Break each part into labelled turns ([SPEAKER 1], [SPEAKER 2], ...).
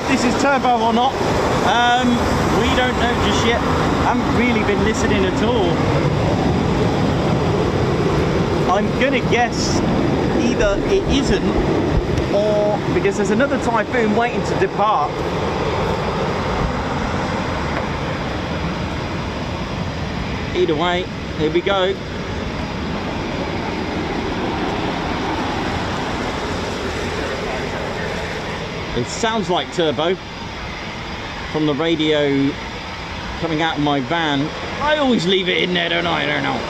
[SPEAKER 1] if this is turbo or not. We don't know just yet. I haven't really been listening at all. I'm gonna guess either it isn't, or because there's another Typhoon waiting to depart. Either way, here we go. It sounds like turbo from the radio coming out of my van. I always leave it in there, don't I? I don't know.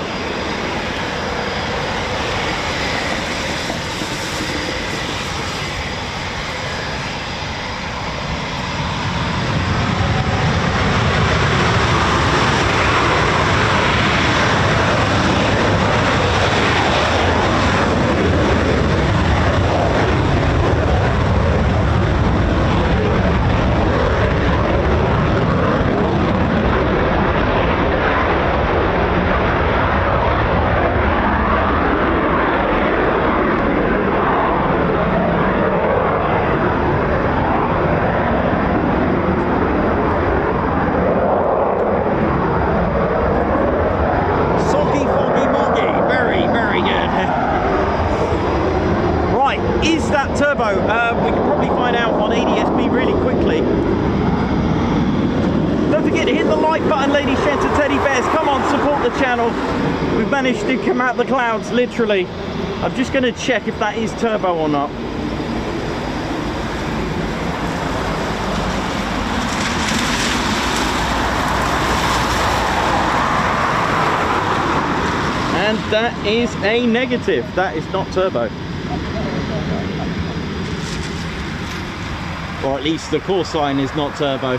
[SPEAKER 1] We can probably find out on ADSB really quickly. Don't forget to hit the like button, ladies, gents and teddy bears. Come on, support the channel. We've managed to come out the clouds, literally. I'm just going to check if that is turbo or not. And that is a negative. That is not turbo. Or at least the call sign is not turbo.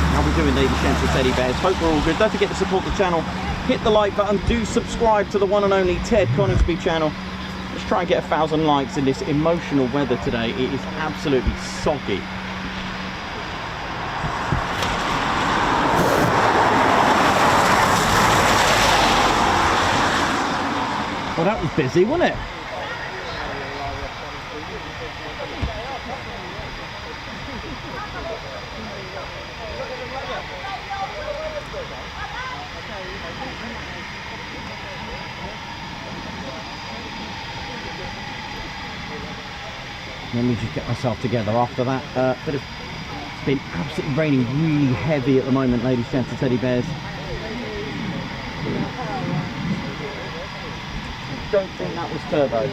[SPEAKER 1] How we doing, ladies, gents and teddy bears? Hope we're all good. Don't forget to support the channel. Hit the like button. Do subscribe to the one and only Ted Coningsby channel. Let's try and get 1,000 likes in this emotional weather today. It is absolutely soggy. Well, that was busy, wasn't it? Let me just get myself together after that. It's been absolutely raining really heavy at the moment, ladies, gents and teddy bears. Don't think that was turbo.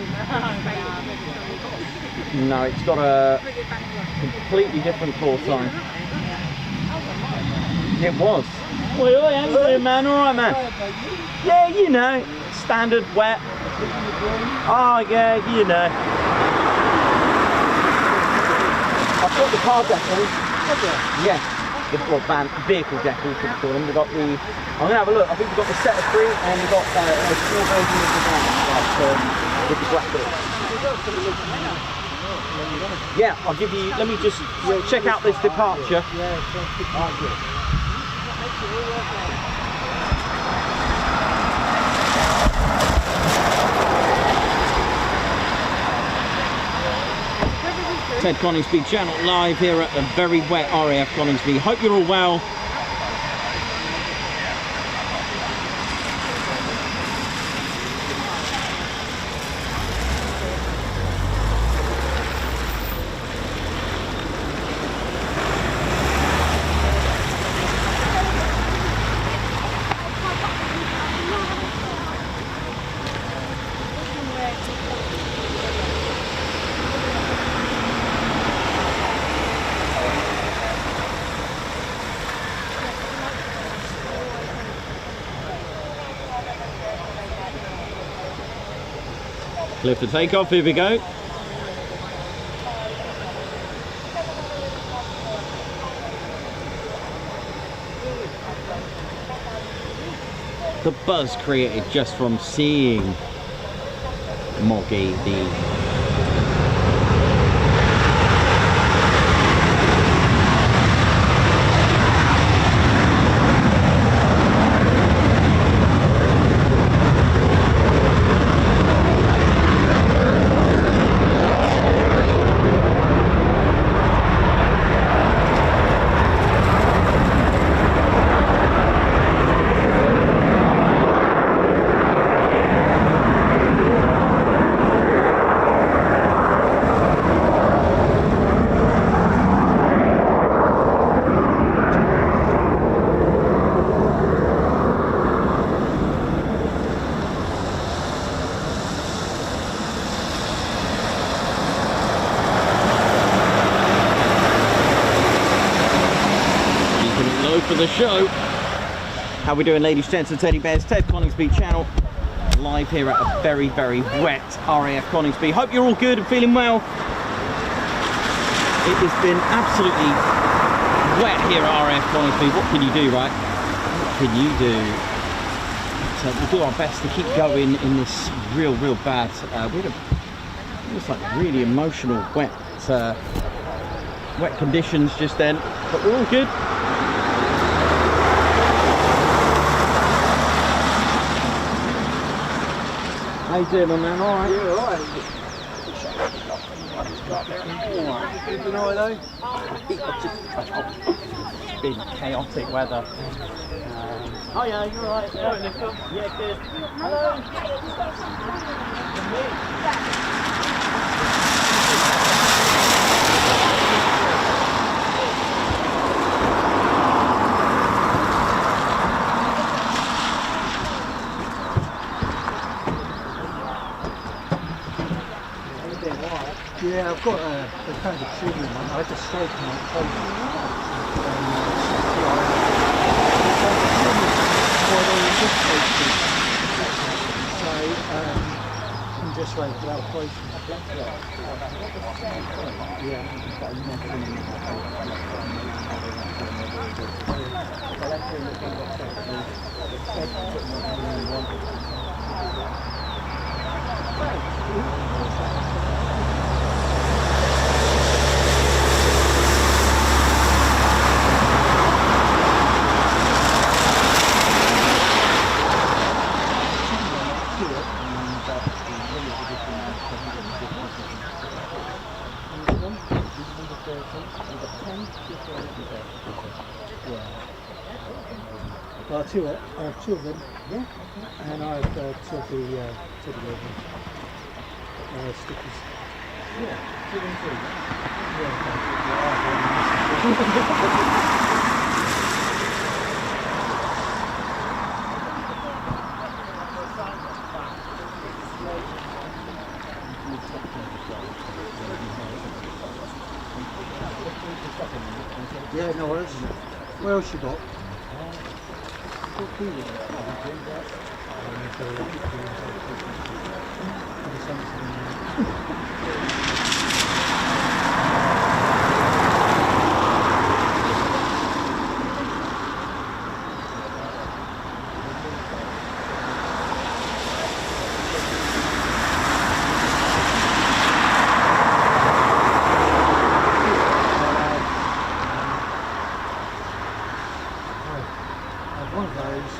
[SPEAKER 1] No, it's got a completely different call sign. It was. Well, how you doing, man? All right, man. Yeah, you know, standard wet. Oh, yeah, you know. I've got the car decals. Yeah, the van vehicle decals, should we call them. We've got the. I'm gonna have a look. I think we've got the set of 3, and we've got a small version of the van, like with the graphics. Yeah, I'll give you. Let me just check out this departure. Ted Coningsby channel live here at the very wet RAF Coningsby. Hope you're all well. Clear for takeoff, here we go. The buzz created just from seeing Moggy, the the show. How we doing, ladies, gents and teddy bears? Ted Coningsby channel, live here at a very, very wet RAF Coningsby. Hope you're all good and feeling well. It has been absolutely wet here at RAF Coningsby. What can you do, right? What can you do? So we'll do our best to keep going in this real bad. We had it was like really emotional, wet conditions just then, but we're all good. How you doing, my man? All right?
[SPEAKER 2] Yeah, all right. Keeping an eye though?
[SPEAKER 1] It's been chaotic weather. Oh yeah, you're all right. Yeah, Nico. Yeah, good. Hello.
[SPEAKER 2] Yeah, I've got a kind of shooting one. I had to straighten my coat. So, I'm just waiting for that operation. Well, two of them, yeah, and I have two of the stickers. Yeah, 2 and 3. Yeah, no worries. What else you got? One of those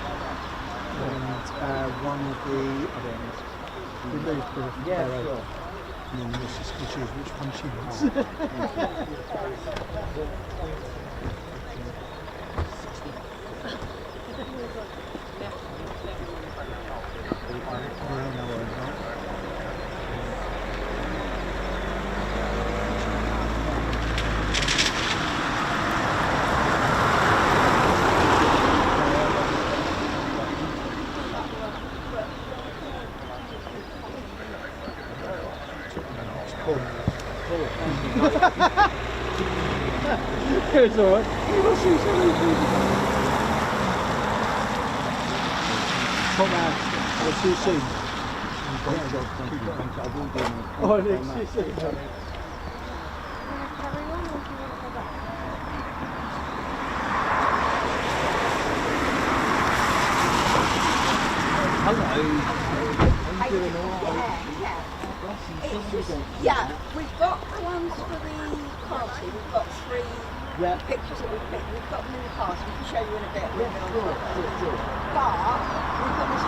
[SPEAKER 2] and one of the other ones. Remove the barrel. Sure. And then the missus can choose which one she wants. It's alright. Top man, I'll see you soon. Great job, thank you. I will do it. Oh, see you soon. Hello. How you doing?
[SPEAKER 3] Yeah, we've got ones for the party. We've got 3 pictures that we've picked. We've got them in the past. We can show you in a bit.
[SPEAKER 2] Sure.
[SPEAKER 3] But we've got this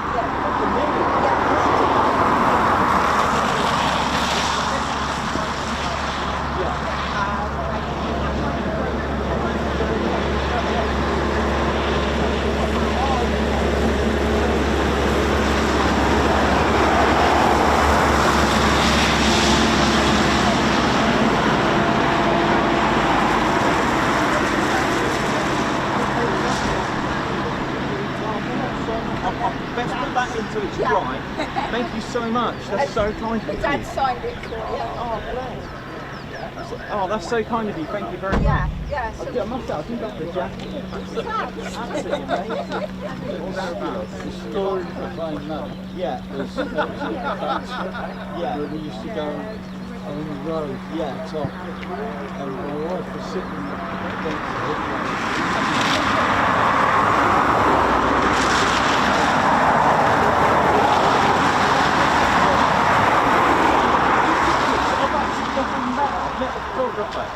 [SPEAKER 1] Let's put that into its dry. Thank you so much. That's so kind of you.
[SPEAKER 3] Dad signed it for you. Oh, bless.
[SPEAKER 1] Oh, that's so kind of you. Thank you very much.
[SPEAKER 3] Yeah, yeah. So
[SPEAKER 1] I must say, I think that's the jacket. Absolutely amazing.
[SPEAKER 2] The story behind that.
[SPEAKER 1] Yeah.
[SPEAKER 2] Was
[SPEAKER 1] Yeah.
[SPEAKER 2] we used to go on the road at the top, and my wife was sitting against the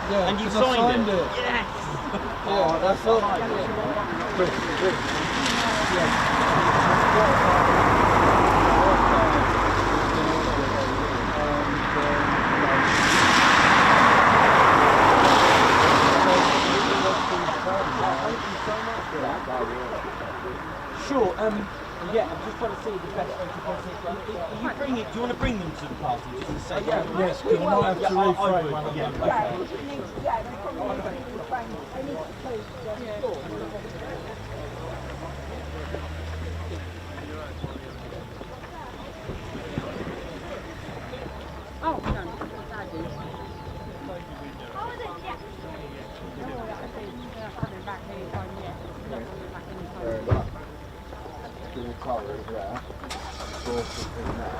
[SPEAKER 1] Yeah, and you
[SPEAKER 2] 'cause I
[SPEAKER 1] signed it.
[SPEAKER 2] it.
[SPEAKER 1] Yes.
[SPEAKER 2] Yeah, that's all.
[SPEAKER 1] Sure. Yeah, I'm just trying to see the best way to present it. Are you bringing it? Do you want to bring them to the party just to say?
[SPEAKER 2] Yes, because I might have to reframe one of them.
[SPEAKER 3] yeah, they probably need to reframe. They need to close the door. Oh, no, that is. Oh, is it? Yeah. Coming back anytime yet. Not coming back anytime yet.
[SPEAKER 2] The colour there, both of them now,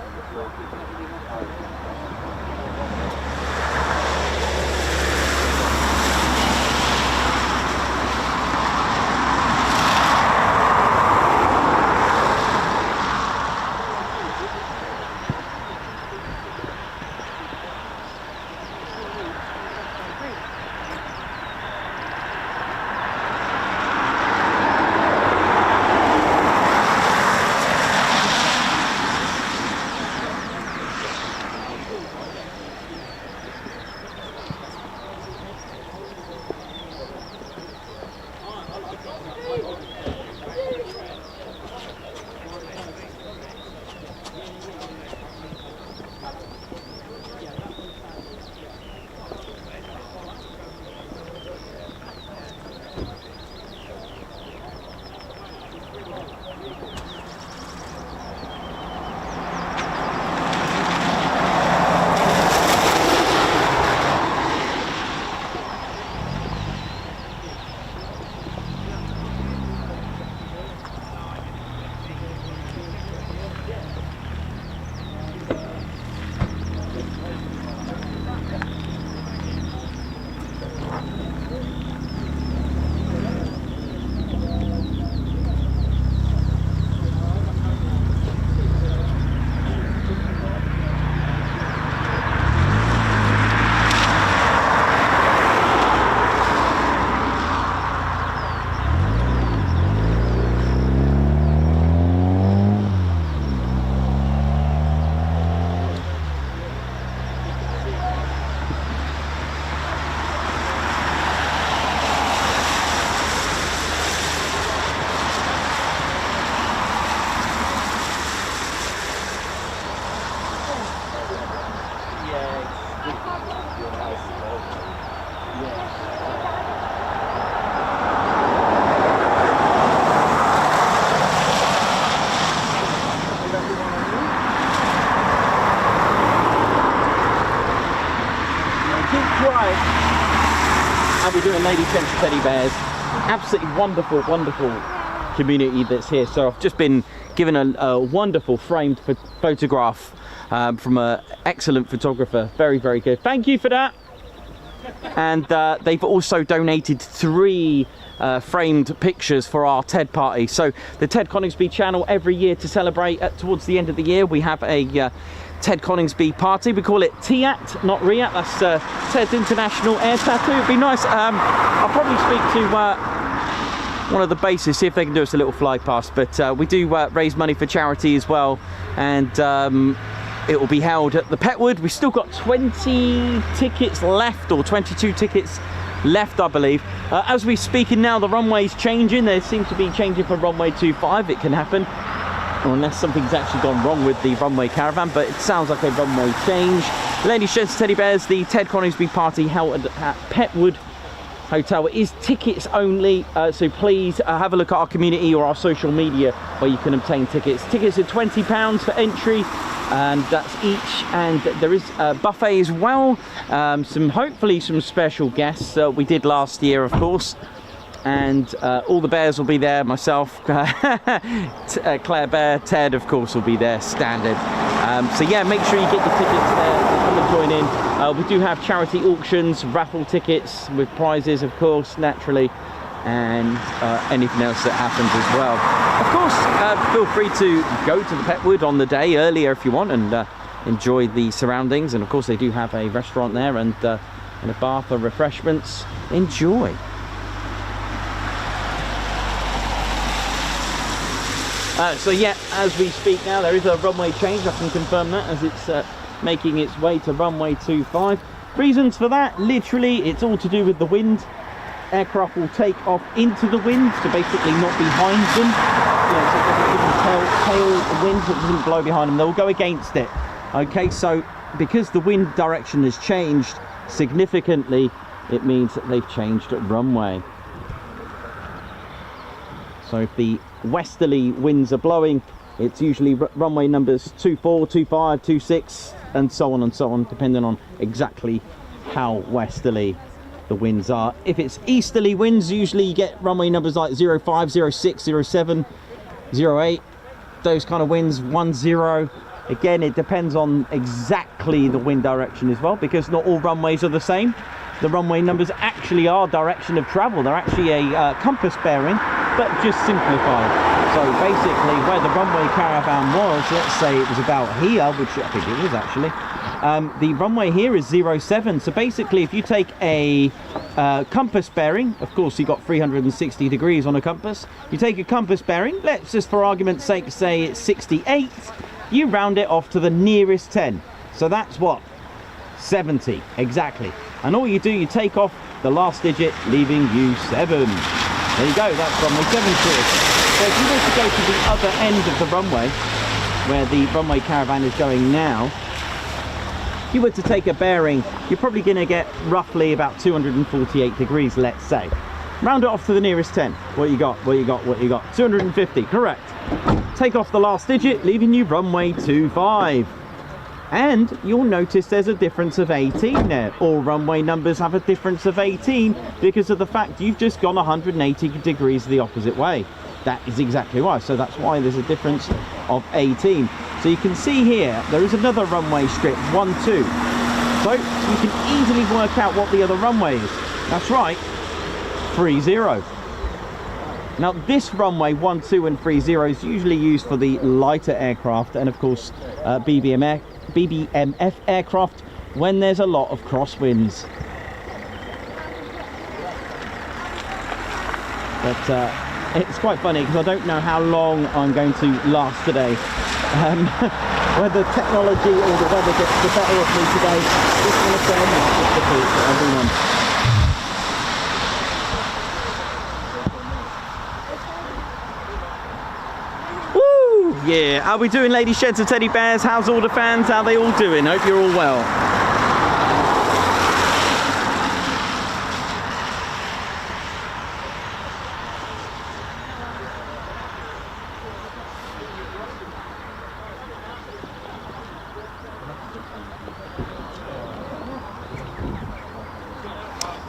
[SPEAKER 1] How we doing, Lady Central Teddy Bears? Absolutely wonderful, wonderful community that's here. So I've just been given a wonderful framed photograph from an excellent photographer. Very, very good. Thank you for that. And they've also donated 3 framed pictures for our TED party. So the Ted Coningsby channel, every year to celebrate towards the end of the year, we have a Ted Coningsby party. We call it TIAT, not RIAT. That's Ted's International Air Tattoo. It'd be nice. I'll probably speak to one of the bases, see if they can do us a little fly past. But we do raise money for charity as well, and it will be held at the Petwood. We've still got 20 tickets left, or 22 tickets left, I believe. As we're speaking now, the runway's changing. They seem to be changing from runway 25. It can happen, or unless something's actually gone wrong with the runway caravan, but it sounds like a runway change. Ladies, gents, teddy bears, the Ted Coningsby party held at Petwood Hotel. It is tickets only, so please have a look at our community or our social media where you can obtain tickets. Tickets are £20 for entry, and that's each, and there is a buffet as well, hopefully some special guests we did last year, of course, and all the bears will be there, myself, Claire Bear, Ted of course will be there, standard. So yeah, make sure you get your tickets there, come and join in. We do have charity auctions, raffle tickets with prizes, of course, naturally, and anything else that happens as well. Of course, feel free to go to the Petwood on the day earlier if you want, and enjoy the surroundings. And of course they do have a restaurant there, and a bar for refreshments. Enjoy. So yeah, as we speak now, there is a runway change. I can confirm that, as it's making its way to runway 25. Reasons for that, literally, it's all to do with the wind. Aircraft will take off into the wind, so basically not behind them. So it doesn't tail the wind, so it doesn't blow behind them. They'll go against it. Okay, so because the wind direction has changed significantly, it means that they've changed runway. So if the westerly winds are blowing, it's usually runway numbers 24, 25, 26, and so on, depending on exactly how westerly the winds are. If it's easterly winds, usually you get runway numbers like 05, 06, 07, 08, those kind of winds, 10. Again, it depends on exactly the wind direction as well, because not all runways are the same. The runway numbers actually are direction of travel. They're actually a compass bearing, but just simplified. So basically, where the runway caravan was, let's say it was about here, which I think it was actually, the runway here is 07. So basically, if you take a compass bearing, of course you've got 360 degrees on a compass. You take a compass bearing, let's just for argument's sake say it's 68, you round it off to the nearest 10. So that's what? 70, exactly. And all you do, you take off the last digit, leaving you 7. There you go, that's runway 7 sorted. So if you were to go to the other end of the runway, where the runway caravan is going now, if you were to take a bearing, you're probably going to get roughly about 248 degrees, let's say. Round it off to the nearest 10. What you got? 250, correct. Take off the last digit, leaving you runway 25. And you'll notice there's a difference of 18 there. All runway numbers have a difference of 18 because of the fact you've just gone 180 degrees the opposite way. That is exactly why. So that's why there's a difference of 18. So you can see here, there is another runway strip, 1, 2. So you can easily work out what the other runway is. That's right, 30. Now this runway 1, 2 and 30 is usually used for the lighter aircraft, and of course BBMF aircraft when there's a lot of crosswinds. But it's quite funny because I don't know how long I'm going to last today. Whether technology or the weather gets the better of me today, just want to say a massive support for everyone. Yeah, how are we doing, ladies, sheds and teddy bears? How's all the fans? How are they all doing? Hope you're all well.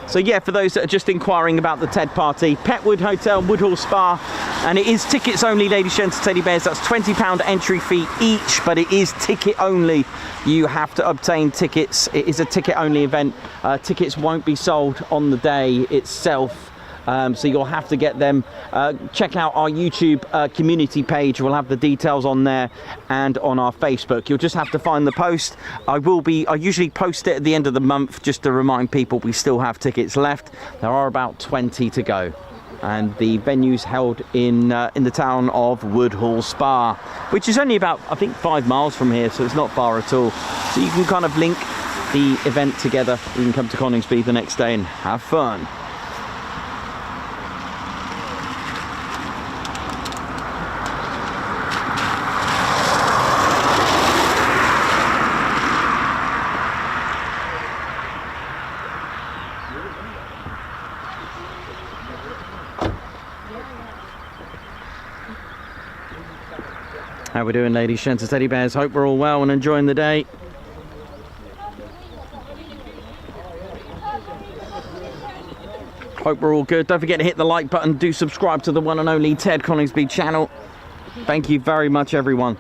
[SPEAKER 1] So yeah, for those that are just inquiring about the TED party, Petwood Hotel, Woodhall Spa, and it is tickets only, ladies, gents, teddy bears. That's £20 entry fee each, but it is ticket only. You have to obtain tickets. It is a ticket only event. Tickets won't be sold on the day itself. So you'll have to get them. Check out our YouTube community page. We'll have the details on there, and on our Facebook. You'll just have to find the post. I usually post it at the end of the month just to remind people we still have tickets left. There are about 20 to go. And the venue's held in the town of Woodhall Spa, which is only about, I think, 5 miles from here, so it's not far at all. So you can kind of link the event together. You can come to Coningsby the next day and have fun. How we doing, ladies, gents, and teddy bears? Hope we're all well and enjoying the day. Hope we're all good. Don't forget to hit the like button. Do subscribe to the one and only Ted Coningsby channel. Thank you very much, everyone.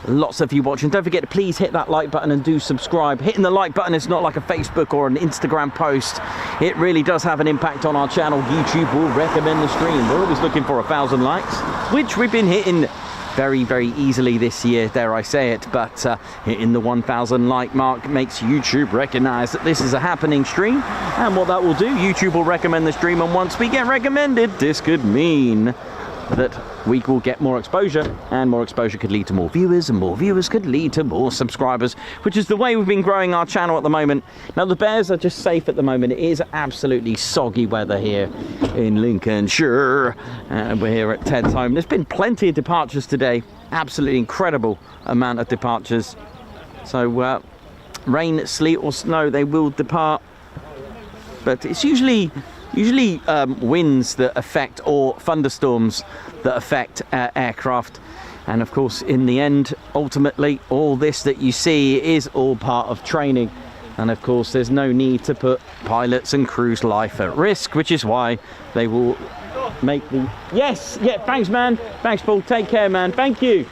[SPEAKER 1] Lots of you watching. Don't forget to please hit that like button and do subscribe. Hitting the like button is not like a Facebook or an Instagram post. It really does have an impact on our channel. YouTube will recommend the stream. We're always looking for 1,000 likes, which we've been hitting very, very easily this year, dare I say it. But hitting the 1,000 like mark makes YouTube recognize that this is a happening stream. And what that will do, YouTube will recommend the stream. And once we get recommended, this could mean that we will get more exposure, and more exposure could lead to more viewers, and more viewers could lead to more subscribers, which is the way we've been growing our channel at the moment. Now, the bears are just safe at the moment. It is absolutely soggy weather here in Lincolnshire, and we're here at Ted's home. There's been plenty of departures today, absolutely incredible amount of departures. So rain, sleet or snow, they will depart, but it's usually winds that affect, or thunderstorms that affect aircraft. And of course, in the end, ultimately, all this that you see is all part of training. And of course, there's no need to put pilots and crew's life at risk, which is why they will make the... Yes, yeah, thanks, man. Thanks, Paul. Take care, man. Thank you.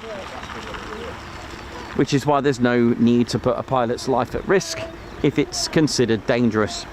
[SPEAKER 1] Which is why there's no need to put a pilot's life at risk if it's considered dangerous.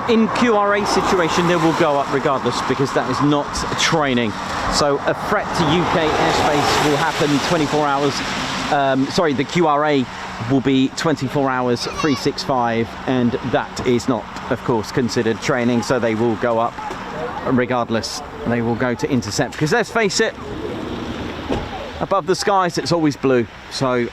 [SPEAKER 1] In QRA situation, they will go up regardless, because that is not training. So a threat to UK airspace will happen 24 hours. The QRA will be 24 hours, 365, and that is not, of course, considered training. So they will go up regardless. They will go to intercept, because let's face it, above the skies it's always blue. So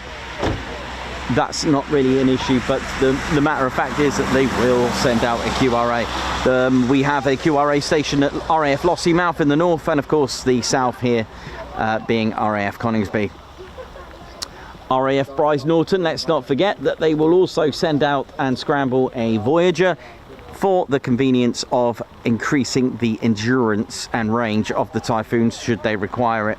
[SPEAKER 1] that's not really an issue, but the matter of fact is that they will send out a QRA. We have a QRA station at RAF Lossiemouth in the north, and of course the south here being RAF Coningsby. RAF Bryce Norton, let's not forget that they will also send out and scramble a Voyager for the convenience of increasing the endurance and range of the Typhoons should they require it.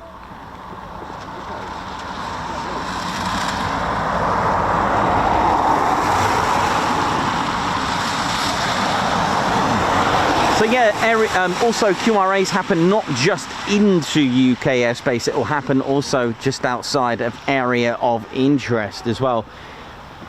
[SPEAKER 1] So yeah, also QRAs happen not just into UK airspace, it will happen also just outside of area of interest as well.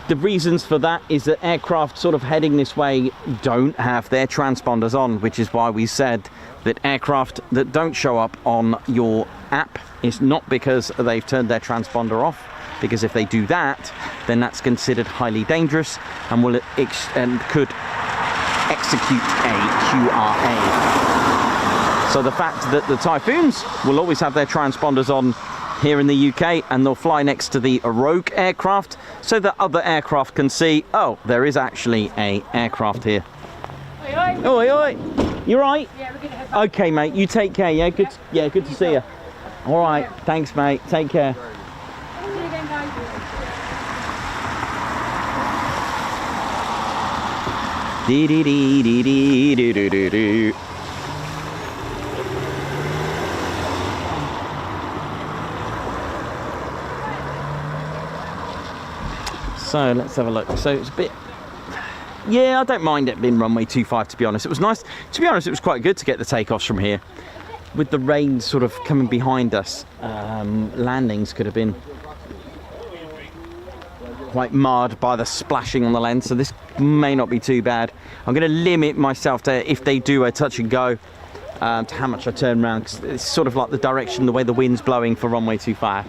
[SPEAKER 1] The reasons for that is that aircraft sort of heading this way don't have their transponders on, which is why we said that aircraft that don't show up on your app is not because they've turned their transponder off, because if they do that, then that's considered highly dangerous and will could execute a QRA. So the fact that the Typhoons will always have their transponders on here in the UK, and they'll fly next to the rogue aircraft so that other aircraft can see, oh, there is actually a aircraft here.
[SPEAKER 4] Oi, oi.
[SPEAKER 1] Oi, oi. You right?
[SPEAKER 4] Yeah, we're gonna head back.
[SPEAKER 1] Okay, mate. You take care. Yeah, good. Yeah, good to see you. All right. Thanks, mate. Take care.
[SPEAKER 4] See you again, guys.
[SPEAKER 1] Dee dee dee dee dee doo doo doo doo. So let's have a look. So it's a bit. Yeah, I don't mind it being runway 25, to be honest. It was nice. To be honest, it was quite good to get the takeoffs from here. With the rain sort of coming behind us, landings could have been quite marred by the splashing on the lens, so this may not be too bad. I'm going to limit myself to, if they do a touch and go, to how much I turn around, because it's sort of like the direction, the way the wind's blowing for runway 25.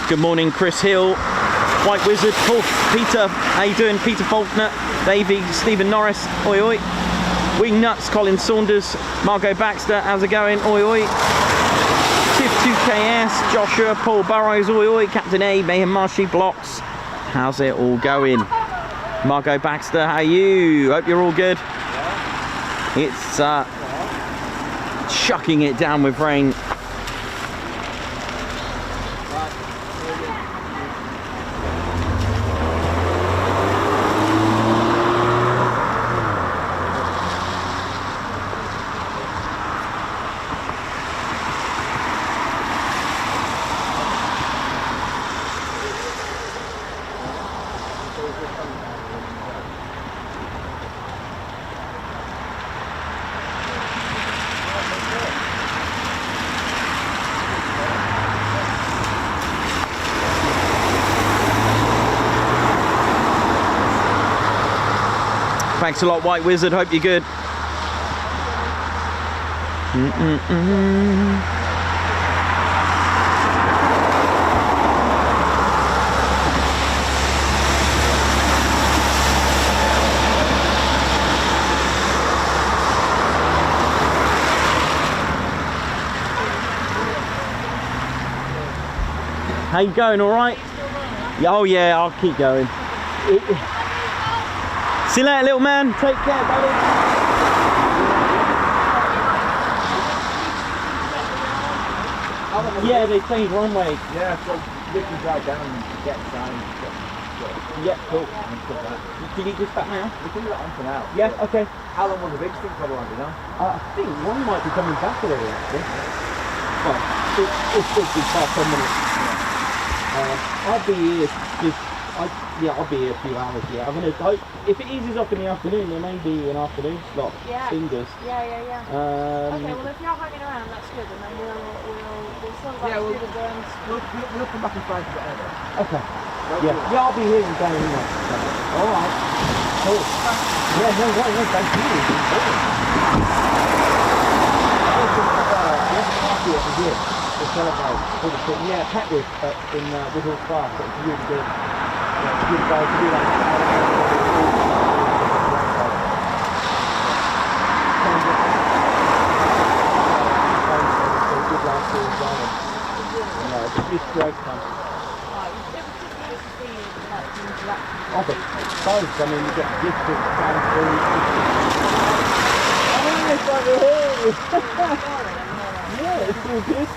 [SPEAKER 1] Good morning, Chris Hill, White Wizard, Paul, Peter, how you doing? Peter Faulkner, Davey, Stephen Norris, oi oi. Wing Nuts, Colin Saunders, Margot Baxter, how's it going? Oi oi. Tiff 2KS, Joshua, Paul Burrows, oi oi. Captain A, Mayhem Marshy, Blocks, how's it all going? Margot Baxter, how are you? Hope you're all good. It's chucking it down with rain. Thanks a lot, White Wizard. Hope you're good. How you going? All right? Oh yeah, I'll keep going. See you later, little man. Take care, buddy. Yeah, they changed runway.
[SPEAKER 5] Yeah, so we can drive down and get signed.
[SPEAKER 1] Yeah, cool. Can you just back now?
[SPEAKER 5] We can do that on for now.
[SPEAKER 1] Yeah, okay.
[SPEAKER 5] How long will the big thing probably want, you know?
[SPEAKER 1] I think one might be coming back already, actually. Well, it should be about 10 minutes. I'll be here just, I'll be here a few hours, yeah. I'm gonna hope, if it eases up in the afternoon, there may be an afternoon slot.
[SPEAKER 4] Yeah.
[SPEAKER 1] Fingers.
[SPEAKER 4] Yeah. Okay, well if you're hanging around, that's good, and then we'll sort of
[SPEAKER 5] Yeah,
[SPEAKER 4] do the burns.
[SPEAKER 5] We'll come back and find it anyway.
[SPEAKER 1] Okay. Yeah, I'll be here in day anyway. Alright. Cool. Yeah, no, thank you. It's important. To celebrate for the thing. Yeah, Petworth in Woodhall Park. It was really good. Yeah, good guys to do that. Good last year as well. Yeah, it's great fun. Oh, but both. I mean, you get gifts of food. Oh, it's over here. Yeah, it's all good.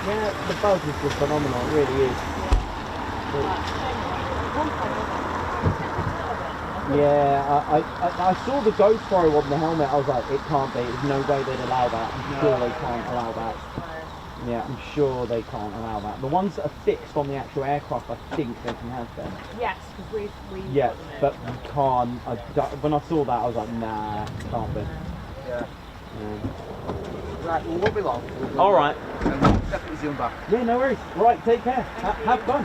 [SPEAKER 1] Yeah, the buzz is just phenomenal, it really is. Yeah, I saw the GoPro on the helmet, I was like, it can't be, there's no way they'd allow that. I'm sure they can't allow that. Yeah, I'm sure they can't allow that. The ones that are fixed on the actual aircraft, I think they can have them.
[SPEAKER 4] Yes, because we
[SPEAKER 1] Yeah, but you can't. When I saw that, I was like, nah, can't be.
[SPEAKER 5] Yeah.
[SPEAKER 1] Yeah.
[SPEAKER 5] Right, well, won't be long.
[SPEAKER 1] All right.
[SPEAKER 5] And we'll definitely zoom back.
[SPEAKER 1] Yeah, no worries. Right, take care. Have fun.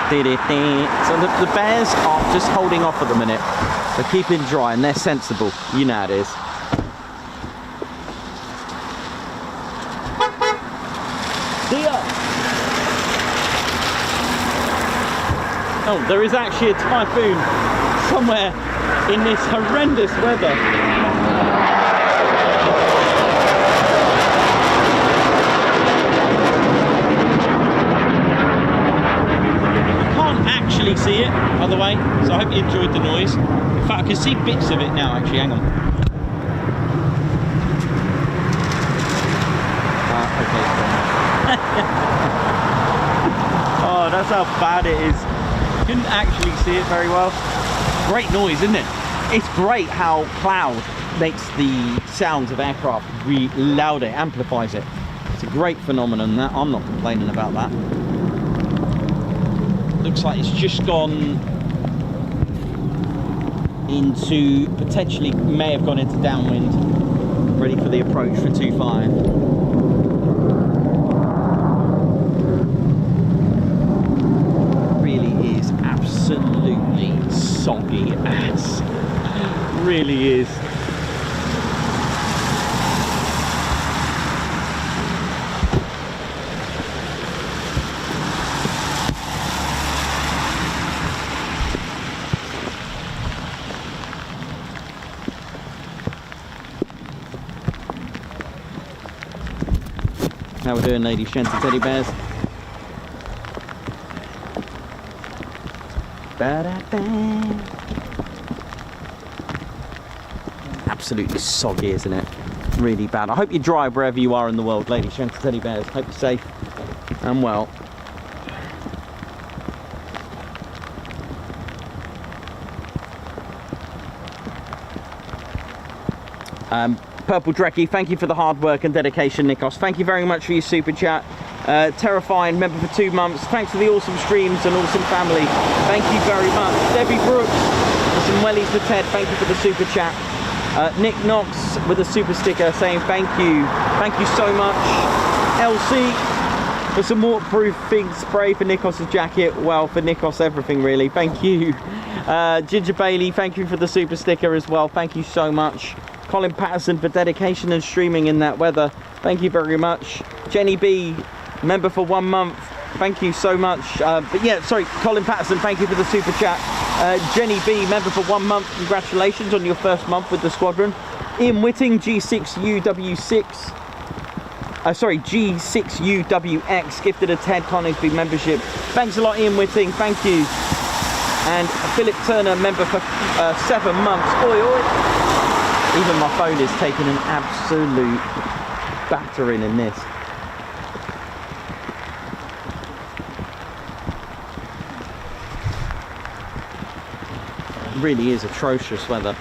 [SPEAKER 1] So the bears are just holding off at the minute. They're keeping dry and they're sensible. You know how it is. See ya. Oh, there is actually a typhoon somewhere in this horrendous weather. You can't actually see it, by the way, so I hope you enjoyed the noise. In fact, I can see bits of it now, actually. Hang on. Okay. Oh, that's how bad it is. Couldn't actually see it very well. Great noise, isn't it? It's great how cloud makes the sounds of aircraft really louder, amplifies it. It's a great phenomenon. That I'm not complaining about that. Looks like it's just gone into, potentially may have gone into downwind, ready for the approach for 2-5. Absolutely soggy ass. Really is. How we doing, ladies, gents and teddy bears? Absolutely soggy, isn't it? Really bad. I hope you drive wherever you are in the world, ladies, gents and teddy bears. Hope you're safe and well. Purple Drecky, thank you for the hard work and dedication, Nikos. Thank you very much for your super chat. Terrifying, member for 2 months. Thanks for the awesome streams and awesome family. Thank you very much. Debbie Brooks, for some wellies for Ted. Thank you for the super chat. Nick Knox with a super sticker saying thank you. Thank you so much. LC for some waterproofing spray for Nikos's jacket. Well, for Nikos everything really. Thank you. Ginger Bailey, thank you for the super sticker as well. Thank you so much. Colin Patterson for dedication and streaming in that weather. Thank you very much. Jenny B, member for 1 month. Thank you so much. But yeah, sorry, Colin Patterson, thank you for the super chat. Jenny B, member for 1 month. Congratulations on your first month with the squadron. Ian Whitting, G6UW6. G6UWX, gifted a Ted Coningsby membership. Thanks a lot, Ian Whitting. Thank you. And Philip Turner, member for 7 months. Oi, oi. Even my phone is taking an absolute battering in this. It really is atrocious weather.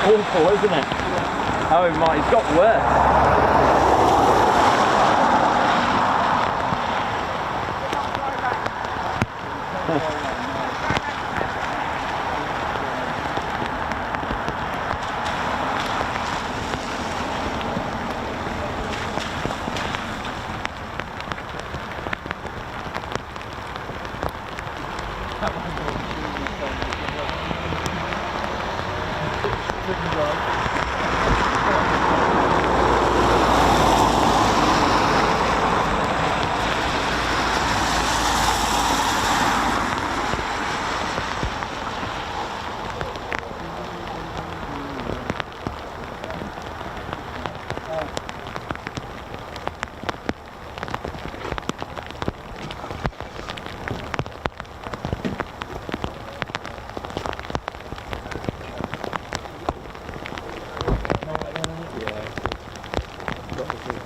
[SPEAKER 1] Awful, isn't it? Oh my, it's got worse.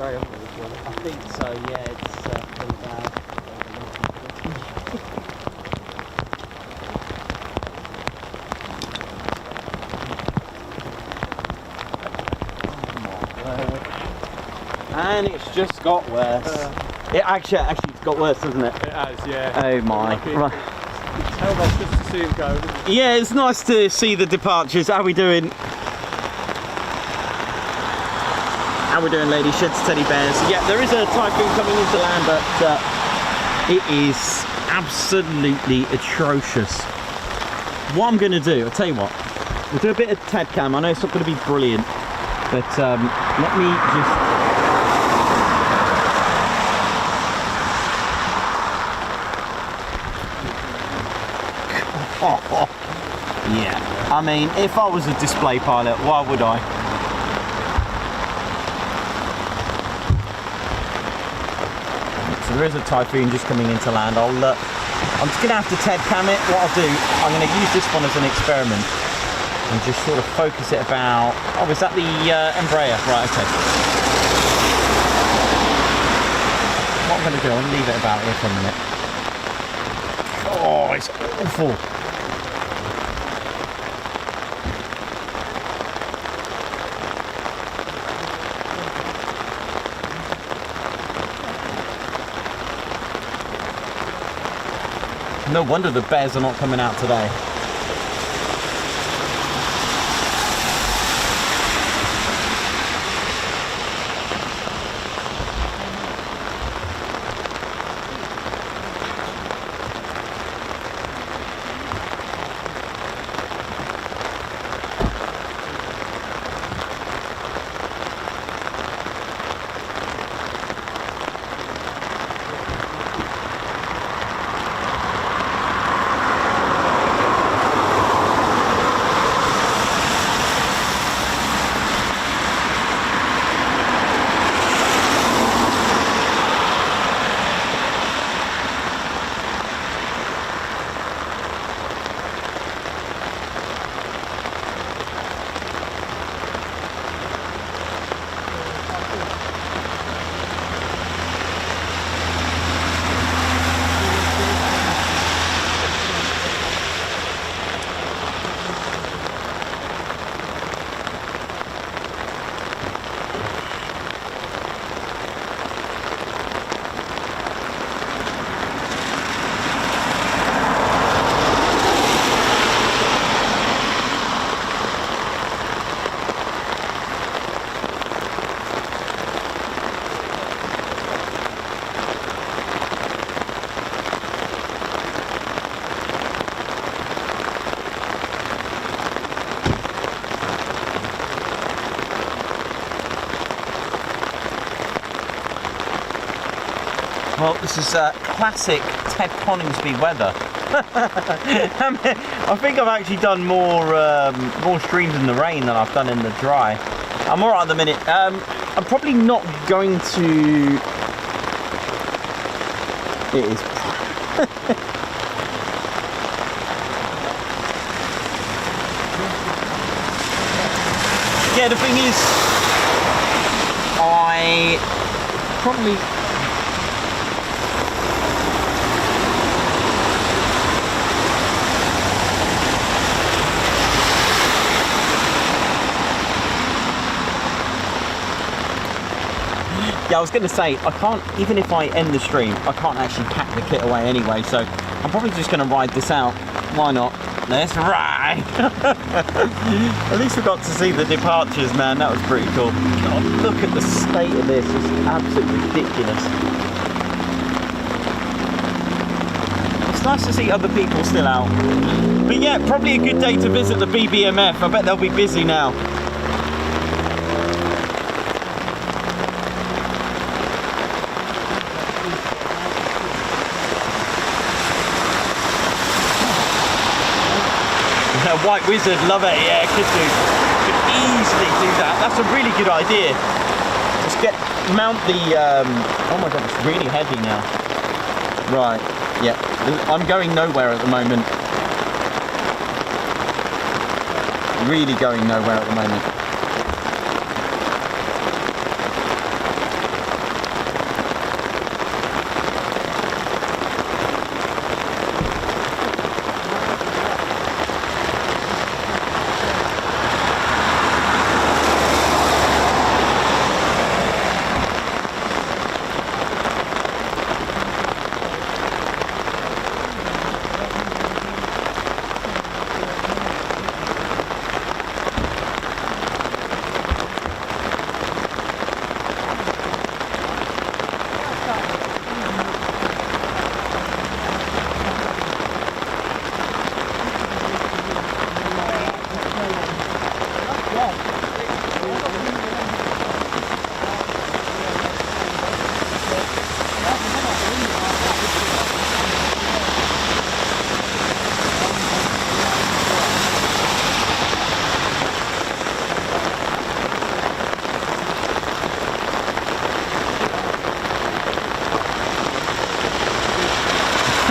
[SPEAKER 1] I think so, yeah, it's pretty bad. And it's just got worse. It actually got worse, hasn't it?
[SPEAKER 2] It has, yeah.
[SPEAKER 1] Oh my. Right.
[SPEAKER 2] How much just to see it go.
[SPEAKER 1] Yeah, it's nice to see the departures. How are we doing? How we doing, ladies? Sheds, teddy bears. Yeah, there is a typhoon coming into land, but it is absolutely atrocious. What I'm going to do, I'll tell you what, we'll do a bit of TED cam. I know it's not going to be brilliant, but let me just... Yeah, I mean, if I was a display pilot, why would I? So there is a Typhoon just coming into land. I'm just going to have to TED cam it. What I'll do, I'm going to use this one as an experiment and just sort of focus it about... Oh, is that the Embraer? Right, okay. What I'm going to do, I'm going to leave it about here for a minute. Oh, it's awful. No wonder the bears are not coming out today. Well, this is classic Ted Coningsby weather. I think I've actually done more streams in the rain than I've done in the dry. I'm alright at the minute. I'm probably not going to... It is... Yeah, the thing is, I probably... Yeah, I was going to say, I can't, even if I end the stream, I can't actually pack the kit away anyway, so I'm probably just going to ride this out. Why not? Let's ride! At least we got to see the departures, man. That was pretty cool. God, look at the state of this. It's absolutely ridiculous. It's nice to see other people still out. But yeah, probably a good day to visit the BBMF. I bet they'll be busy now. White Wizard, love it, yeah, could easily do that. That's a really good idea. Just mount the, oh my god, it's really heavy now. Right, yeah, I'm going nowhere at the moment. Really going nowhere at the moment.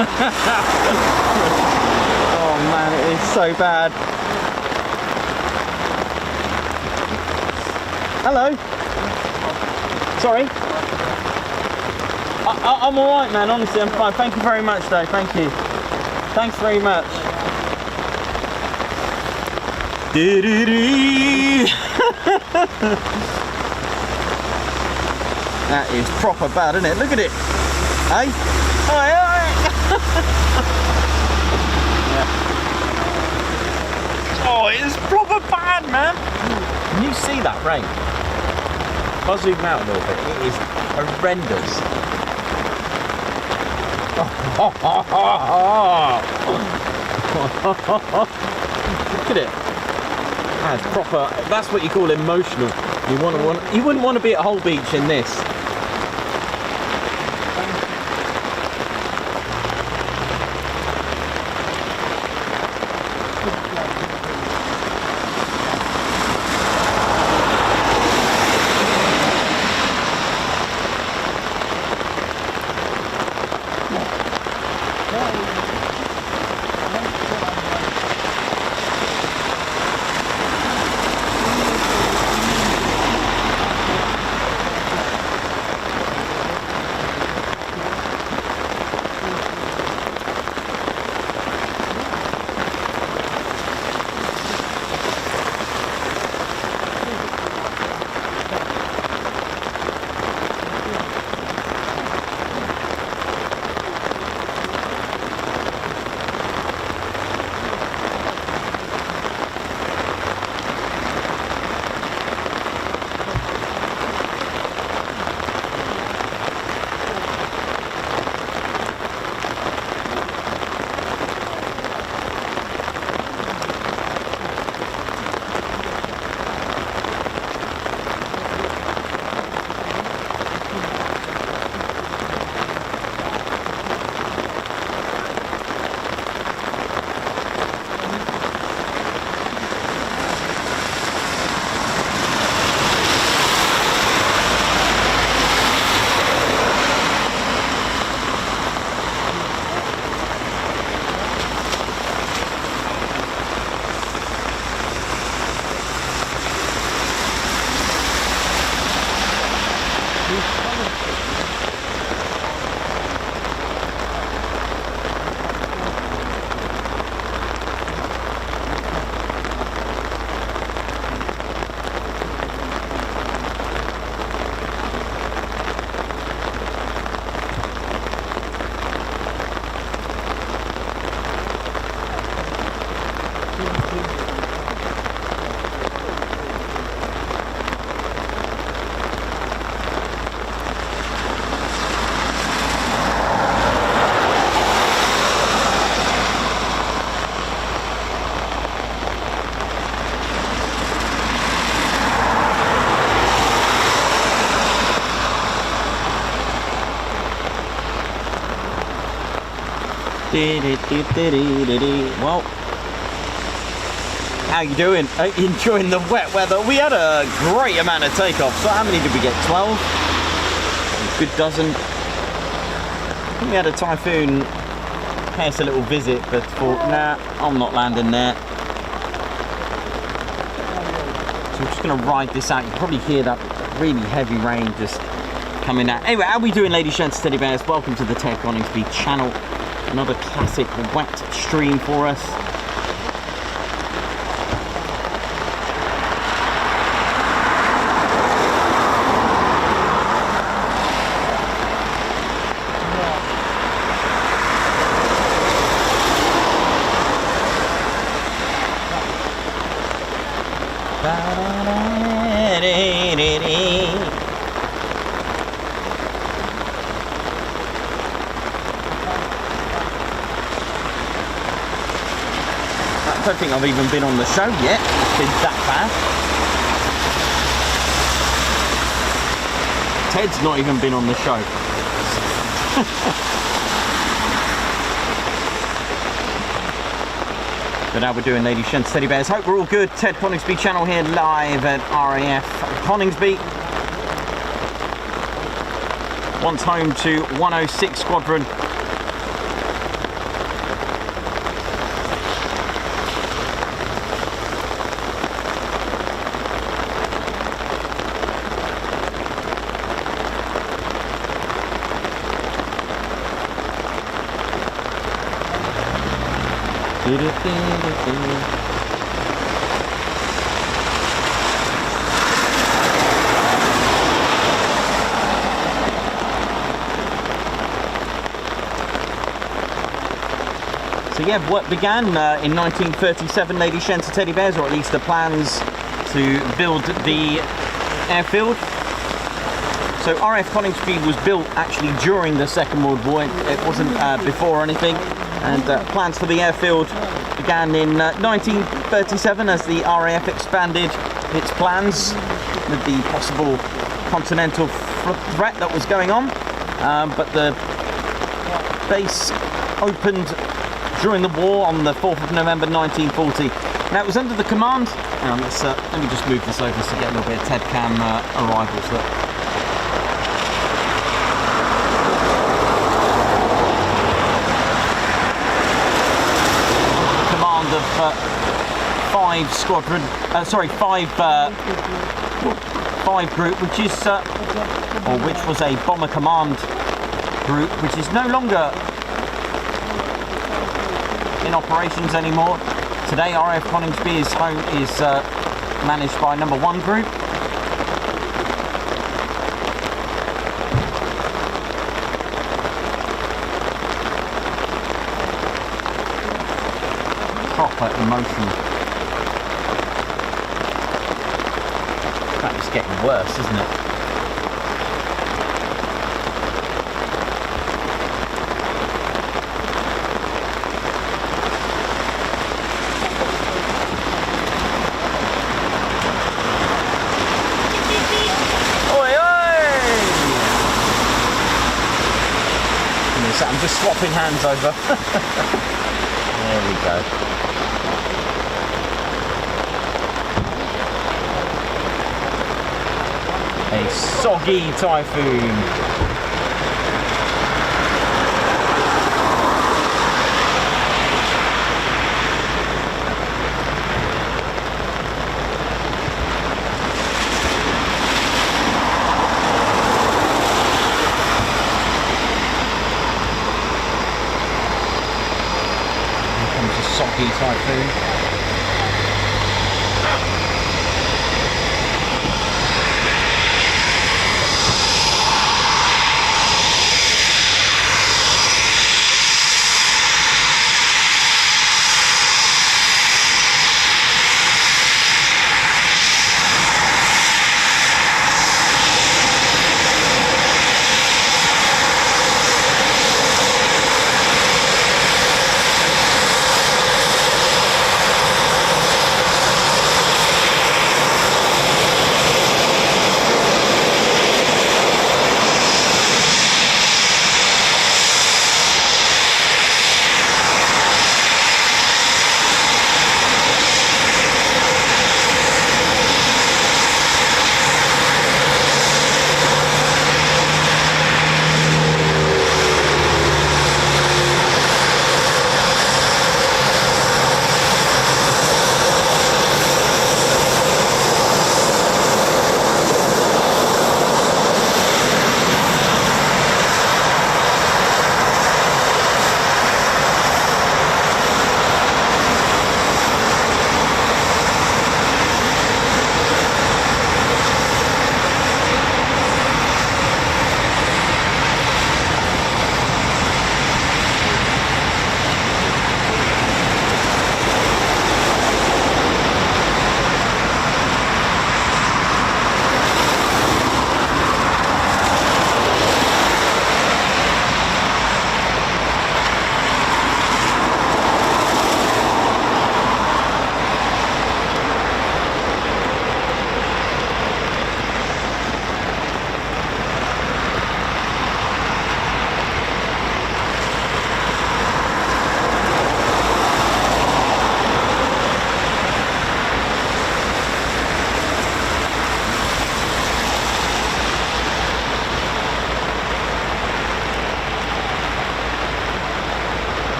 [SPEAKER 1] Oh man, it is so bad. Hello. Sorry. I'm alright, man, honestly, I'm fine. Thank you very much, though. Thank you. Thanks very much. That is proper bad, isn't it? Look at it. Hey? Yeah. Oh, it is proper bad, man. Can you see that rain? If I zoom out a little bit, it is horrendous. Look at it. That's proper. That's what you call emotional. You wouldn't want to be at Hull Beach in this. Well, how you doing? Enjoying the wet weather? We had a great amount of takeoffs. So how many did we get? 12? A good dozen. I think we had a Typhoon pay us a little visit, but thought, nah, I'm not landing there. So we're just going to ride this out. You can probably hear that really heavy rain just coming out. Anyway, how are we doing, ladies, gents, teddy bears? Welcome to the Ted Coningsby channel. Another classic wet stream for us. I don't think I've even been on the show yet. It's been that bad. Ted's not even been on the show. But how we're doing, ladies, gents, teddy bears. Hope we're all good. Ted Coningsby channel here, live at RAF Coningsby. Once home to 106 Squadron. So yeah, work began in 1937, Lady Shenser Teddy Bears, or at least the plans to build the airfield. So RAF Coningsby was built actually during the Second World War. It wasn't before or anything. And plans for the airfield began in 1937 as the RAF expanded its plans with the possible continental threat that was going on. But the base opened during the war on the 4th of November 1940. Now it was under the command, let me just move this over to get a little bit of TED cam arrivals. Command of 5 squadron, five group, which is, which was a bomber command group, which is no longer in operations anymore. Today RAF Coningsby is managed by number 1 group. Proper emotion. That is getting worse, isn't it? I'm just swapping hands over. There we go. A soggy Typhoon. Soggy Typhoon.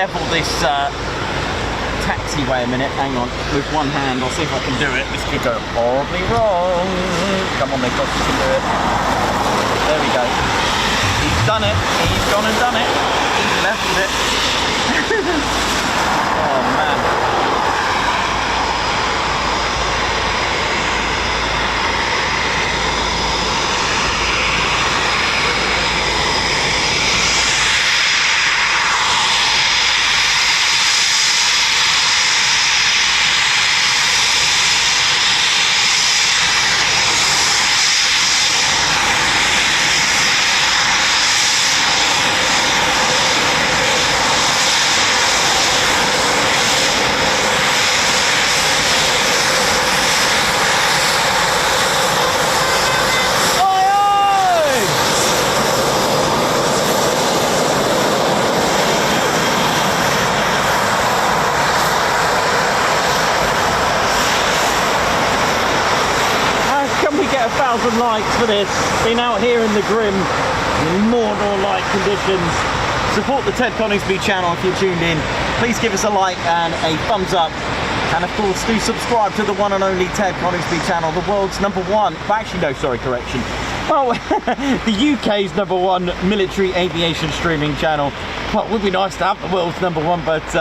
[SPEAKER 1] level this taxiway a minute. Hang on, with one hand. I'll see if I can do it. This could go horribly wrong. Come on, then, Josh, you can do it. There we go. He's done it. He's gone and done it. He's leveled it. Oh man. Likes for this. Been out here in the grim, more nor light conditions. Support the Ted Coningsby channel if you're tuned in. Please give us a like and a thumbs up, and of course do subscribe to the one and only Ted Coningsby channel, the world's #1, well, actually no, sorry, correction, oh, the UK's #1 military aviation streaming channel. Well, it would be nice to have the world's #1, but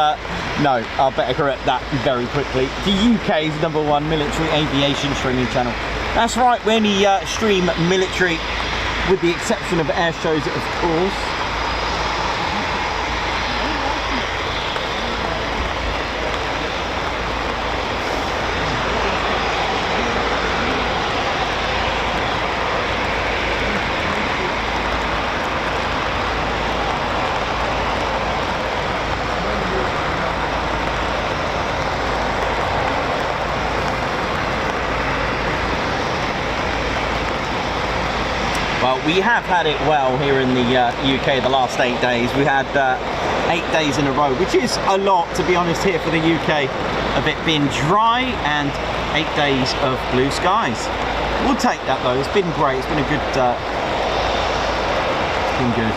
[SPEAKER 1] no, I'll better correct that very quickly. The UK's #1 military aviation streaming channel. That's right, we only stream military, with the exception of air shows, of course. Well, we have had it well here in the UK the last 8 days. We had 8 days in a row, which is a lot, to be honest, here for the UK, of it being dry and 8 days of blue skies. We'll take that though. It's been great. It's been a good. It's been good.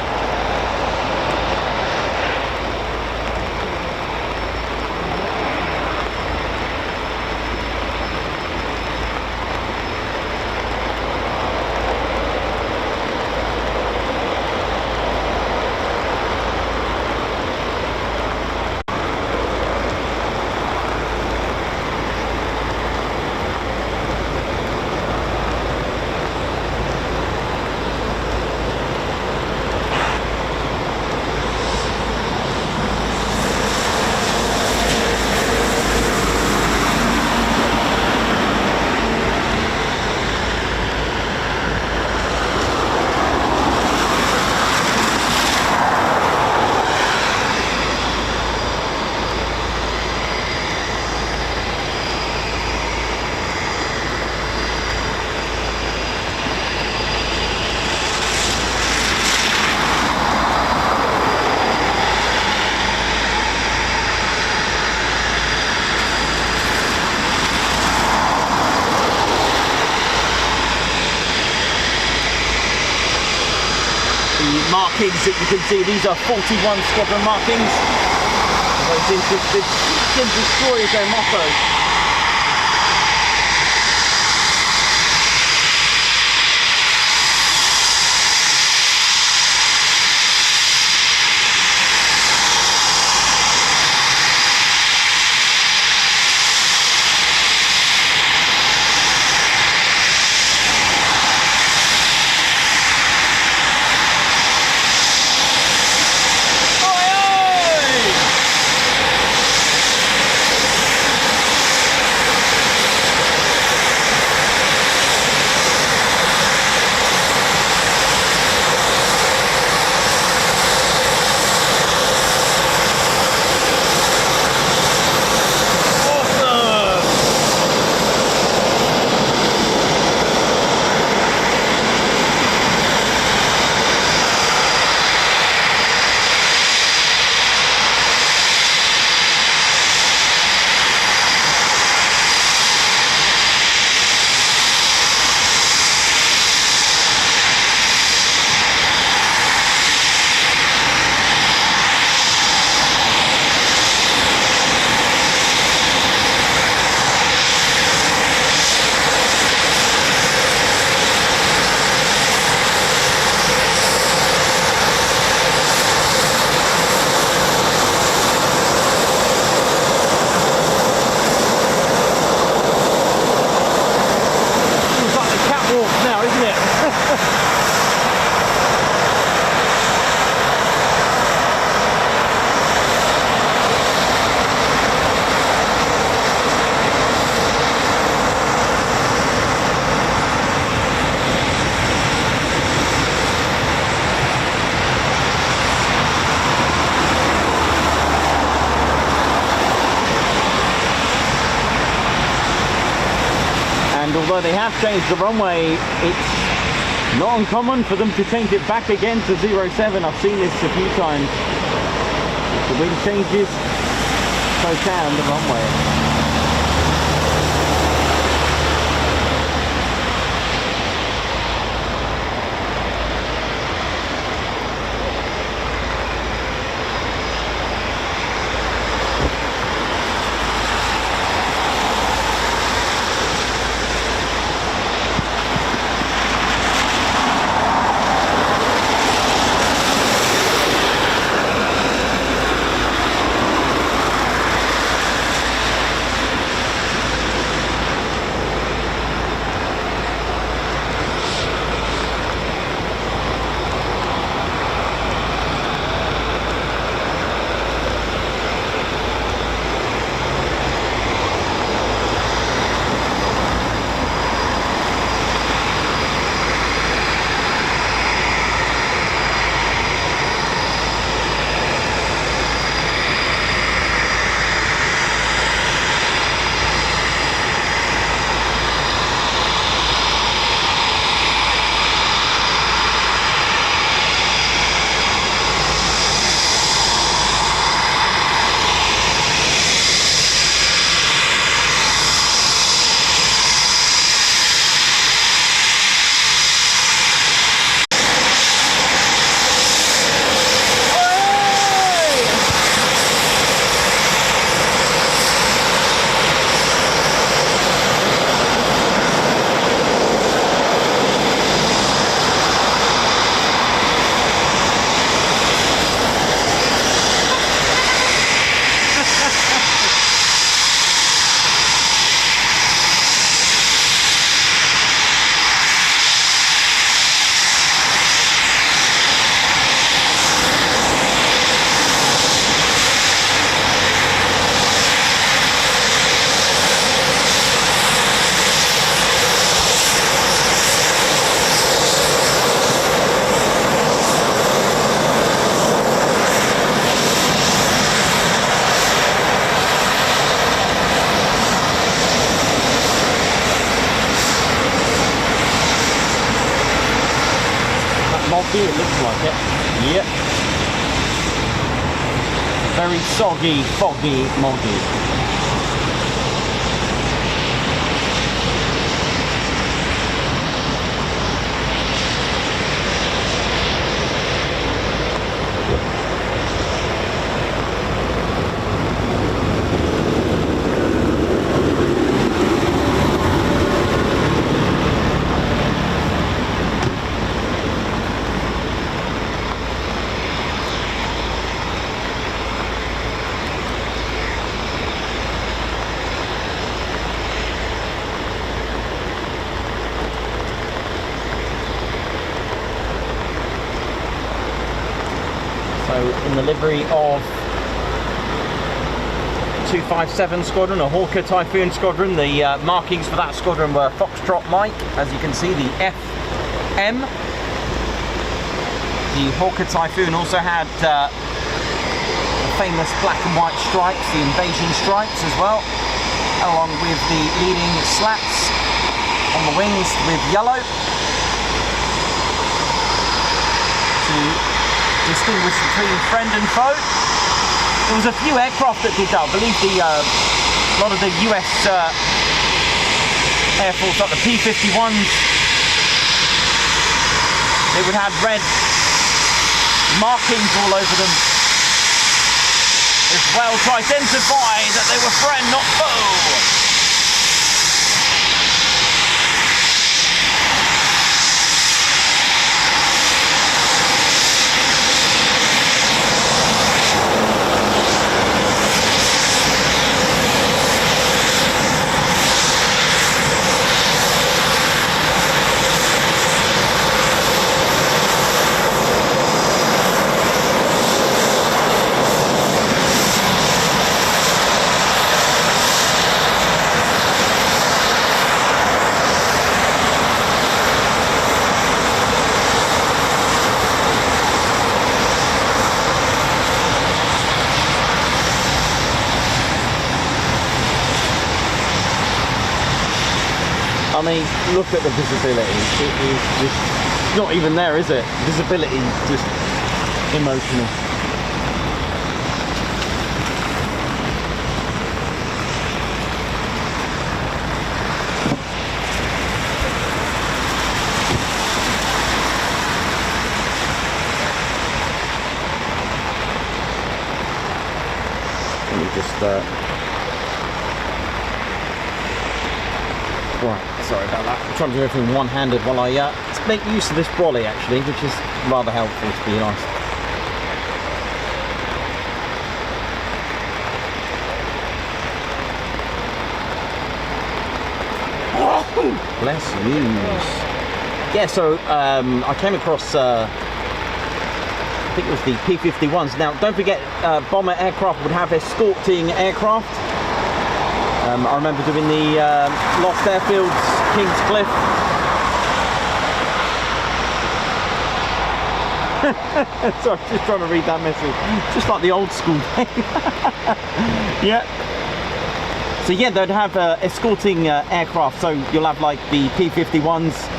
[SPEAKER 1] Markings that you can see, these are 41 squadron markings. Those interested can destroy their motto. although they have changed the runway, it's not uncommon for them to change it back again to 07. I've seen this a few times. The wind changes, so can the runway. Moggy, it looks like it. Yep. Very soggy, foggy Moggy. In the livery of 257 Squadron, a Hawker Typhoon Squadron. The markings for that squadron were Foxtrot Mike, as you can see, the FM. The Hawker Typhoon also had the famous black and white stripes, the invasion stripes as well, along with the leading slats on the wings with yellow to distinguish between friend and foe. There was a few aircraft that did that. I believe a lot of the US Air Force, like the P-51s, they would have red markings all over them as well to identify that they were friend, not foe. I mean, look at the visibility. It is just not even there, is it? Visibility just emotional. Let me just right, sorry about that. I'm trying to do everything one-handed while I make use of this brolly actually, which is rather helpful, to be honest. Bless you. Yeah, so I came across I think it was the P-51s. Now, don't forget, bomber aircraft would have escorting aircraft. I remember doing the Lost Airfields, King's Cliff. So I'm just trying to read that message. Just like the old school day. Yeah. So yeah, they'd have escorting aircraft. So you'll have like the P-51s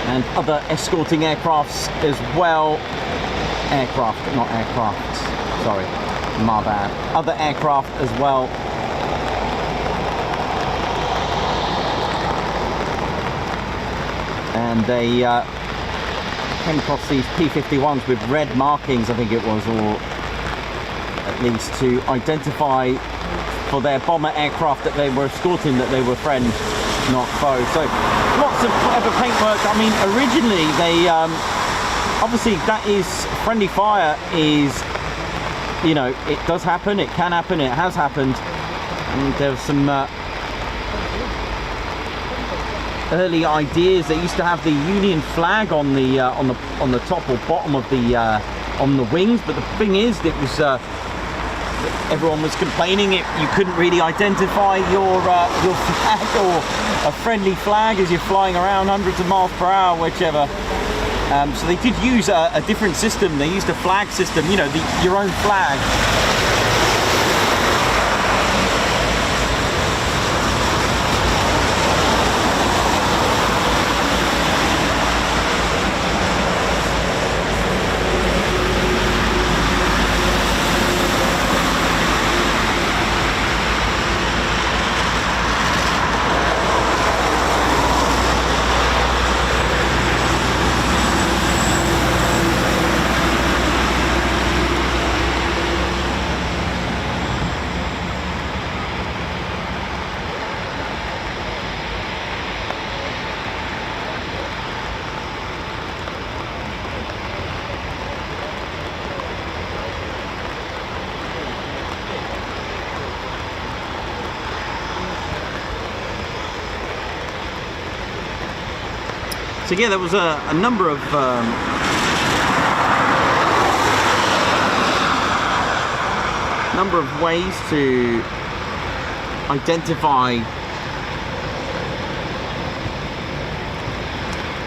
[SPEAKER 1] and other escorting aircrafts as well. Aircraft, not aircraft. Sorry. My bad. Other aircraft as well. And they came across these P-51s with red markings, I think it was, or at least to identify for their bomber aircraft that they were escorting that they were friend, not foe. So lots of clever paintwork. I mean, originally they obviously that is friendly fire is, you know, it does happen, it can happen, it has happened, and there's some early ideas. They used to have the Union flag on the top or bottom of the on the wings, but the thing is, it was everyone was complaining you couldn't really identify your flag or a friendly flag as you're flying around hundreds of miles per hour, whichever. So they did use a different system. They used a flag system, you know, your own flag. So yeah, there was a number of ways to identify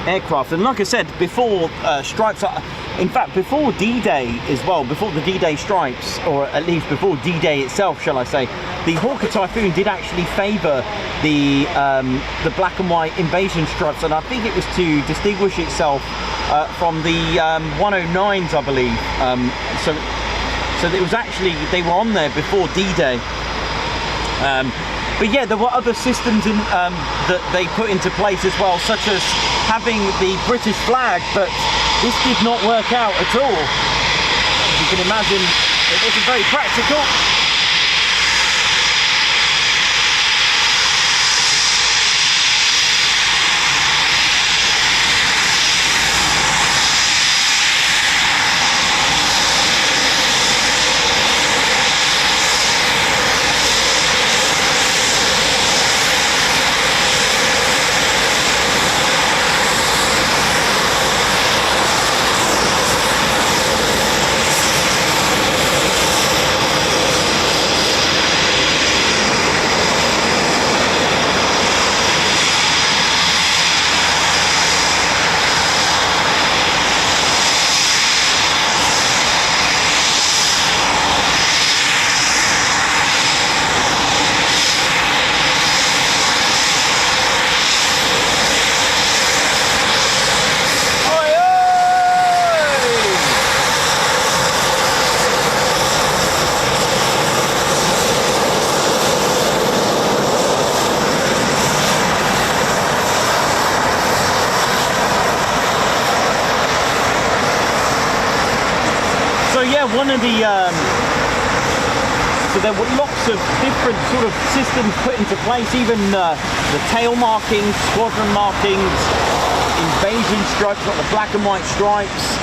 [SPEAKER 1] aircraft, and like I said before, stripes are, in fact before D-Day as well, before the D-Day stripes, or at least before D-Day itself, shall I say, the Hawker Typhoon did actually favour the black and white invasion stripes, and I think it was to distinguish itself from the 109s, I believe. So it was actually, they were on there before D-Day. But yeah, there were other systems in, that they put into place as well, such as having the British flag, but this did not work out at all. As you can imagine, it wasn't very practical. the so there were lots of different sort of systems put into place, even the tail markings, squadron markings, invasion stripes, like the black and white stripes,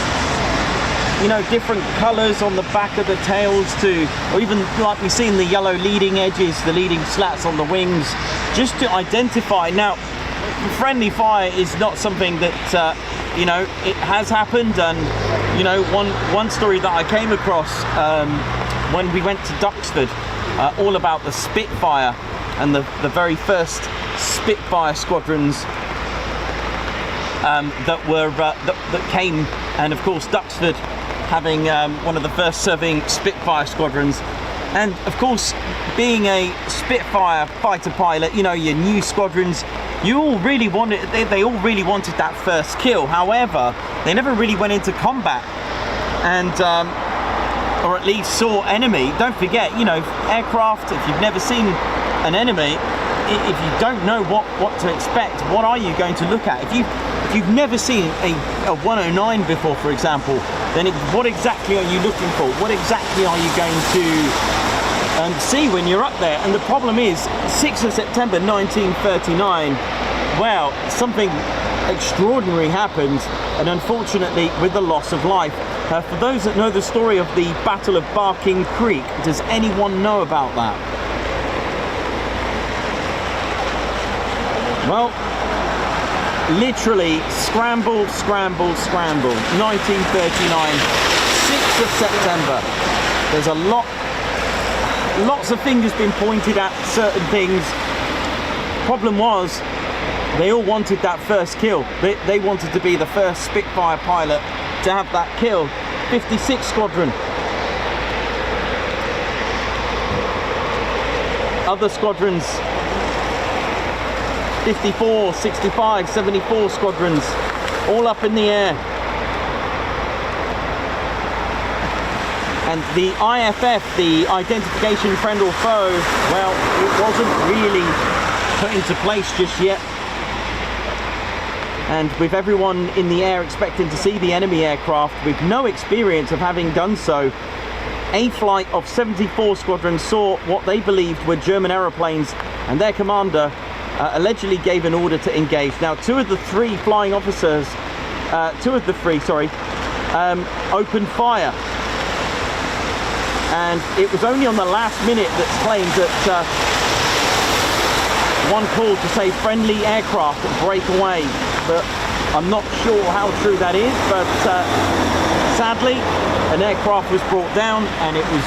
[SPEAKER 1] you know, different colours on the back of the tails to, or even like we see in the yellow leading edges, the leading slats on the wings, just to identify. Now, friendly fire is not something that, you know, it has happened, and, you know, one story that I came across when we went to Duxford, all about the Spitfire and the very first Spitfire squadrons that came, and of course Duxford having one of the first serving Spitfire squadrons, and of course being a Spitfire fighter pilot, you know, your new squadrons, you all really wanted, they all really wanted that first kill. However, they never really went into combat, and or at least saw enemy. Don't forget, you know, aircraft, if you've never seen an enemy, if you don't know what to expect, what are you going to look at? If you've never seen a 109 before, for example, then what exactly are you looking for? What exactly are you going to see when you're up there? And the problem is, 6th of September 1939, well, something extraordinary happened, and unfortunately with the loss of life. For those that know the story of the Battle of Barking Creek, does anyone know about that? Well, literally scramble, scramble, scramble. 1939, 6th of September. There's lots of fingers been pointed at certain things. Problem was, they all wanted that first kill. They wanted to be the first Spitfire pilot to have that kill. 56 Squadron. Other squadrons, 54, 65, 74 squadrons, all up in the air. And the IFF, the identification friend or foe, well, it wasn't really put into place just yet. And with everyone in the air expecting to see the enemy aircraft with no experience of having done so, a flight of 74 squadrons saw what they believed were German aeroplanes, and their commander allegedly gave an order to engage. Now, two of the three opened fire. And it was only on the last minute that's claimed that one called to say friendly aircraft break away, but I'm not sure how true that is. But sadly, an aircraft was brought down, and it was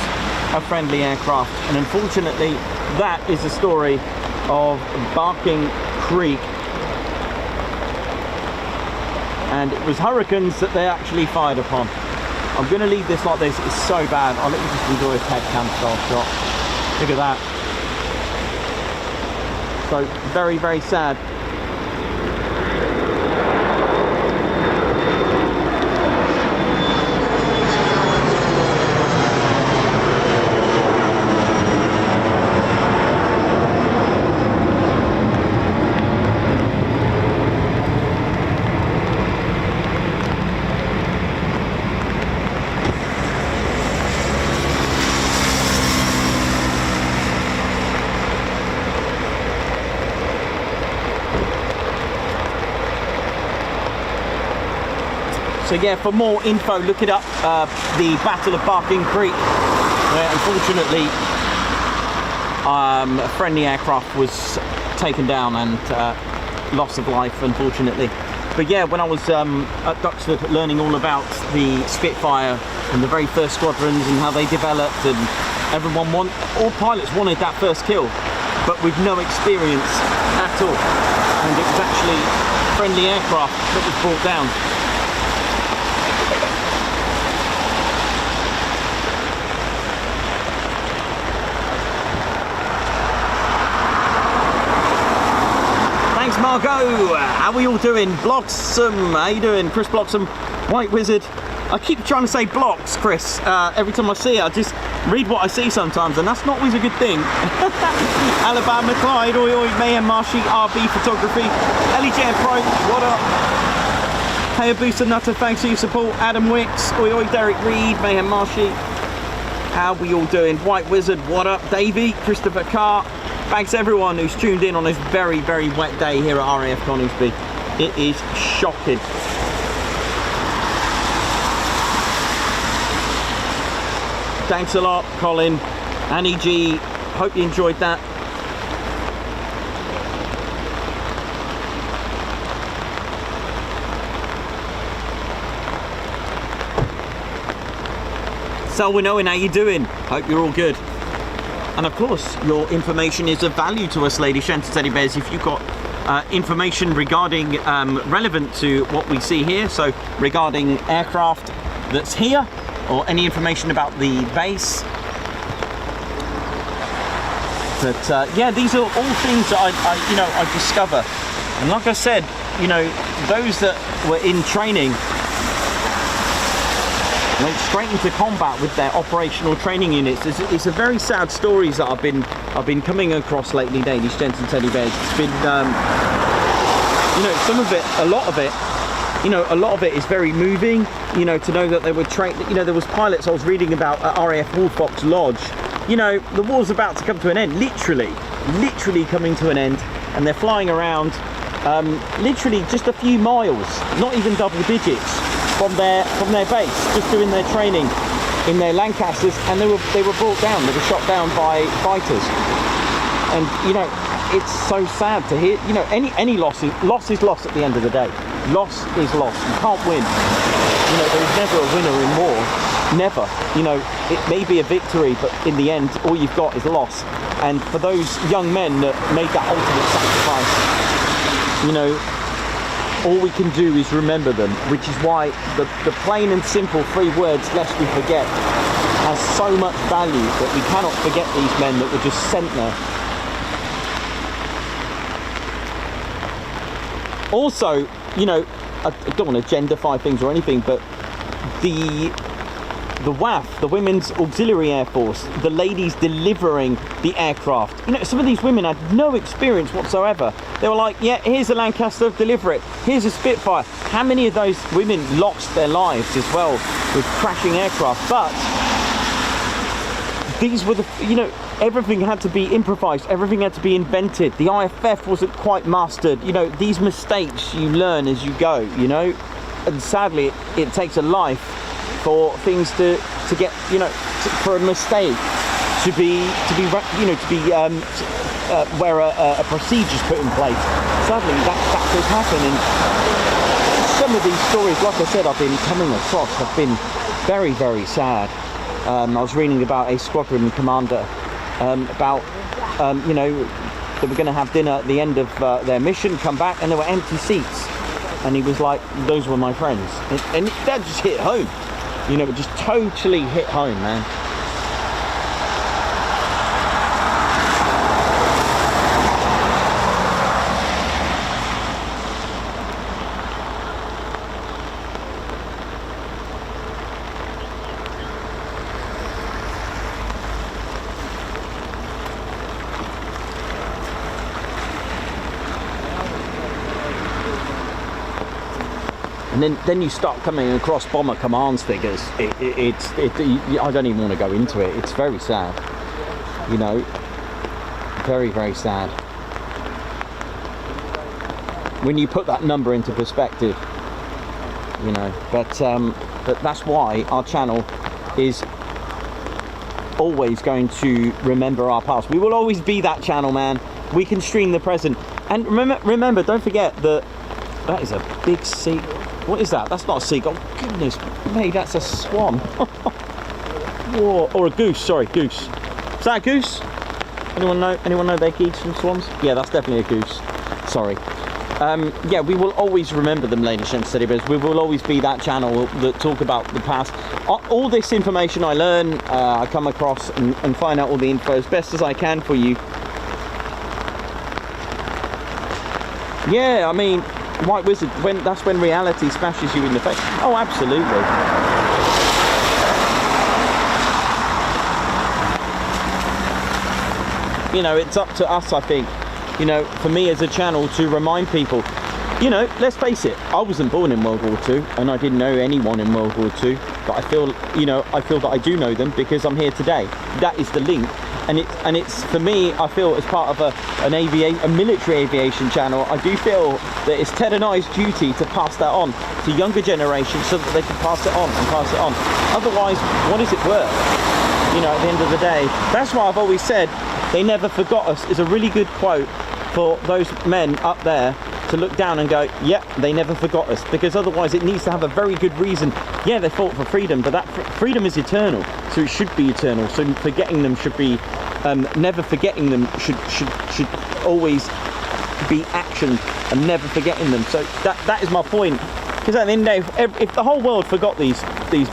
[SPEAKER 1] a friendly aircraft. And unfortunately, that is the story of Barking Creek. And it was Hurricanes that they actually fired upon. I'm going to leave this like this. It's so bad. I'll let you just enjoy a head cam style shot. Look at that. So very, very sad. So yeah, for more info, look it up, the Battle of Barking Creek, where unfortunately a friendly aircraft was taken down and loss of life, unfortunately. But yeah, when I was at Duxford learning all about the Spitfire and the very first squadrons and how they developed, and all pilots wanted that first kill, but with no experience at all. And it was actually friendly aircraft that was brought down. Margot, how are we all doing? Bloxham, how you doing? Chris Bloxham, White Wizard. I keep trying to say Blocks, Chris. Every time I see it, I just read what I see sometimes, and that's not always a good thing. Alabama Clyde, oi oi, Mayhem Marshy, RB Photography, LEJ Pro, what up? Hayabusa Nutter, thanks for your support. Adam Wicks, oi oi, Derek Reed, Mayhem Marshy. How we all doing? White Wizard, what up? Davey, Christopher Carr. Thanks everyone who's tuned in on this very, very wet day here at RAF Coningsby. It is shocking. Thanks a lot, Colin. Annie G, hope you enjoyed that. Selwyn Owen, how you doing? Hope you're all good. And of course, your information is of value to us, ladies, gents, teddy bears. If you've got information regarding relevant to what we see here, so regarding aircraft that's here, or any information about the base. But yeah, these are all things that I discover. And like I said, you know, those that were in training went straight into combat with their operational training units. It's a very sad stories that I've been coming across lately, ladies, gents, and teddy bears. It's been, you know, some of it, a lot of it, you know, a lot of it is very moving. You know, to know that they were trained. You know, there was pilots I was reading about at RAF Wolfox Lodge. You know, the war's about to come to an end, literally coming to an end, and they're flying around, literally just a few miles, not even double digits. From their base, just doing their training in their Lancasters, and they were brought down. They were shot down by fighters, and you know, it's so sad to hear. You know, any loss is loss at the end of the day. Loss is loss. You can't win. You know, there is never a winner in war. Never. You know, it may be a victory, but in the end, all you've got is loss. And for those young men that made that ultimate sacrifice, you know, all we can do is remember them, which is why the plain and simple 3 words, lest we forget, has so much value that we cannot forget these men that were just sent there. Also, you know, I don't want to genderify things or anything, but the WAF, the Women's Auxiliary Air Force, the ladies delivering the aircraft. You know, some of these women had no experience whatsoever. They were like, yeah, here's a Lancaster, deliver it. Here's a Spitfire. How many of those women lost their lives as well with crashing aircraft? But these were the, you know, everything had to be improvised. Everything had to be invented. The IFF wasn't quite mastered. You know, these mistakes you learn as you go, you know. And sadly, it takes a life for things to get, you know, for a mistake to be where a procedure's put in place. Sadly, that could happen, and some of these stories, like I said, I've been coming across have been very, very sad. I was reading about a squadron commander about you know, they were going to have dinner at the end of their mission, come back, and there were empty seats, and he was like, those were my friends, and that just hit home. You know, it just totally hit home, man. And then you start coming across bomber commands figures. I don't even want to go into it. It's very sad, you know, very, very sad. When you put that number into perspective, you know. But that's why our channel is always going to remember our past. We will always be that channel, man. We can stream the present. And remember, don't forget that is a big sea. What is that? That's not a seagull. Goodness me, that's a swan. Whoa. Or a goose, sorry, goose. Is that a goose? Anyone know they're geese and swans? Yeah, that's definitely a goose. Sorry. Yeah, we will always remember them, ladies and gentlemen. We will always be that channel that talk about the past. All this information I learn, I come across and find out all the info as best as I can for you. Yeah, I mean, White Wizard, that's when reality smashes you in the face. Oh, absolutely. You know, it's up to us, I think, you know, for me as a channel to remind people, you know, let's face it, I wasn't born in World War II, and I didn't know anyone in World War II, but I feel, you know, I feel that I do know them because I'm here today. That is the link, and it's for me, I feel as part of a military aviation channel, I do feel that it's Ted and I's duty to pass that on to younger generations so that they can pass it on and pass it on. Otherwise, what is it worth? You know, at the end of the day, that's why I've always said they never forgot us is a really good quote for those men up there to look down and go, yeah, they never forgot us, because otherwise it needs to have a very good reason. Yeah, they fought for freedom, but that freedom is eternal, so it should be eternal. So forgetting them should be, never forgetting them should always be action, and never forgetting them. So that is my point. Because at the end of the day, if the whole world forgot these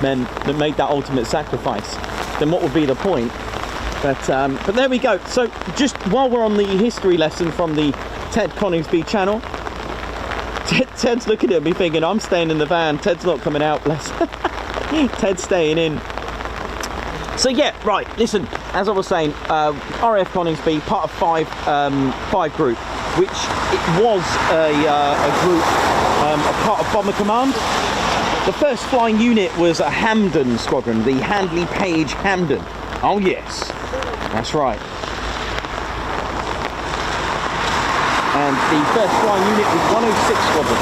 [SPEAKER 1] men that made that ultimate sacrifice, then what would be the point? But there we go. So just while we're on the history lesson from the Ted Coningsby channel, Ted's looking at me thinking, I'm staying in the van, Ted's not coming out, bless. Ted's staying in. So yeah, right, listen, as I was saying, RAF Coningsby, part of five group, which it was a group, a part of Bomber Command. The first flying unit was a Hampden squadron, the Handley Page Hampden. Oh yes, that's right. And the first flying unit was 106 Squadron.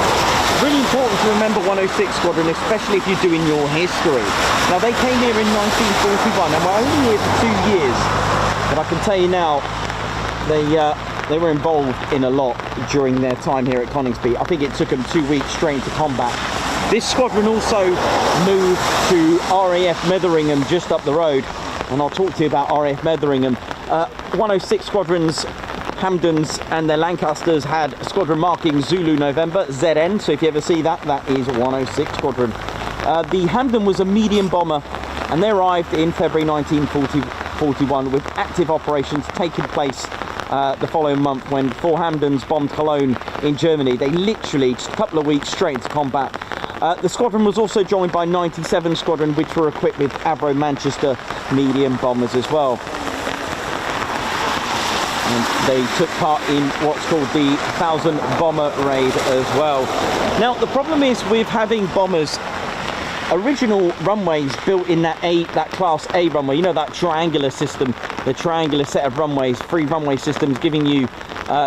[SPEAKER 1] Really important to remember 106 Squadron, especially if you're doing your history. Now they came here in 1941, and we're only here for 2 years. But I can tell you now, they were involved in a lot during their time here at Coningsby. I think it took them 2 weeks straight into combat. This squadron also moved to RAF Metheringham just up the road, and I'll talk to you about RAF Metheringham. 106 Squadrons, Hampdens and their Lancasters had squadron marking Zulu November, ZN, so if you ever see that, that is 106 Squadron. The Hampden was a medium bomber, and they arrived in February 1941 with active operations taking place the following month when 4 Hampdens bombed Cologne in Germany. They literally, just a couple of weeks straight into combat. The squadron was also joined by 97 Squadron, which were equipped with Avro Manchester medium bombers as well. And they took part in what's called the 1000 Bomber Raid as well. Now, the problem is with having bombers, original runways built in that Class A runway, you know, that triangular system, the triangular set of runways, 3 runway systems giving you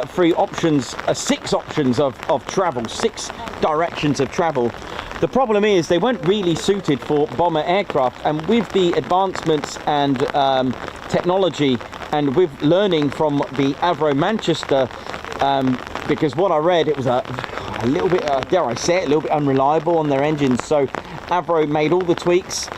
[SPEAKER 1] 3 options, 6 options of travel, 6 directions of travel. The problem is they weren't really suited for bomber aircraft, and with the advancements and technology, and with learning from the Avro Manchester, because what I read, it was a little bit, dare I say it, a little bit unreliable on their engines. So Avro made all the tweaks.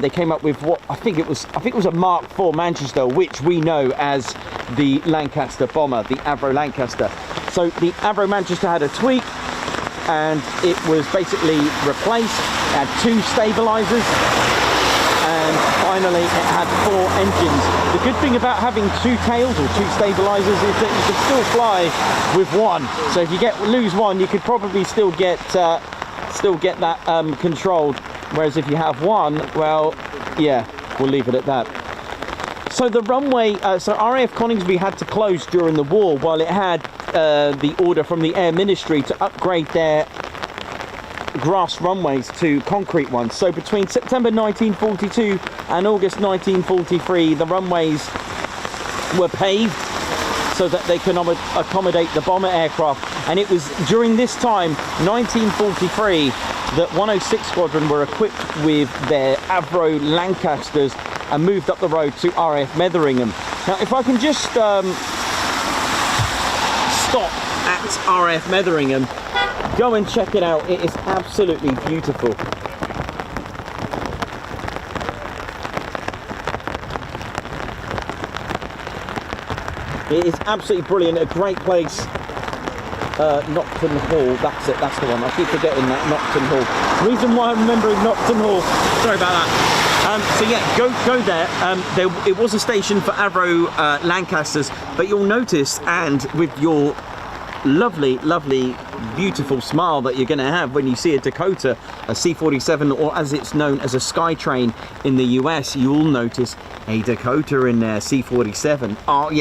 [SPEAKER 1] They came up with what I think it was a Mark IV Manchester, which we know as the Lancaster bomber, the Avro Lancaster. So the Avro Manchester had a tweak, and it was basically replaced. It had 2 stabilizers, and finally it had 4 engines. The good thing about having 2 tails or 2 stabilizers is that you can still fly with 1. So if you lose 1, you could probably still get that controlled. Whereas if you have 1, well, yeah, we'll leave it at that. So the runway, so RAF Coningsby had to close during the war, while it had the order from the Air Ministry to upgrade their grass runways to concrete ones. So between September 1942 and August 1943, the runways were paved so that they can accommodate the bomber aircraft. And it was during this time, 1943, that 106 Squadron were equipped with their Avro Lancasters and moved up the road to RAF Metheringham. Now, if I can just stop at RAF Metheringham, go and check it out. It is absolutely beautiful. It is absolutely brilliant. A great place. Nocton Hall, that's it, that's the one. I keep forgetting that, Nocton Hall. Reason why I'm remembering Nocton Hall, sorry about that. So yeah, go there. It was a station for Avro Lancasters, but you'll notice, and with your lovely, beautiful smile that you're going to have when you see a Dakota, a C-47, or as it's known as a Skytrain in the US, you'll notice a Dakota in there, C-47,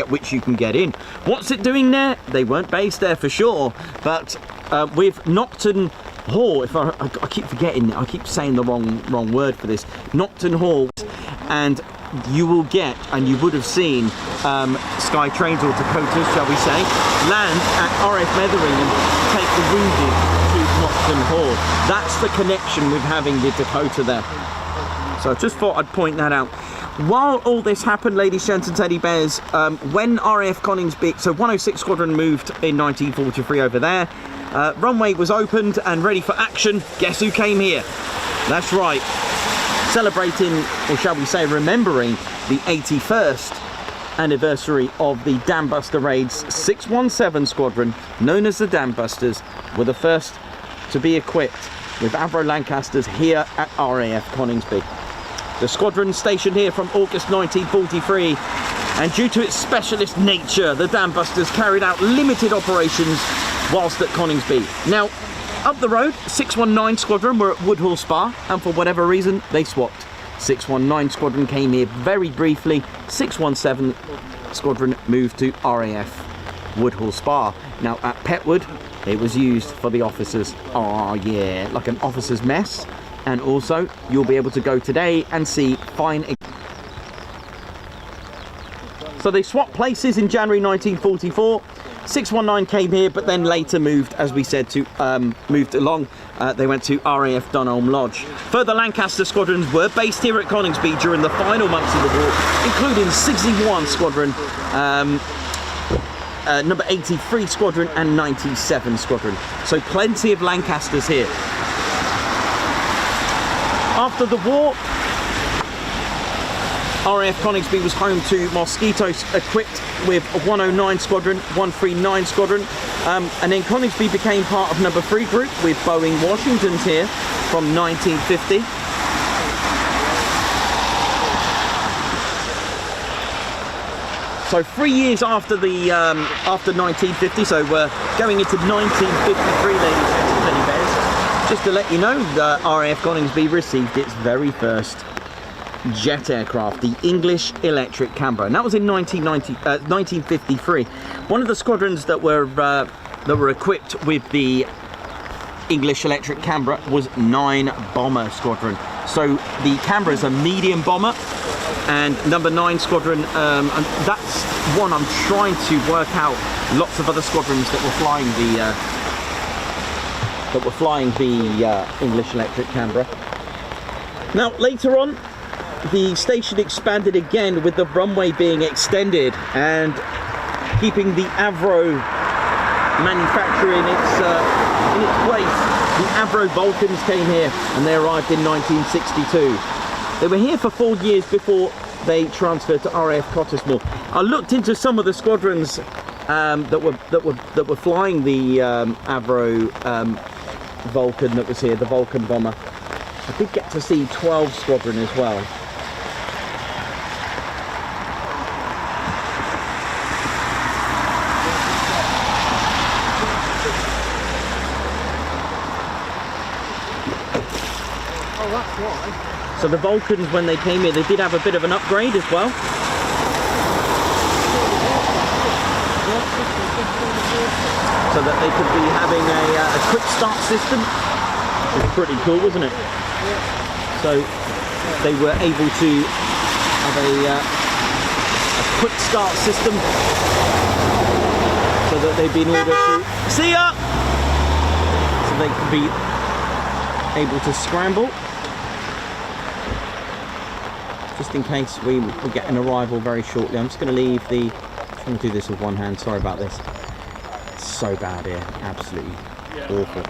[SPEAKER 1] which you can get in. What's it doing there? They weren't based there for sure, but with Nocturne Hall. If I keep forgetting, I keep saying the wrong word for this. Nocturne Hall, and you will get, and you would have seen, Sky Trains or Dakotas, shall we say, land at RAF Methering and take the wounded to Nocturne Hall. That's the connection with having the Dakota there. So I just thought I'd point that out. While all this happened, ladies, gents and teddy bears, when RAF Coningsby, so 106 Squadron moved in 1943 over there, Runway was opened and ready for action. Guess who came here? That's right. Celebrating, or shall we say, remembering the 81st anniversary of the Dambuster raids, 617 Squadron, known as the Dambusters, were the first to be equipped with Avro Lancasters here at RAF Coningsby. The squadron stationed here from August 1943, and due to its specialist nature, the Dambusters carried out limited operations whilst at Coningsby. Now, up the road, 619 Squadron were at Woodhall Spa, and for whatever reason, they swapped. 619 Squadron came here very briefly, 617 Squadron moved to RAF Woodhall Spa. Now, at Petwood, it was used for the officers. Oh yeah, like an officer's mess. And also, you'll be able to go today and see fine. So they swapped places in January 1944. 619 came here, but then later moved, as we said, to moved along. They went to RAF Dunholm Lodge. Further Lancaster squadrons were based here at Coningsby during the final months of the war, including 61 Squadron, number 83 Squadron, and 97 Squadron. So plenty of Lancasters here. After the war, RAF Coningsby was home to Mosquitoes equipped with 109 Squadron, 139 Squadron, and then Coningsby became part of number 3 group with Boeing Washingtons here from 1950. So 3 years after the after 1950, so we're going into 1953, ladies and teddy bears. Just to let you know, the RAF Coningsby received its very first jet aircraft, the English Electric Canberra, and that was in 1953. One of the squadrons that were equipped with the English Electric Canberra was 9 Bomber Squadron. So the Canberra is a medium bomber, and number 9 Squadron, and that's one I'm trying to work out. Lots of other squadrons that were flying the English Electric Canberra. Now later on, the station expanded again with the runway being extended and keeping the Avro manufacture in its place. The Avro Vulcans came here and they arrived in 1962. They were here for 4 years before they transferred to RAF Cottesmore. I looked into some of the squadrons that were flying the Avro Vulcan that was here, the Vulcan bomber. I did get to see 12 Squadron as well.
[SPEAKER 2] Oh, that's why.
[SPEAKER 1] So the Vulcans, when they came here, they did have a bit of an upgrade as well. So that they could be having a quick start system. It's pretty cool, wasn't it? So they were able to have a quick start system so that they'd be in order to see ya! So they could be able to scramble. Just in case we get an arrival very shortly. I'm just going to leave the... I'm trying to do this with one hand, sorry about this. It's so bad here, absolutely awful.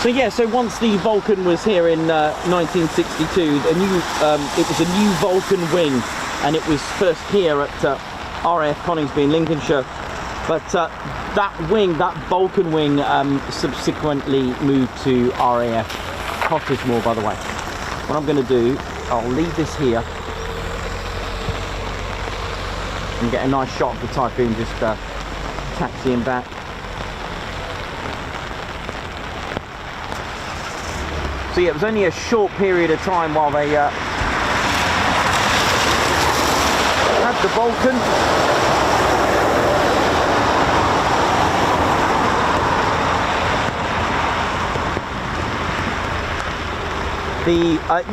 [SPEAKER 1] So yeah, so once the Vulcan was here in 1962, it was a new Vulcan wing, and it was first here at RAF Coningsby in Lincolnshire. But that wing, that Vulcan wing, subsequently moved to RAF Cottesmore, by the way. What I'm going to do, I'll leave this here and get a nice shot of the Typhoon just taxiing back. So yeah, it was only a short period of time while they had the Vulcan.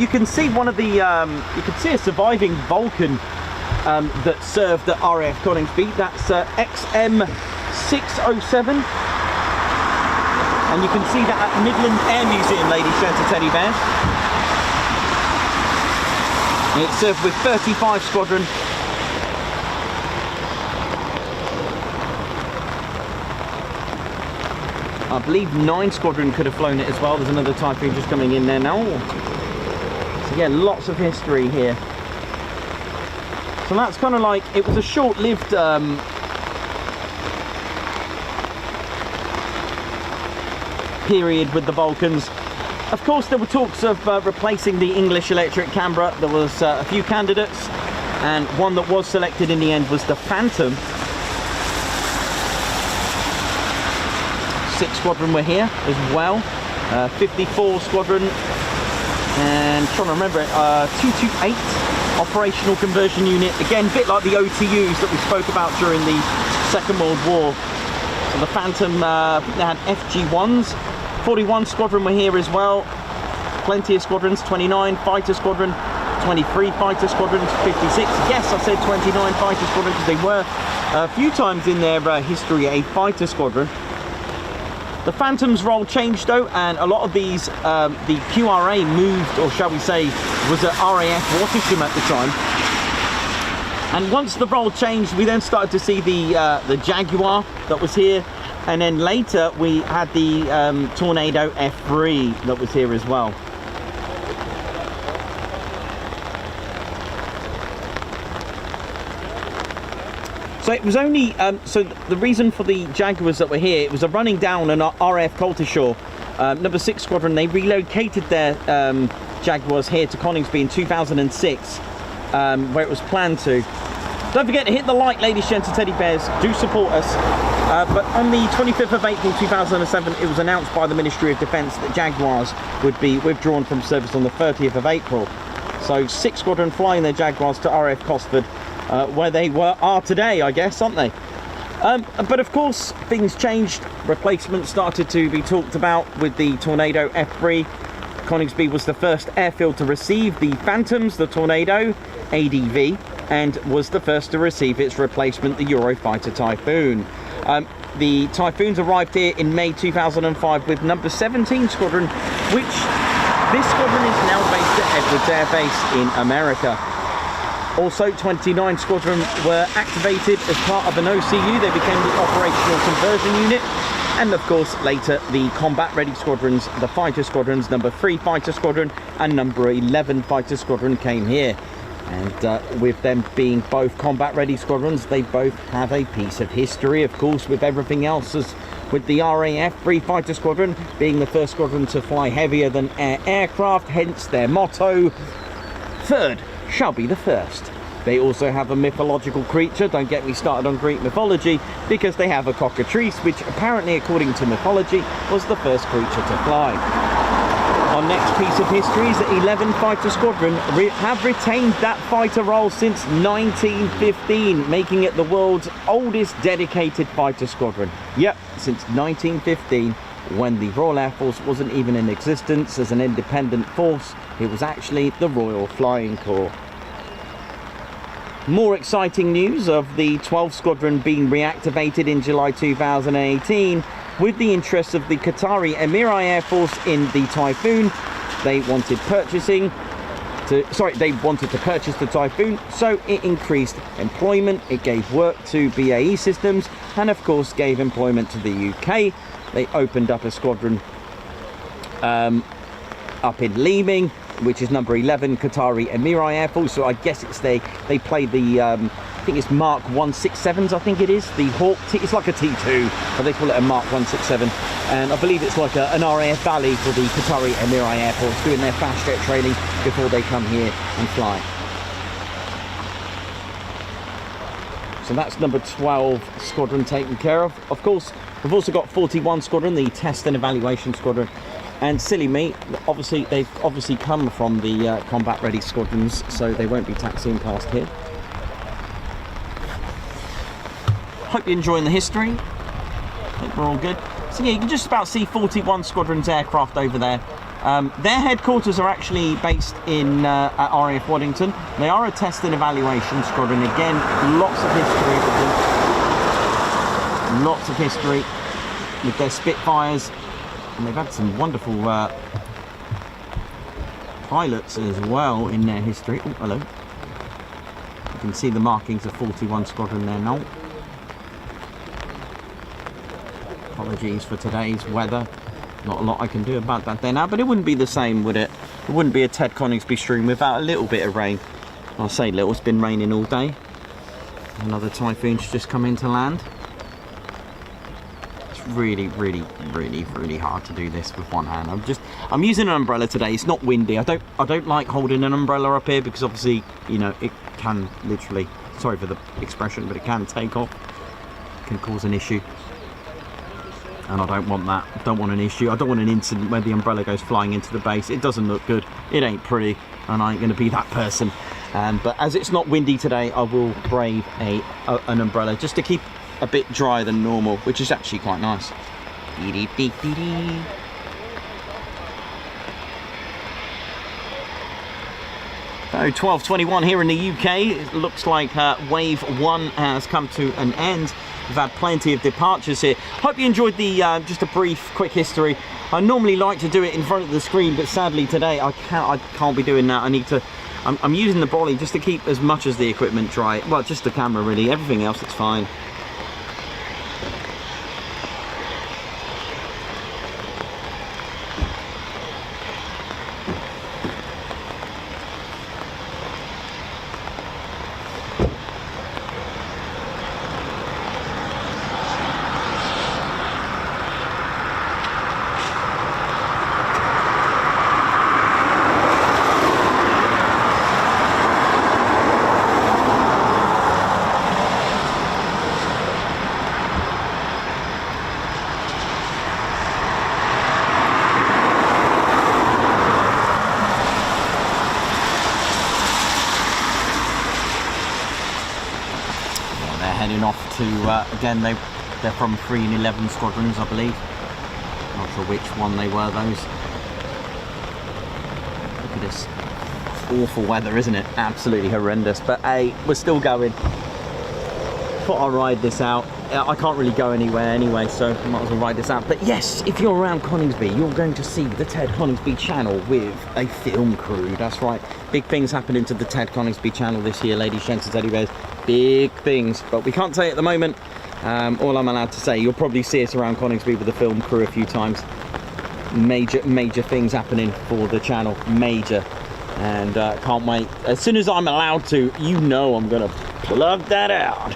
[SPEAKER 1] You can see one of the you can see a surviving Vulcan that served at RAF Coningsby. That's XM607, and you can see that at Midland Air Museum, ladies, gents and teddy bears. It served with 35 Squadron. I believe 9 Squadron could have flown it as well. There's another Typhoon just coming in there now. So yeah, lots of history here. So that's kind of like, it was a short-lived period with the Vulcans. Of course, there were talks of replacing the English electric Canberra. There was a few candidates, and one that was selected in the end was the Phantom. 6 Squadron were here as well. 54 Squadron, and trying to remember it, 228 operational conversion unit. Again, a bit like the OTUs that we spoke about during the Second World War. So the Phantom, I think they had FG1s. 41 Squadron were here as well. Plenty of squadrons. 29 Fighter Squadron, 23 Fighter Squadrons, 56. Yes, I said 29 Fighter Squadron because they were a few times in their history a Fighter Squadron. The Phantom's role changed though, and a lot of these, the QRA moved, or shall we say, was at RAF Watersham at the time. And once the role changed, we then started to see the Jaguar that was here, and then later we had the Tornado F3 that was here as well. So it was only, so the reason for the Jaguars that were here, it was a running down an RAF Coltishore. Number 6 Squadron, they relocated their Jaguars here to Coningsby in 2006, where it was planned to. Don't forget to hit the like, ladies, gents and teddy bears. Do support us. But on the 25th of April 2007, it was announced by the Ministry of Defence that Jaguars would be withdrawn from service on the 30th of April. So 6 Squadron flying their Jaguars to RAF Cosford, where they are today, I guess, aren't they? But of course, things changed. Replacements started to be talked about with the Tornado F3. Coningsby was the first airfield to receive the Phantoms, the Tornado ADV, and was the first to receive its replacement, the Eurofighter Typhoon. The Typhoons arrived here in May 2005 with number 17 Squadron, which this squadron is now based at Edwards Air Base in America. Also, 29 Squadron were activated as part of an OCU. They became the Operational Conversion Unit. And of course, later, the Combat Ready Squadrons, the Fighter Squadrons, number 3 Fighter Squadron and number 11 Fighter Squadron came here. And with them being both Combat Ready Squadrons, they both have a piece of history, of course, with everything else, as with the RAF 3 Fighter Squadron being the first squadron to fly heavier than aircraft, hence their motto, "Third shall be the first." They also have a mythological creature. Don't get me started on Greek mythology, because they have a cockatrice, which apparently, according to mythology, was the first creature to fly. Our next piece of history is that 11 Fighter Squadron have retained that fighter role since 1915, making it the world's oldest dedicated fighter squadron. Yep, since 1915, when the Royal Air Force wasn't even in existence as an independent force. It was actually the Royal Flying Corps. More exciting news of the 12th Squadron being reactivated in July 2018 with the interests of the Qatari Emiri Air Force in the Typhoon. They wanted to purchase the Typhoon, so it increased employment, it gave work to BAE Systems, and of course gave employment to the UK. They opened up a squadron up in Leeming, which is number 11, Qatari Emiri Air Force. So I guess it's they play the I think it's Mark 167s, I think it is, the Hawk it's like a T2, but they call it a Mark 167, and I believe it's like an RAF Valley for the Qatari Emiri Air Force, doing their fast jet training before they come here and fly. So that's number 12 squadron taken care of. Of course, we've also got 41 squadron, the test and evaluation squadron. And silly me, obviously they've come from the combat ready squadrons, so they won't be taxiing past here. Hope you're enjoying the history. I think we're all good. So yeah, you can just about see 41 squadrons aircraft over there. Their headquarters are actually based in at RAF Waddington. They are a test and evaluation squadron. Again, lots of history with them. Lots of history with their Spitfires. And they've had some wonderful pilots as well in their history. Oh, hello. You can see the markings of 41 squadron there now. Apologies for today's weather. Not a lot I can do about that there now, but it wouldn't be the same, would it? It wouldn't be a Ted Coningsby stream without a little bit of rain. I'll say little, it's been raining all day. Another typhoon's just come into land. It's really hard to do this with one hand. I'm using an umbrella today. It's not windy. I don't like holding an umbrella up here because obviously, you know, it can literally, sorry for the expression, but it can take off. It can cause an issue. And I don't want that. I don't want an issue. I don't want an incident where the umbrella goes flying into the base. It doesn't look good. It ain't pretty, and I ain't going to be that person. But as it's not windy today, I will brave an umbrella just to keep a bit drier than normal, which is actually quite nice. So 12:21 here in the UK. It looks like wave 1 has come to an end. We've had plenty of departures here. Hope you enjoyed the just a brief, quick history. I normally like to do it in front of the screen, but sadly today I can't be doing that. I need to. I'm using the brolly just to keep as much as the equipment dry. Well, just the camera really. Everything else, it's fine. Heading off to again, they're from 3 and 11 squadrons, I believe. Not sure which one they were, those. Look at this awful weather, isn't it? Absolutely horrendous, but hey, we're still going. Thought I'll ride this out. I can't really go anywhere anyway, so I might as well ride this out. But yes, if you're around Coningsby, you're going to see the Ted Coningsby channel with a film crew. That's right, big things happening to the Ted Coningsby channel this year, ladies, gents and teddy bears. Big things, but we can't say at the moment. All I'm allowed to say, you'll probably see us around Coningsby with the film crew a few times. Major things happening for the channel, major, and can't wait. As soon as I'm allowed to, you know I'm gonna plug that out.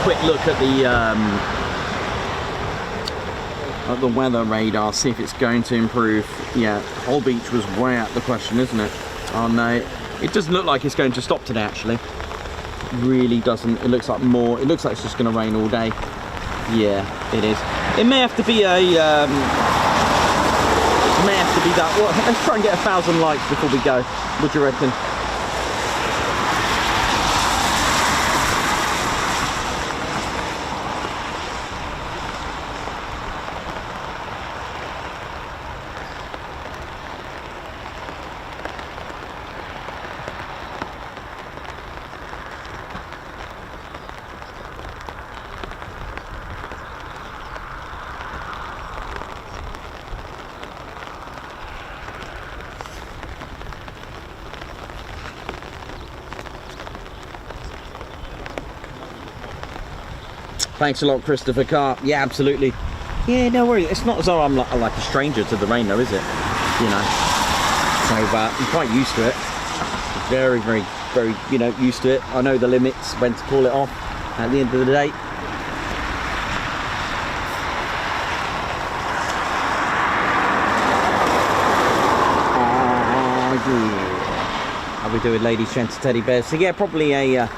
[SPEAKER 1] Quick look at the weather radar, see if it's going to improve. Yeah, whole beach was way out the question, isn't it? Oh no, it doesn't look like it's going to stop today actually. It really doesn't. It looks like it's just going to rain all day. Yeah, it is. It may have to be a that. Well, let's try and get 1,000 likes before we go. What do you reckon? Thanks a lot, Christopher Carr. Yeah, absolutely. Yeah, no worries. It's not as though I'm like a stranger to the rain, though, is it? You know. So I'm quite used to it. Very, very, very, you know, used to it. I know the limits, when to call it off at the end of the day. How we doing, ladies, gents, teddy bears? So yeah, probably a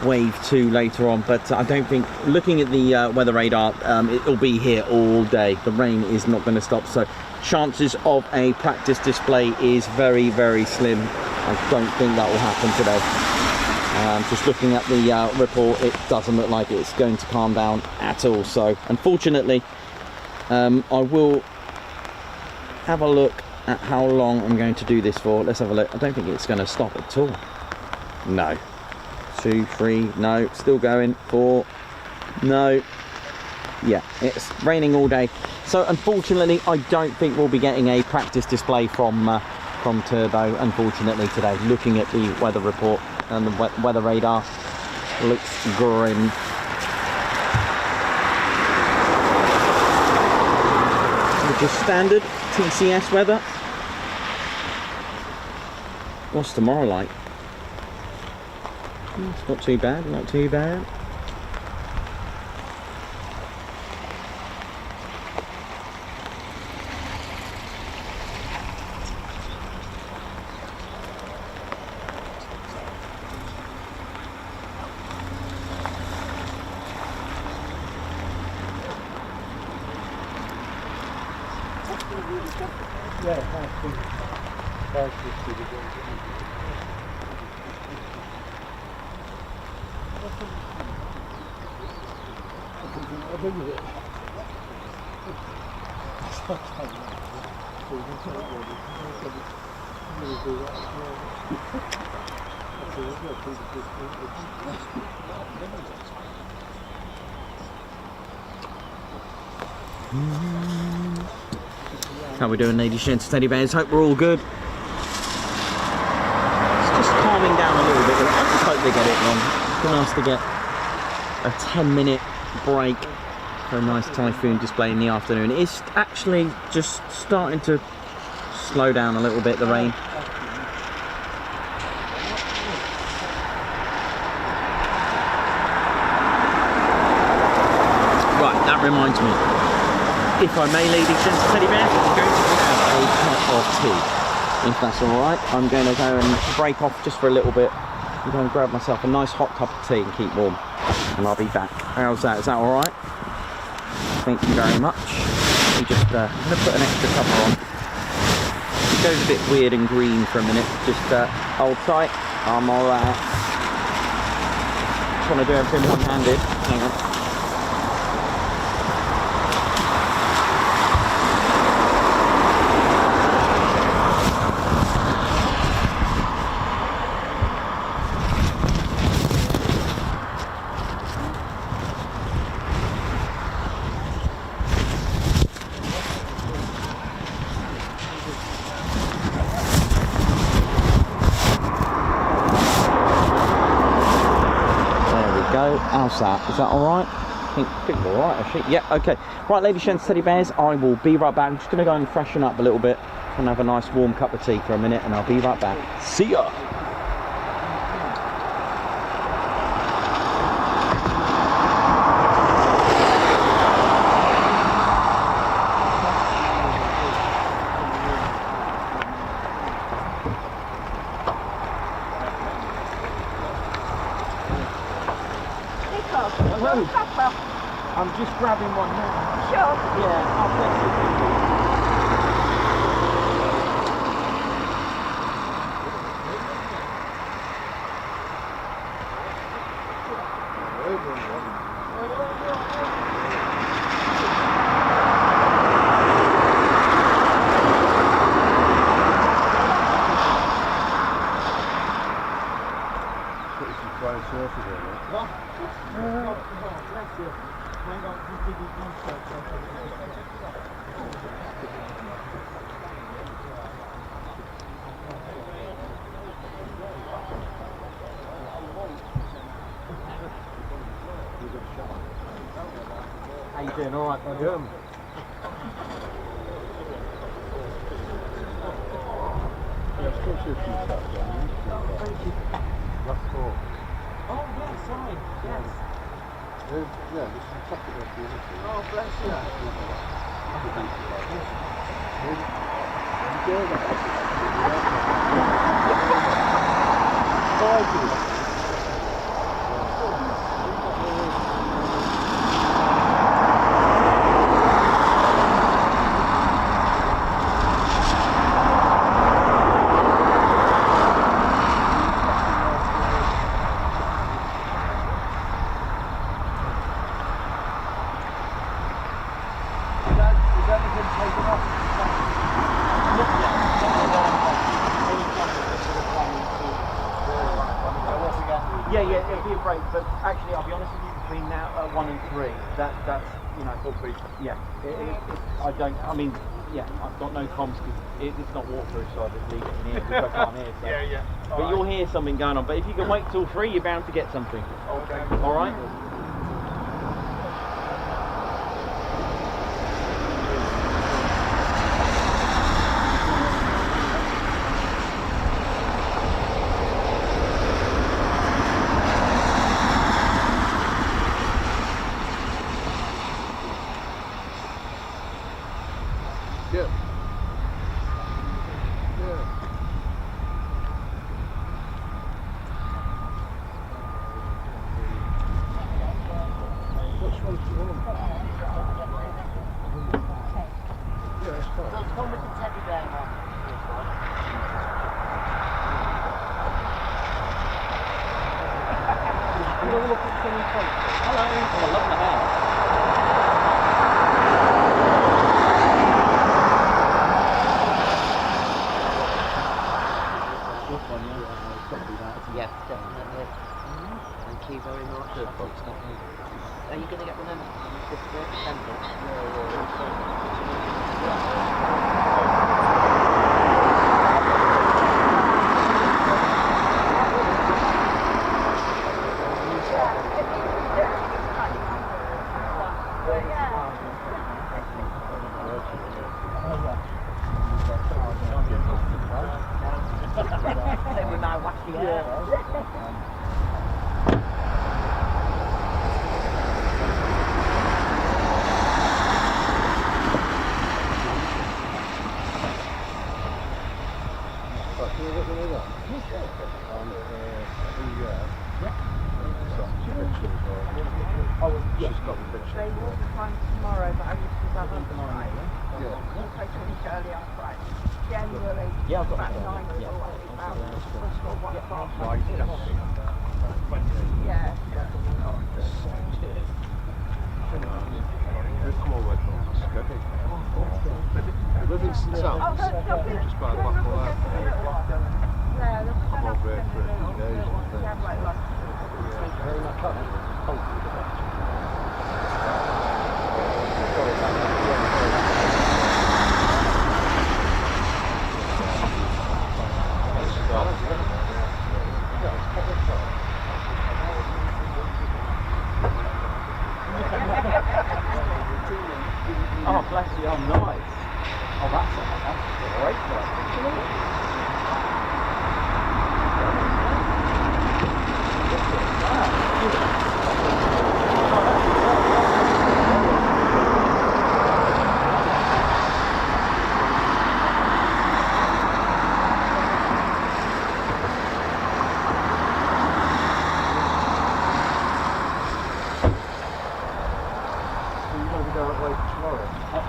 [SPEAKER 1] wave 2 later on, but I don't think, looking at the weather radar, it'll be here all day. The rain is not going to stop, so chances of a practice display is very, very slim. I don't think that will happen today. Just looking at the report, it doesn't look like it's going to calm down at all. So unfortunately, I will have a look at how long I'm going to do this for. Let's have a look. I don't think it's going to stop at all. No. 2, 3, no, still going. 4, no. Yeah, it's raining all day. So unfortunately, I don't think we'll be getting a practice display from Turbo, unfortunately, today. Looking at the weather report and the weather radar, looks grim. Which is standard TCS weather. What's tomorrow like? It's not too bad, not too bad. How we doing, ladies, gents, teddy bears? Hope we're all good. It's just calming down a little bit. I just hope they get it wrong. It's been nice to get a 10-minute break for a nice Typhoon display in the afternoon. It's actually just starting to slow down a little bit, the rain. Right, that reminds me. If I may, ladies, gents, teddy bears, I'm going to have a cup of tea. If that's alright, I'm going to go and break off just for a little bit. I'm going to grab myself a nice hot cup of tea and keep warm. And I'll be back. How's that? Is that alright? Thank you very much. Let me just I'm going to put an extra cover on. It goes a bit weird and green for a minute. Just hold tight. I'm alright. Just want to do everything one-handed. Hang on. How's that? Is that alright? I think we're alright actually. Yeah, okay. Right, ladies, gents, teddy bears, I will be right back. I'm just going to go and freshen up a little bit. I'm going to have a nice warm cup of tea for a minute and I'll be right back. See ya! I'm just grabbing one now.
[SPEAKER 3] Sure.
[SPEAKER 1] Yeah, I'll bless you.
[SPEAKER 5] You doing all right, buddy? Last four.
[SPEAKER 1] Oh, yes, sorry. Yes.
[SPEAKER 5] Yeah, this is exactly what you want.
[SPEAKER 1] Oh, bless you. Yeah, it'll be a break, but actually, I'll be honest with you, between now 1 and 3, that's you know, yeah. I've got no comms because it's not waterproof, so I just leave it in here because I can't hear. So.
[SPEAKER 5] Yeah.
[SPEAKER 1] But you'll hear something going on. But if you can wait till 3, you're bound to get something.
[SPEAKER 5] Okay.
[SPEAKER 1] All right.
[SPEAKER 5] Yeah. Which one do you want? Yeah, that's fine.
[SPEAKER 3] There's one with the teddy bear on.
[SPEAKER 1] Hello. Oh, I love the hair.
[SPEAKER 3] Yes, definitely. Thank you very much. Are you going to get one of them? Same with my wacky hair.
[SPEAKER 5] She's got the picture.
[SPEAKER 4] They will be fine tomorrow, but I need to have them tonight.
[SPEAKER 5] Yeah.
[SPEAKER 4] We'll take a week early on Friday. January,
[SPEAKER 1] Yeah, I've got
[SPEAKER 4] about
[SPEAKER 1] that.
[SPEAKER 4] 9
[SPEAKER 1] Yeah.
[SPEAKER 4] or about one o'clock.
[SPEAKER 5] Right,
[SPEAKER 4] Yeah.
[SPEAKER 5] Livingston South, just by the back of that.
[SPEAKER 4] Yeah, they'll
[SPEAKER 5] Come over here for a few days and things.
[SPEAKER 4] have like lunch.
[SPEAKER 1] Very much up. Oh, bless you. Oh, nice. Oh, that's great.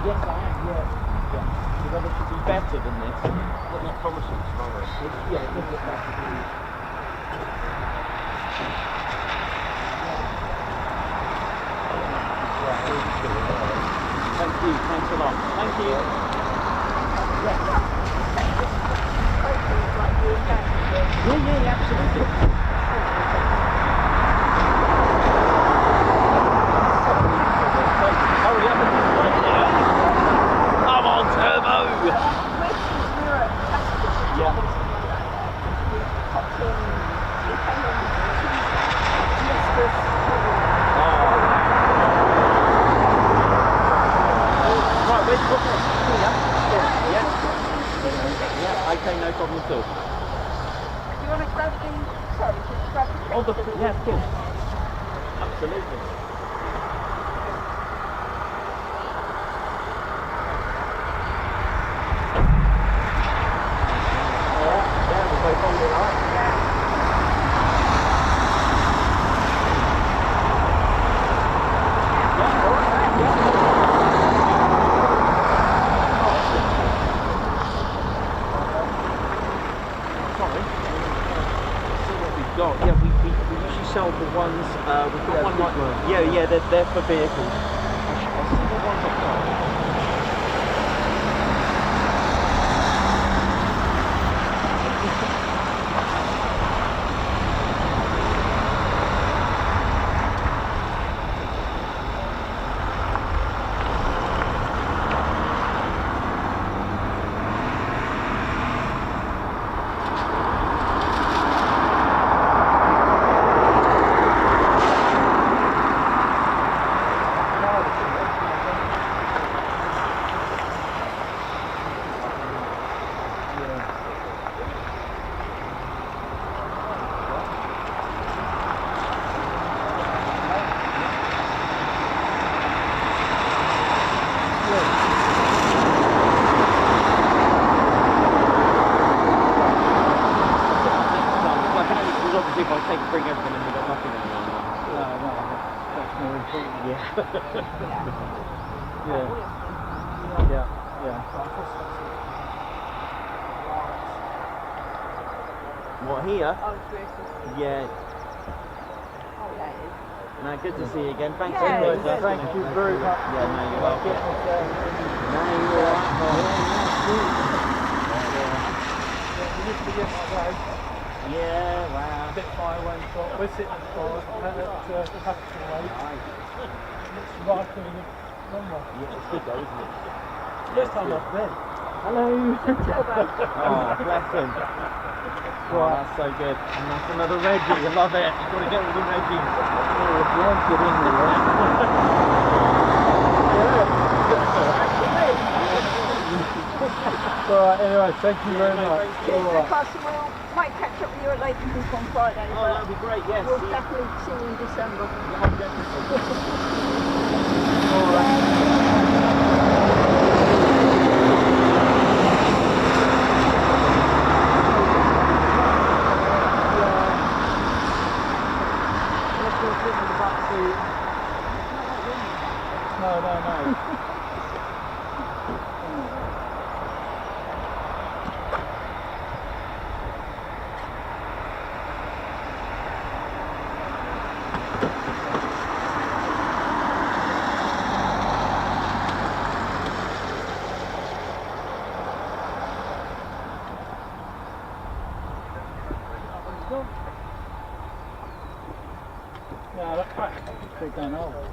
[SPEAKER 1] Yes, I am. Yeah. The weather should be better than this.
[SPEAKER 5] It's promising tomorrow.
[SPEAKER 1] Yeah, it does look better. Thank you. Thanks a lot. Thank you. Yeah, absolutely. Hurry up and display it. Come on, Turbo. Yeah. no problem at all.
[SPEAKER 3] Do you want to grab the, sorry, just grab the
[SPEAKER 1] Oh, yeah, of course. Absolutely. Yeah, we usually sell the ones, we've got one like, yeah, they're for vehicles. I'll see the ones I've got. If I bring everything and we've got nothing anymore.
[SPEAKER 2] No, that's more important.
[SPEAKER 1] Yeah.
[SPEAKER 2] Yeah.
[SPEAKER 1] What, here?
[SPEAKER 3] Oh, it's
[SPEAKER 1] Yeah.
[SPEAKER 3] Oh, that is.
[SPEAKER 1] No, good to see you again. Thanks
[SPEAKER 3] Yeah,
[SPEAKER 1] so much.
[SPEAKER 2] Thank you very much.
[SPEAKER 1] Yeah, no, you're welcome. No, you're alright. Yeah, wow.
[SPEAKER 2] Bit far away, so we're sitting at Capital Way. It's right on the runway.
[SPEAKER 1] Yeah, it's good though, isn't it?
[SPEAKER 2] First time I've been.
[SPEAKER 1] Hello. Oh, bless him. Oh, that's so good. And that's another Reggie. I love it. You've got to get all the Reggies. Oh, if you want to get in
[SPEAKER 2] Alright, anyway, thank you very much.
[SPEAKER 3] We'll might catch up with you at later group on Friday.
[SPEAKER 1] Oh, that'd be great, yes.
[SPEAKER 3] We'll definitely see you in December.
[SPEAKER 2] No. Yeah, that's right. Big down hole.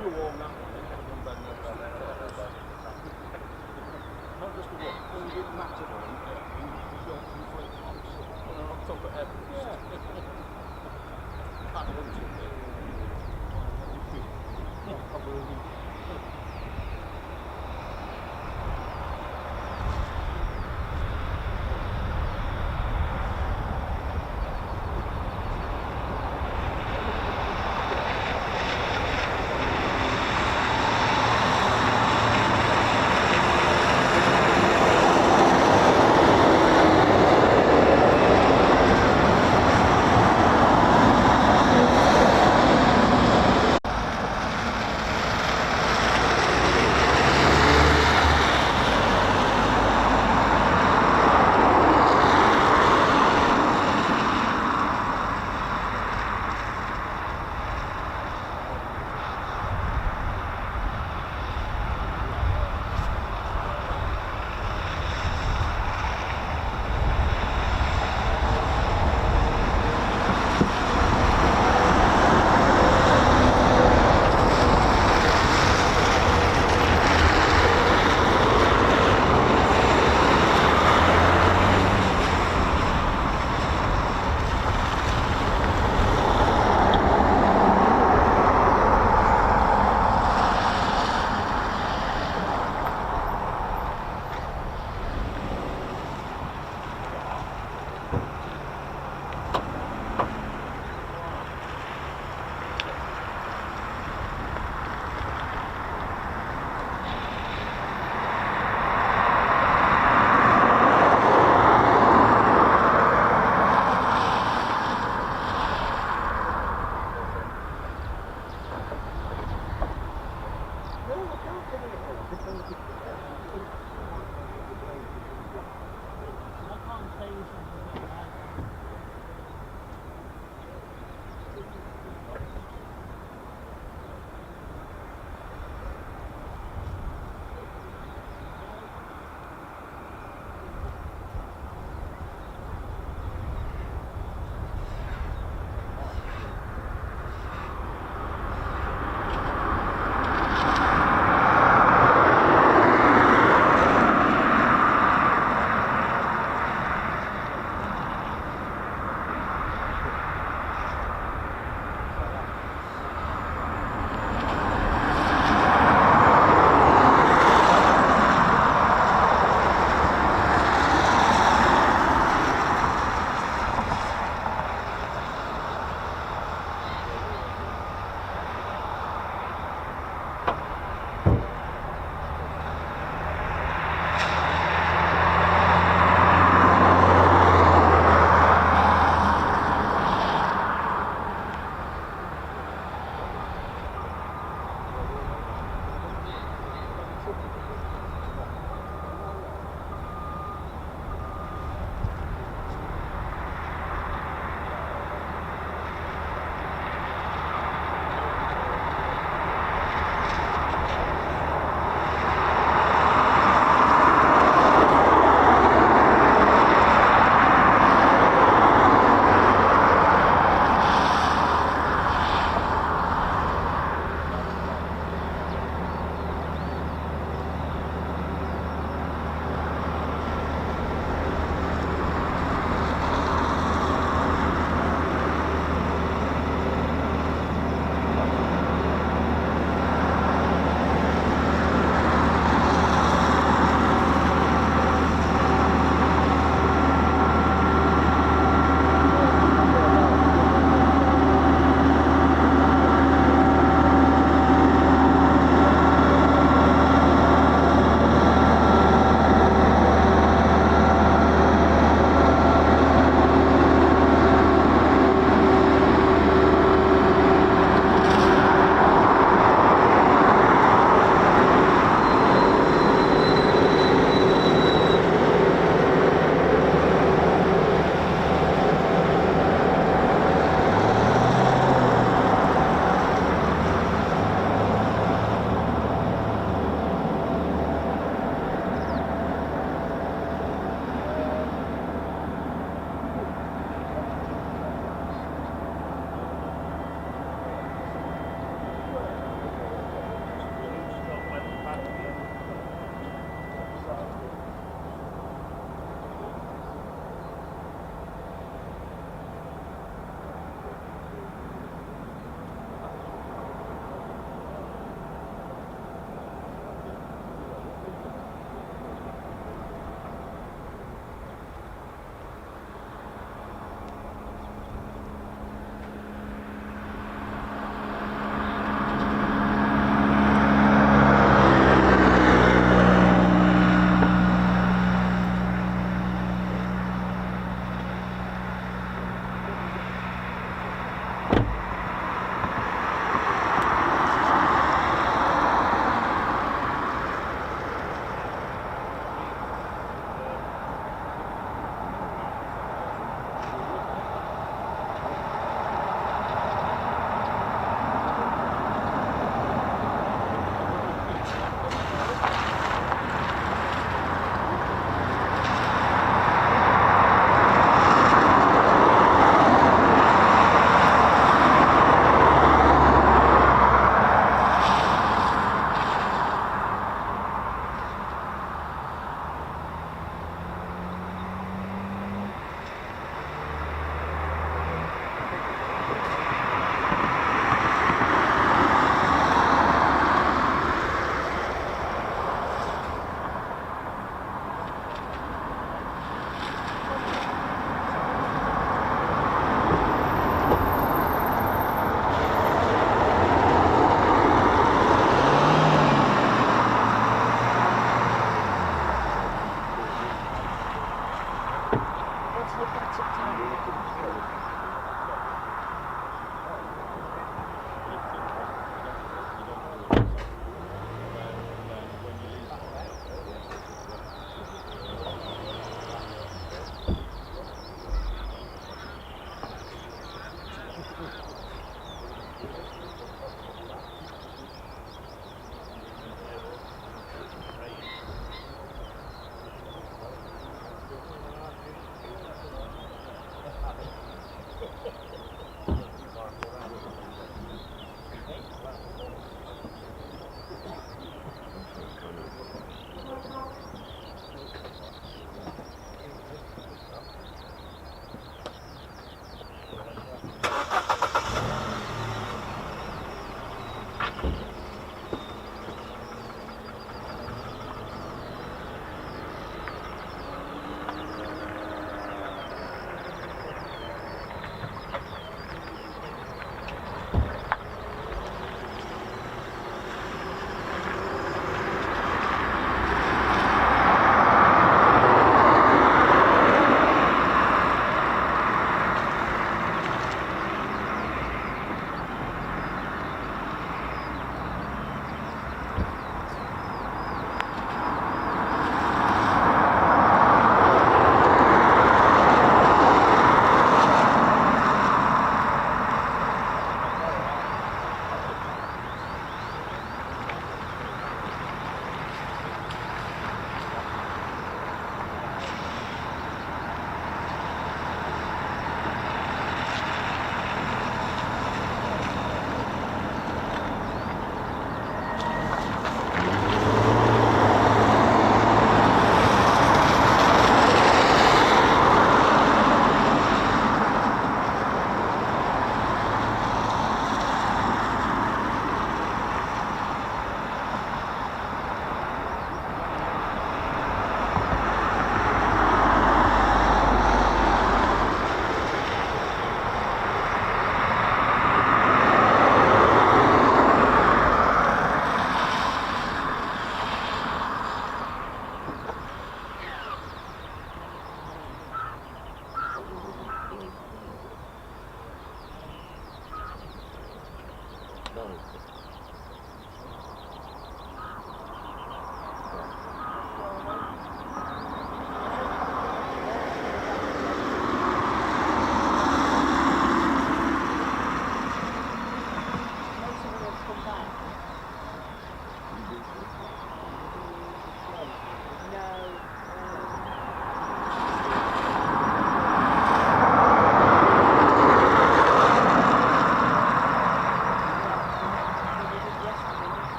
[SPEAKER 5] chew all that one, and then not just the one, when you get matted on, you don't conflict on top of everything. Can't hold it.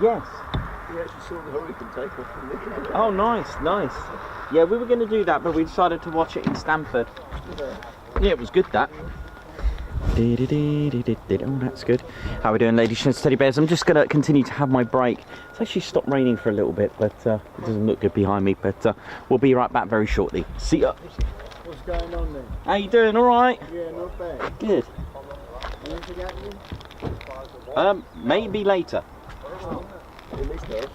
[SPEAKER 1] Yes.
[SPEAKER 5] We actually saw the Hurricane take off from there.
[SPEAKER 1] Oh, nice, nice. Yeah, we were going to do that, but we decided to watch it in Stamford. Yeah, it was good, that. Oh, that's good. How are we doing, ladies and teddy bears? I'm just going to continue to have my break. It's actually stopped raining for a little bit, but it doesn't look good behind me. But we'll be right back very shortly. See ya.
[SPEAKER 2] What's going on then?
[SPEAKER 1] How you doing? All right?
[SPEAKER 2] Yeah, not bad.
[SPEAKER 1] Good.
[SPEAKER 2] Anything happening?
[SPEAKER 1] Maybe later.
[SPEAKER 5] In this case,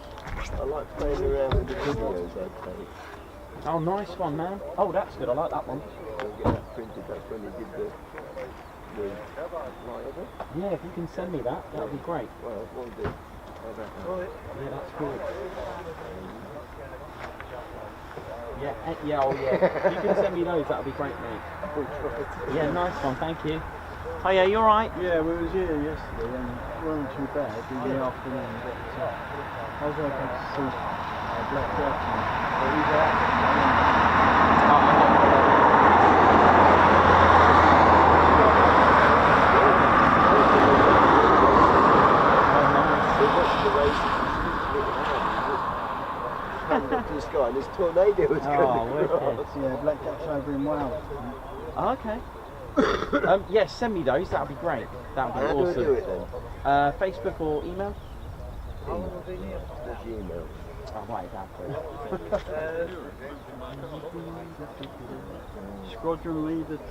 [SPEAKER 5] I like playing around with the videos I'd take.
[SPEAKER 1] Oh, nice one, man. Oh, that's good. I like that one.
[SPEAKER 5] Don't get that printed, that's when you did the light of it.
[SPEAKER 1] Yeah, if you can send me that, that would be great.
[SPEAKER 5] Well, one do. How about that?
[SPEAKER 1] Yeah, that's cool. Yeah, oh yeah. If you can send me those, that would be great, mate. Yeah, nice one. Thank you. Oh yeah, you all right?
[SPEAKER 2] Yeah, we was here yesterday and it wasn't too bad in the afternoon, but I was hoping to see Black Jackson. But he's out.
[SPEAKER 5] Up to the sky and this tornado was going across.
[SPEAKER 2] Yeah, Black Jack's over in Wales.
[SPEAKER 1] Oh, okay. Yes, send me those. That would be great. That would be
[SPEAKER 5] How do I
[SPEAKER 1] awesome.
[SPEAKER 5] do it then?
[SPEAKER 1] Facebook or email?
[SPEAKER 6] What's your email?
[SPEAKER 1] Oh, right, exactly.
[SPEAKER 2] Squadron leader T.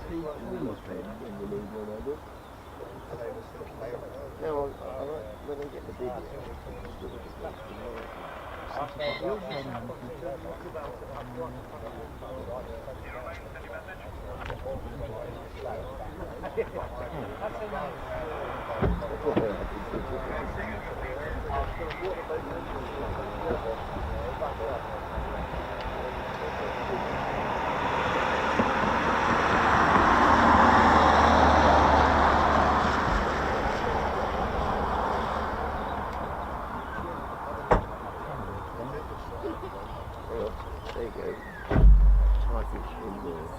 [SPEAKER 6] No, when I get the video. There you go. Typhoon indoors.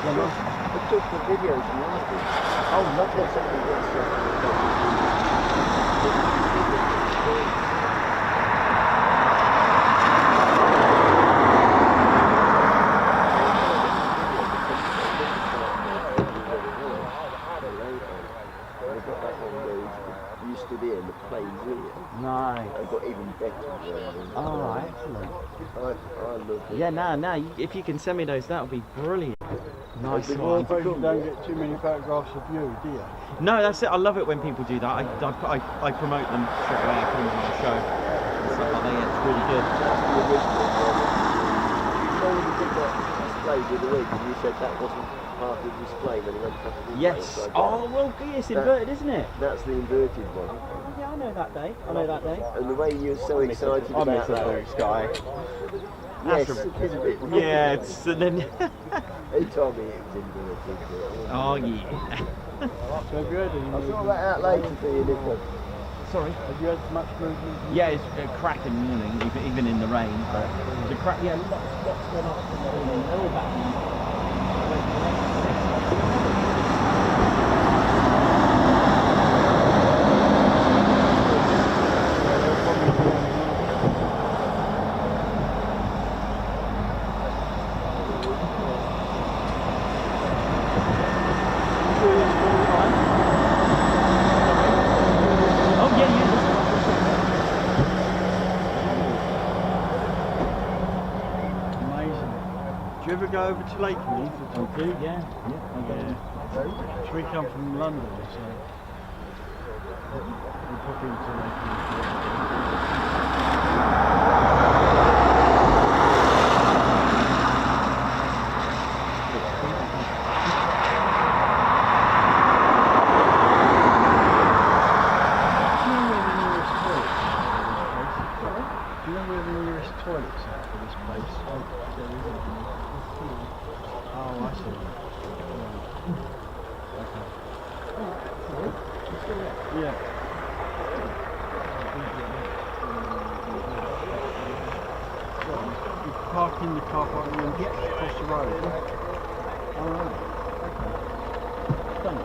[SPEAKER 6] I took the videos from liveries. Oh, lovely. Used to be in the planes here.
[SPEAKER 1] Right.
[SPEAKER 6] I got even better.
[SPEAKER 1] Oh, excellent.
[SPEAKER 6] I love it.
[SPEAKER 1] Yeah, now, if you can send me those, that would be brilliant. Nice
[SPEAKER 6] Well,
[SPEAKER 1] one.
[SPEAKER 2] I suppose you don't get too many photographs of you, do you?
[SPEAKER 1] No, that's it. I love it when people do that. I promote them straight away. I put them on the show and stuff like that. It's really good.
[SPEAKER 6] That's the original one. You know when you did that display the other week and you said that wasn't part of the display when you went past the
[SPEAKER 1] Yes.
[SPEAKER 6] upside
[SPEAKER 1] Oh,
[SPEAKER 6] down?
[SPEAKER 1] well, it's inverted, isn't it?
[SPEAKER 6] That's the inverted one.
[SPEAKER 1] Oh, yeah, I know that day. I know that day.
[SPEAKER 6] And the way you're so excited
[SPEAKER 1] I miss
[SPEAKER 6] about
[SPEAKER 1] the blue
[SPEAKER 6] that.
[SPEAKER 1] sky.
[SPEAKER 6] Yes,
[SPEAKER 1] That's
[SPEAKER 6] it is a bit.
[SPEAKER 1] Yeah, it's and then.
[SPEAKER 6] He told me it was inverted.
[SPEAKER 1] Oh yeah.
[SPEAKER 2] So good.
[SPEAKER 6] I'll sort that out later for you, Nicola.
[SPEAKER 1] Sorry.
[SPEAKER 2] Have you had much movement?
[SPEAKER 1] Yeah, it's a cracking morning, even in the rain. But the crack. Yeah, lots going up in the morning. They're all back now. Oh yeah, yeah.
[SPEAKER 2] Amazing. Do you ever go over to Lake Meath?
[SPEAKER 1] I do, yeah. I go.
[SPEAKER 2] We come from London, so we pop into Lake Do you know where the nearest toilets are for this place? Oh, I see. Okay. Yeah. You park in the car park and then across the road. Oh, right. Okay. Done.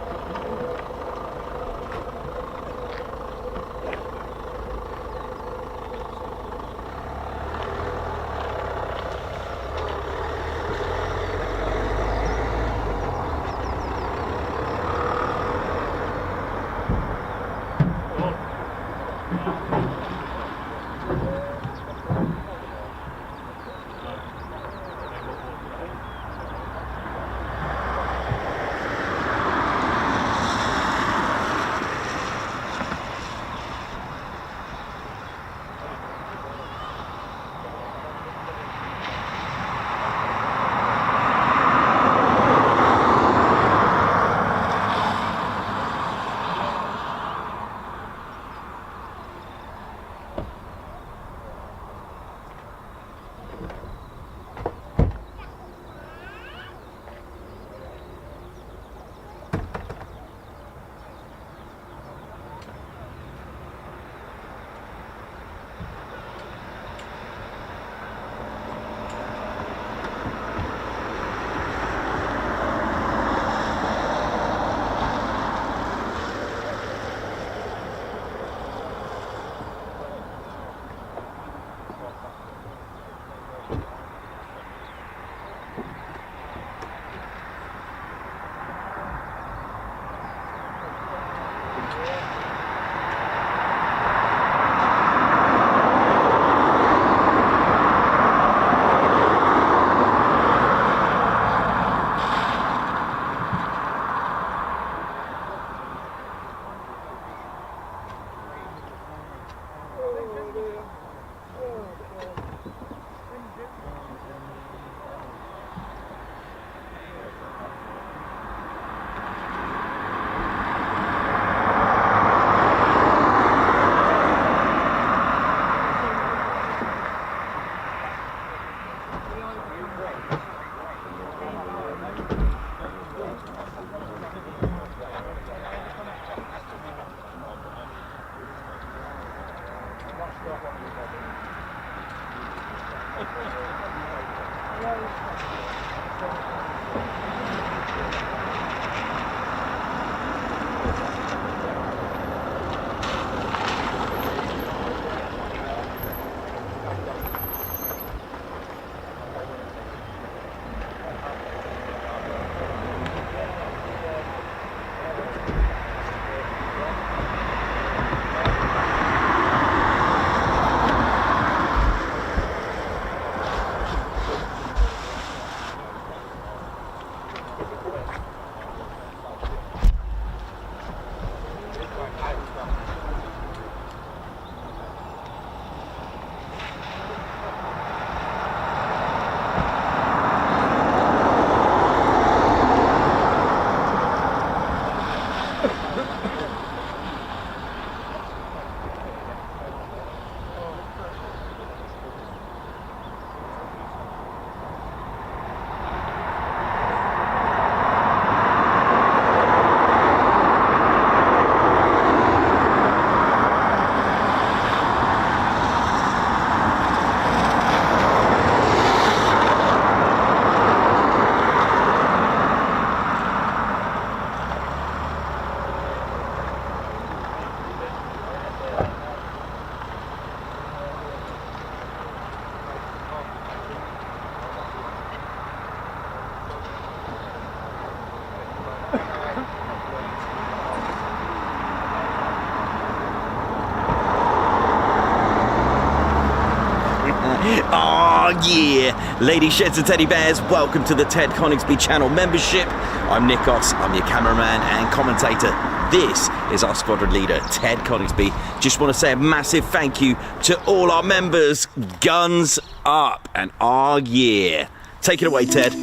[SPEAKER 1] Oh yeah! Ladies, sheds and teddy bears, welcome to the Ted Coningsby channel membership. I'm Nikos, I'm your cameraman and commentator. This is our squadron leader, Ted Coningsby. Just want to say a massive thank you to all our members. Guns up and oh yeah. Take it away, Ted.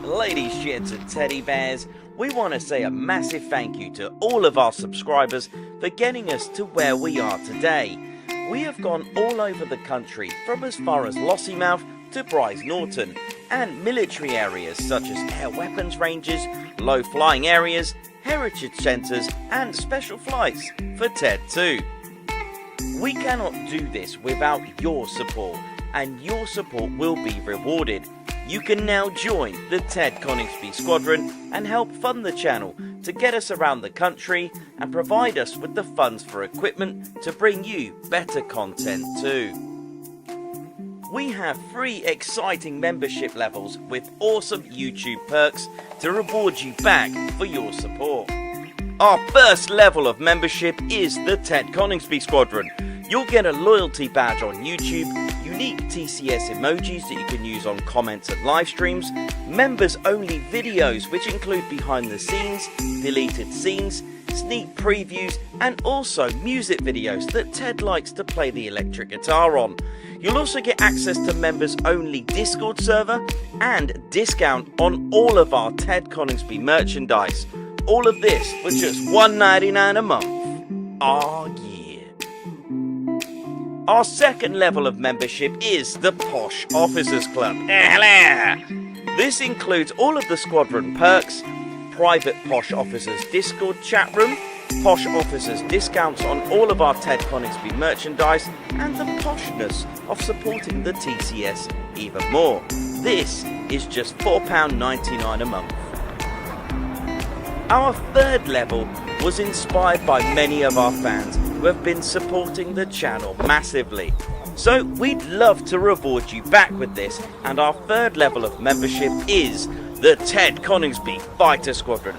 [SPEAKER 1] Ladies, sheds and teddy bears, we want to say a massive thank you to all of our subscribers for getting us to where we are today. We have gone all over the country, from as far as Lossiemouth to Bryce Norton, and military areas such as air weapons ranges, low flying areas, heritage centres and special flights for TED 2. We cannot do this without your support, and your support will be rewarded. You can now join the Ted Coningsby Squadron and help fund the channel to get us around the country and provide us with the funds for equipment to bring you better content too. We have 3 exciting membership levels with awesome YouTube perks to reward you back for your support. Our first level of membership is the Ted Coningsby Squadron. You'll get a loyalty badge on YouTube, unique TCS emojis that you can use on comments and live streams, members only videos which include behind the scenes, deleted scenes, sneak previews and also music videos that Ted likes to play the electric guitar on. You'll also get access to members only Discord server and discount on all of our Ted Coningsby merchandise. All of this for just $1.99 a month. Oh yeah. Our second level of membership is the Posh Officers Club. This includes all of the squadron perks, private Posh Officers Discord chat room, Posh Officers discounts on all of our Ted Coningsby merchandise, and the poshness of supporting the TCS even more. This is just £4.99 a month. Our third level was inspired by many of our fans who have been supporting the channel massively. So we'd love to reward you back with this, and our third level of membership is the Ted Coningsby Fighter Squadron.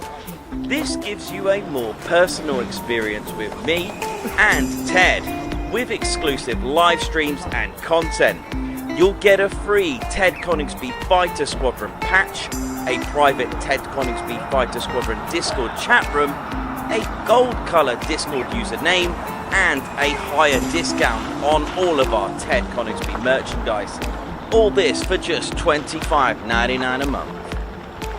[SPEAKER 1] This gives you a more personal experience with me and Ted, with exclusive live streams and content. You'll get a free Ted Coningsby Fighter Squadron patch, a private Ted Coningsby Fighter Squadron Discord chat room, a gold colour Discord username, and a higher discount on all of our Ted Coningsby merchandise. All this for just $25.99 a month.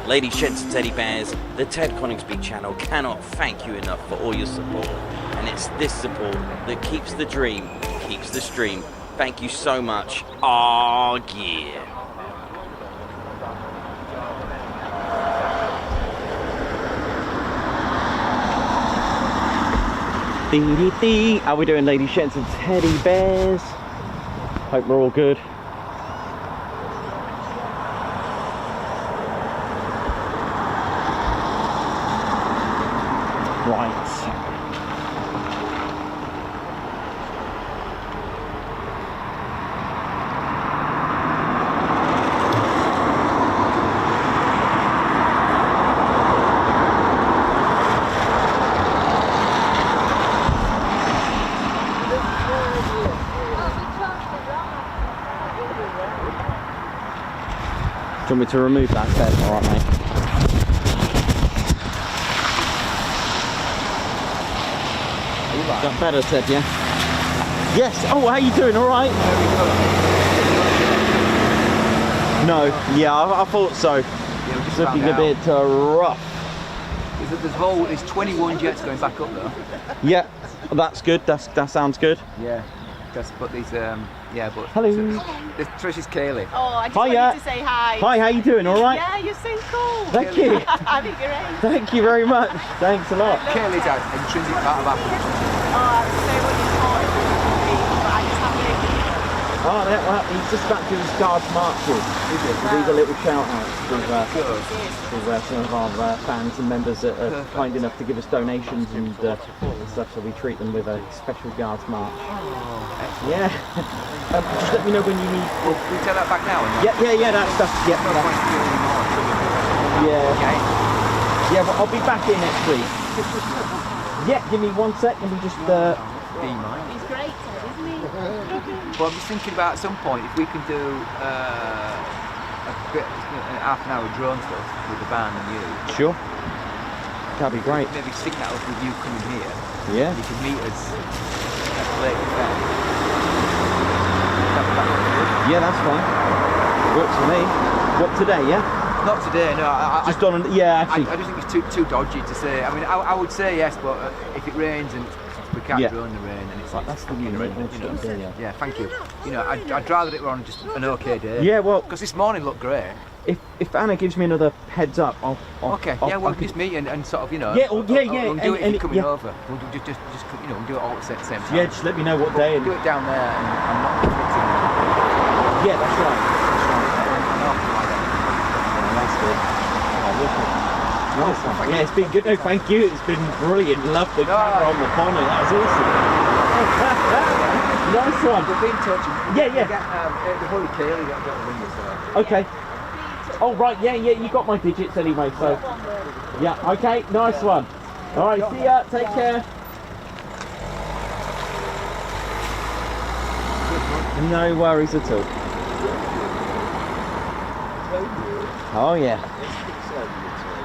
[SPEAKER 1] Ladies, gents and teddy bears, the Ted Coningsby channel cannot thank you enough for all your support. And it's this support that keeps the dream, keeps the stream. Thank you so much. Oh yeah. Dee. How we doing, ladies, gents and teddy bears? Hope we're all good. Right. Do you want me to remove that bed? Alright, mate. Got better, Ted, yeah? Yes! Oh, how you doing? Alright? No, yeah, I thought so.
[SPEAKER 7] Yeah,
[SPEAKER 1] It's looking a bit rough.
[SPEAKER 7] There's 21 jets going back up though.
[SPEAKER 1] Yeah, that's good. That sounds good.
[SPEAKER 7] Yeah. But these, yeah, but...
[SPEAKER 1] Hello.
[SPEAKER 7] This Trish is Kaylee.
[SPEAKER 3] Oh, I just
[SPEAKER 1] Hiya.
[SPEAKER 3] wanted to say hi.
[SPEAKER 1] Hi, how you doing? Alright?
[SPEAKER 3] Yeah, you're so cool.
[SPEAKER 1] Thank you.
[SPEAKER 3] I think you're right.
[SPEAKER 1] Thank you very much. Thanks a lot.
[SPEAKER 7] Kaylee's an intrinsic part of our production.
[SPEAKER 3] Oh, I was so looking forward to it, but I just haven't been here.
[SPEAKER 1] Oh, well, he's just about to do his guard marches. So these are little shout outs to some of our fans and members that are kind enough to give us donations and stuff, so we treat them with a special guards march.
[SPEAKER 7] Oh,
[SPEAKER 1] yeah. Just let me know when you need.
[SPEAKER 7] Well, can we take that back now?
[SPEAKER 1] Yeah, that stuff. Yeah.
[SPEAKER 7] No point stealing anymore.
[SPEAKER 1] Yeah.
[SPEAKER 7] Okay.
[SPEAKER 1] Yeah, well, I'll be back here next week. Yeah, give me 1 sec. Let me just
[SPEAKER 7] Do you mind?
[SPEAKER 4] He's great, Ted, isn't he?
[SPEAKER 7] Well, I'm just thinking about at some point if we can do a bit, half an hour drone stuff with the band and you.
[SPEAKER 1] Sure. That'd be great.
[SPEAKER 7] Maybe sync that up with you coming here.
[SPEAKER 1] Yeah.
[SPEAKER 7] You can meet us at Lake Fair.
[SPEAKER 1] Yeah, that's fine. Works for me. What, today, yeah?
[SPEAKER 7] Not today, no.
[SPEAKER 1] Just on, yeah, actually.
[SPEAKER 7] I just think it's too dodgy to say. I mean, I would say yes, but if it rains and we can't
[SPEAKER 1] Yeah.
[SPEAKER 7] drone the rain, and it's
[SPEAKER 1] That's the
[SPEAKER 7] fucking horrendous, you know.
[SPEAKER 1] yeah.
[SPEAKER 7] Yeah, thank you. You know, I'd rather it were on just an okay day.
[SPEAKER 1] Yeah, well,
[SPEAKER 7] Because this morning looked great.
[SPEAKER 1] if Anna gives me another heads up, I'll
[SPEAKER 7] Okay, yeah, we'll just meet and sort of, you know.
[SPEAKER 1] Yeah, well, yeah.
[SPEAKER 7] We'll do it if
[SPEAKER 1] and
[SPEAKER 7] you're coming
[SPEAKER 1] yeah.
[SPEAKER 7] over. We'll just you know, we'll do it all at the same time.
[SPEAKER 1] Yeah, just let me know what day.
[SPEAKER 7] We'll do it down there and I'm not conflicting.
[SPEAKER 1] Yeah, that's right. That's good. Oh, look at nice one. Yeah, it's been good. No, thank you. It's been brilliant. Love the camera on the bonnet. That was awesome. Nice one.
[SPEAKER 7] We'll be in touch.
[SPEAKER 1] Yeah.
[SPEAKER 7] The Holy Kale, you got to ring us.
[SPEAKER 1] Okay. Oh, right. Yeah. You got my digits anyway, so. Yeah, okay. Nice one. All right, see ya. Take care. No worries at all. Oh, yeah.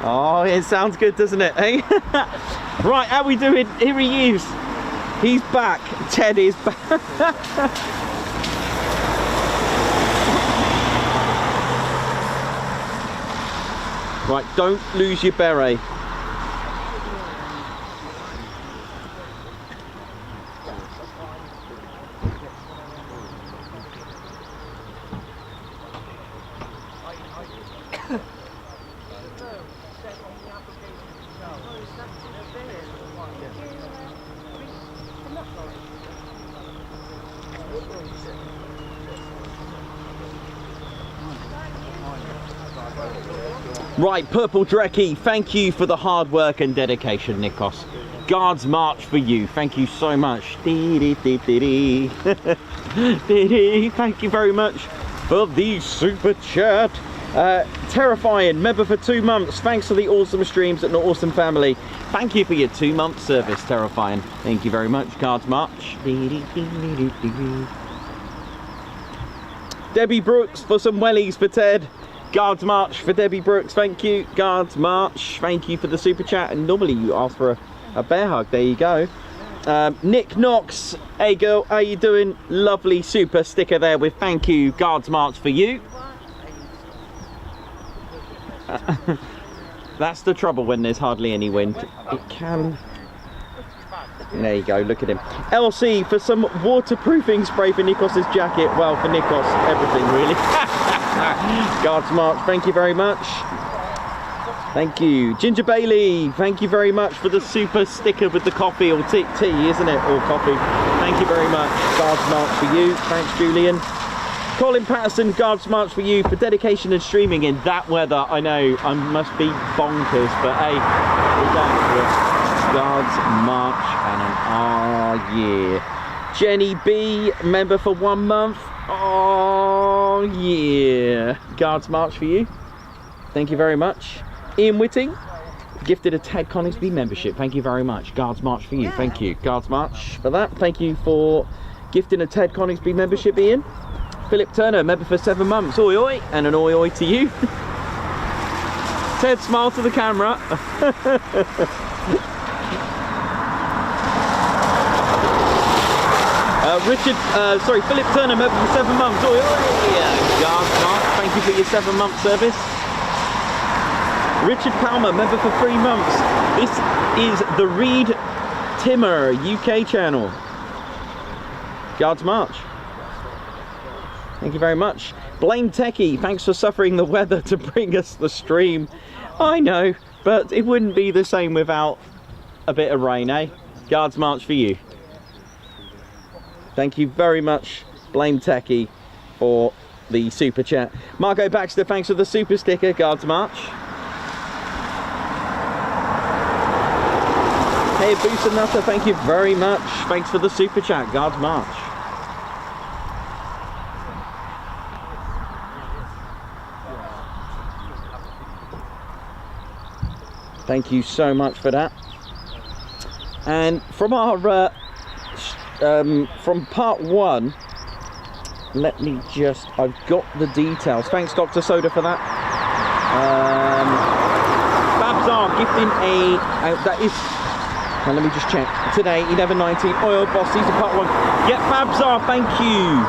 [SPEAKER 1] Oh, it sounds good, doesn't it? Hey? Right, how we doing? Here he is. He's back. Ted is back. Right, don't lose your beret. Right, Purple Drecky, thank you for the hard work and dedication, Nikos. Guards march for you. Thank you so much. Thank you very much for the super chat. Terrifying, member for 2 months. Thanks for the awesome streams and the awesome family. Thank you for your 2-month service, Terrifying. Thank you very much. Guards march. Debbie Brooks for some wellies for Ted. Guards march for Debbie Brooks, thank you. Guards march, thank you for the super chat. And normally you ask for a bear hug, there you go. Nick Knox, hey girl, how you doing? Lovely super sticker there with thank you. Guards march for you. That's the trouble when there's hardly any wind. It can... There you go, look at him. LC for some waterproofing spray for Nikos's jacket. Well, for Nikos, everything really. Guards march, thank you very much. Thank you. Ginger Bailey, thank you very much for the super sticker with the coffee, or tea, isn't it? Or coffee. Thank you very much. Guards march for you. Thanks, Julian. Colin Patterson, Guards march for you for dedication and streaming in that weather. I know, I must be bonkers, but hey, we're down for it. Guards march and an yeah. Jenny B, member for 1 month. Oh yeah. Guards march for you. Thank you very much. Ian Whitting, gifted a Ted Coningsby membership. Thank you very much. Guards march for you. Thank you. Guards march for that. Thank you for gifting a Ted Coningsby membership, Ian. Philip Turner, member for 7 months. Oi oi, and an oi oi to you. Ted, smile to the camera. Philip Turner, member for 7 months. Oi, oi. Yeah, Guards march. Thank you for your 7-month service. Richard Palmer, member for 3 months. This is the Reed Timmer UK channel. Guards march. Thank you very much. Blame Techie, thanks for suffering the weather to bring us the stream. I know, but it wouldn't be the same without a bit of rain, eh? Guards march for you. Thank you very much, Blame Techie, for the super chat. Margot Baxter, thanks for the super sticker. Guards march. Hey, Booster Nutter, thank you very much. Thanks for the super chat. Guards march. Thank you so much for that. And from our from part 1. Let me just, I've got the details. Thanks, Dr. Soda, for that. Babs are gifting that is, now let me just check. Today, 11:19, Oil Boss, these are part 1. Yep, Babs are, thank you.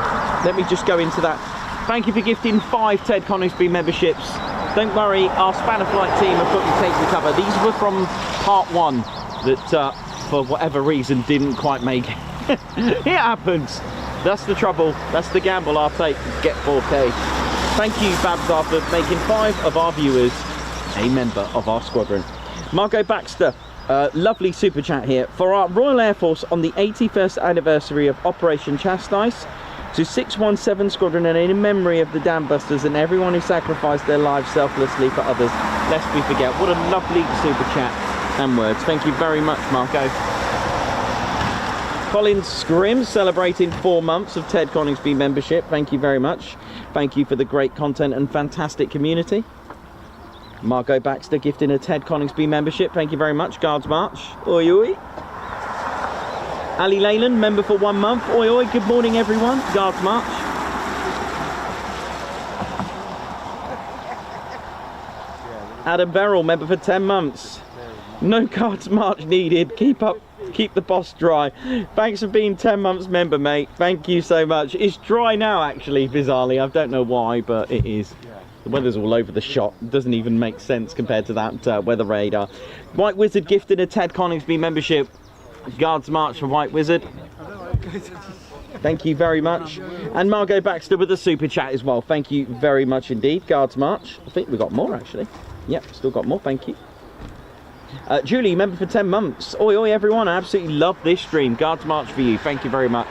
[SPEAKER 1] Let me just go into that. Thank you for gifting 5 Ted Coningsby memberships. Don't worry, our Spanner Flight team have got you taken cover. These were from part 1 that, for whatever reason, didn't quite make it. It happens. That's the trouble. That's the gamble I'll take. Get 4K. Thank you, Babsar, for making 5 of our viewers a member of our squadron. Margot Baxter, lovely super chat here. For our Royal Air Force on the 81st anniversary of Operation Chastise, to 617 Squadron, and in memory of the Dam Busters and everyone who sacrificed their lives selflessly for others, lest we forget. What a lovely super chat and words. Thank you very much, Marco. Colin Scrim celebrating 4 months of Ted Coningsby membership. Thank you very much. Thank you for the great content and fantastic community. Margot Baxter gifting a Ted Coningsby membership. Thank you very much. Guards March. Oi oi. Ali Leyland, member for 1 month. Oi oi, good morning everyone. Guards March. Adam Verrill, member for 10 months. No Guards March needed. Keep the boss dry. Thanks for being 10 months member, mate. Thank you so much. It's dry now, actually, bizarrely. I don't know why, but it is. The weather's all over the shop. It doesn't even make sense compared to that weather radar. White Wizard gifted a Ted Coningsby membership. Guards March for White Wizard. Thank you very much. And Margot Baxter with a super chat as well. Thank you very much indeed. Guards March. I think we got more actually. Yep, still got more. Thank you. Julie, member for 10 months. Oi oi everyone, I absolutely love this stream. Guards March for you. Thank you very much.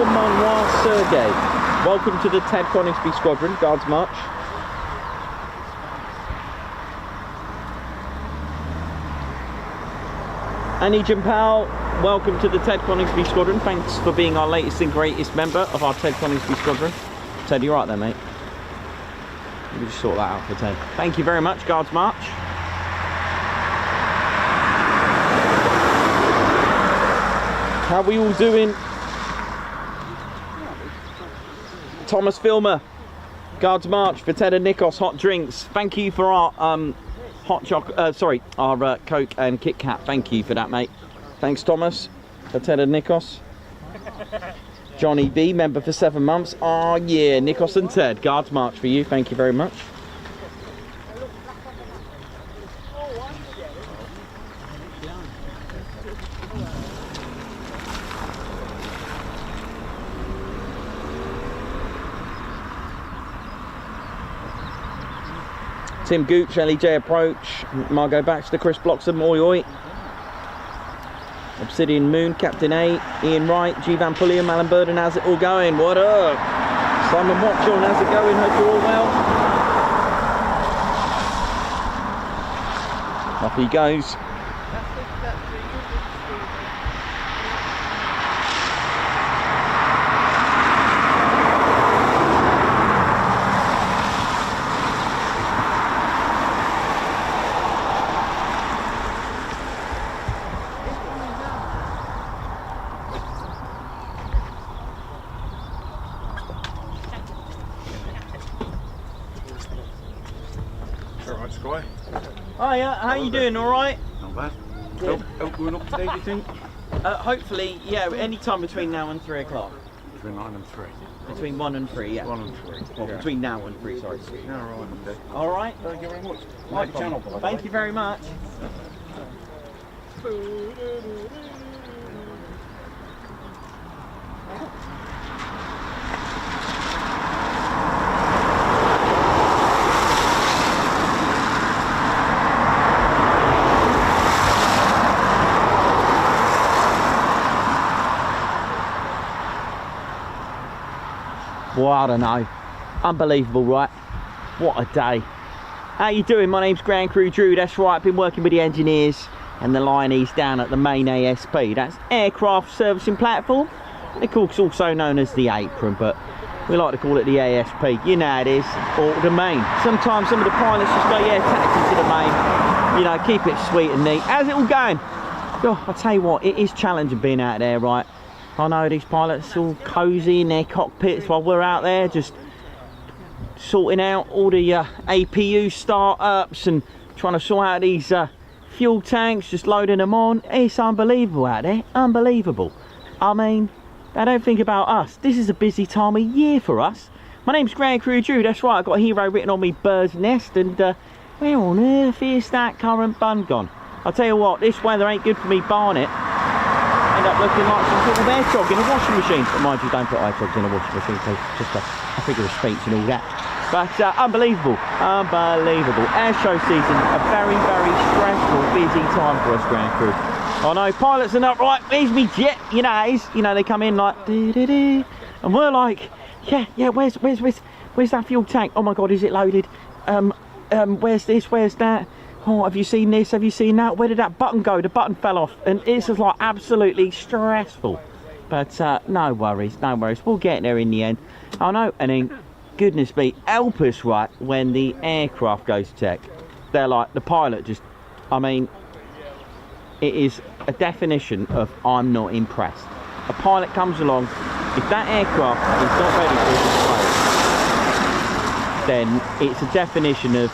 [SPEAKER 1] Manoir Sergey, welcome to the Ted Coningsby Squadron. Guards March. Annie Jimpal, welcome to the Ted Coningsby Squadron. Thanks for being our latest and greatest member of our Ted Coningsby Squadron. Ted, you right there, mate? Let me just sort that out for Ted. Thank you very much, Guards March. How are we all doing? Thomas Filmer, Guards March for Ted and Nikos hot drinks. Thank you for our hot chocolate, our Coke and Kit Kat. Thank you for that, mate. Thanks, Thomas, for Ted and Nikos. Johnny B, member for 7 months. Oh yeah, Nikos and Ted, Guards March for you. Thank you very much. Tim Gooch, LEJ Approach, Margot Baxter, Chris Bloxham, oi oi. Obsidian Moon, Captain A, Ian Wright, G Van Pulliam, Alan Burden, how's it all going? What up? Simon Watchorn, how's it going? Hope you're all well. Off he goes. Hiya, how you doing? All right?
[SPEAKER 5] Not bad.
[SPEAKER 1] Good.
[SPEAKER 5] We're up today, do you think?
[SPEAKER 1] Hopefully, yeah, any time between now and 3 o'clock.
[SPEAKER 5] Between 9 and 3.
[SPEAKER 1] Between 1 and 3, yeah.
[SPEAKER 5] 1 and 3.
[SPEAKER 1] Well,
[SPEAKER 5] Yeah.
[SPEAKER 1] between now and 3, sorry.
[SPEAKER 5] Yeah, all right, okay.
[SPEAKER 1] All right?
[SPEAKER 5] Thank you very much.
[SPEAKER 1] No
[SPEAKER 5] Like the
[SPEAKER 1] problem.
[SPEAKER 5] channel, by the way.
[SPEAKER 1] Thank you very much. Well, I don't know. Unbelievable, right? What a day. How you doing? My name's Ground Crew Drew. That's right, I've been working with the engineers and the Lionees down at the main ASP. That's Aircraft Servicing Platform. Of course, also known as the Apron, but We like to call it the ASP. You know how it is, or the main. Sometimes some of the pilots just go, yeah, taxi to the main. You know, keep it sweet and neat. How's it all going? Oh, I tell you what, it is challenging being out there, right? I know these pilots all cosy in their cockpits while we're out there just sorting out all the APU startups and trying to sort out these fuel tanks, just loading them on. It's unbelievable out there, unbelievable. I mean, I don't think about us. This is a busy time of year for us. My name's Grand Crew Drew, that's right, I've got a hero written on me bird's nest, and where on earth is that current bun gone? I'll tell you what, this weather ain't good for me Barnet. End up looking like some sort of air chog in a washing machine. But mind you, don't put air chogs in a washing machine, so just a figure of speech and all that. But unbelievable, unbelievable. Air show season, a very, very stressful, busy time for us, Grand Crew. I know, pilots are not right, where's me jet? You know, they come in like, doo-doo-doo, and we're like, yeah, where's that fuel tank? Oh my God, is it loaded? Where's this, where's that? Oh, have you seen this, have you seen that? Where did that button go? The button fell off, and it's just like absolutely stressful. But no worries, we'll get there in the end. I know, and then, goodness me, help us, right, when the aircraft goes to check. They're like, the pilot just, I mean, it is a definition of I'm not impressed. A pilot comes along, if that aircraft is not ready for display, then it's a definition of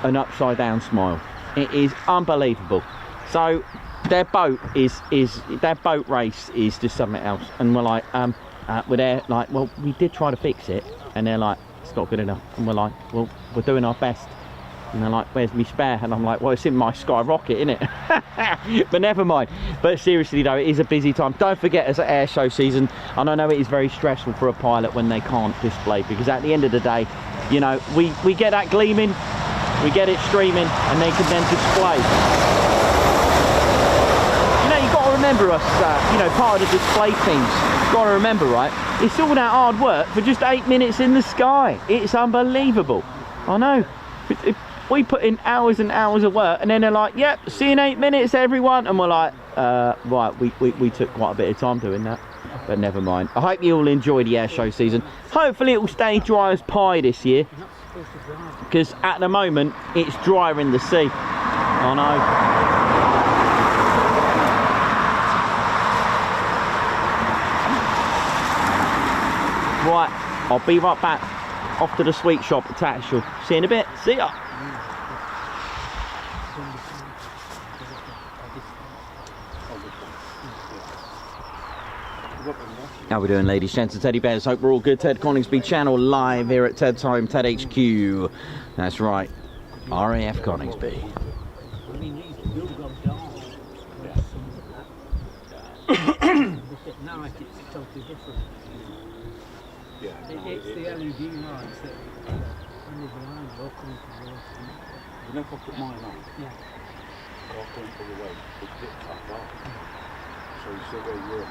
[SPEAKER 1] an upside down smile. It is unbelievable. So their boat their boat race is just something else, and we're like, we're there like, well, we did try to fix it, and they're like, it's not good enough, and we're like, well, we're doing our best. And they're like, where's me spare? And I'm like, well, it's in my skyrocket, innit? But never mind. But seriously though, it is a busy time. Don't forget, it's an air show season, and I know it is very stressful for a pilot when they can't display, because at the end of the day, you know, we get that gleaming, we get it streaming, and they can then display. You know, you've got to remember us, you know, part of the display teams. You've got to remember, right? It's all that hard work for just 8 minutes in the sky. It's unbelievable. I know. We put in hours and hours of work, and then they're like, yep, see you in 8 minutes, everyone. And we're like, right, we took quite a bit of time doing that. But never mind. I hope you all enjoy the air show season. Hopefully it will stay dry as pie this year, because at the moment it's drier in the sea. I know. Right, I'll be right back. Off to the sweet shop at Tatchell. See you in a bit. See ya. How we doing, ladies, gents and teddy bears? Hope we're all good. Ted Coningsby channel live here at Ted's home, Ted HQ. That's right, RAF Coningsby.
[SPEAKER 2] Now it's totally different. It's the LED lights that only the lines are coming towards.
[SPEAKER 5] You know if I put mine on?
[SPEAKER 2] Yeah.
[SPEAKER 5] I'll go all the way, it's a bit tough up. So you see where you're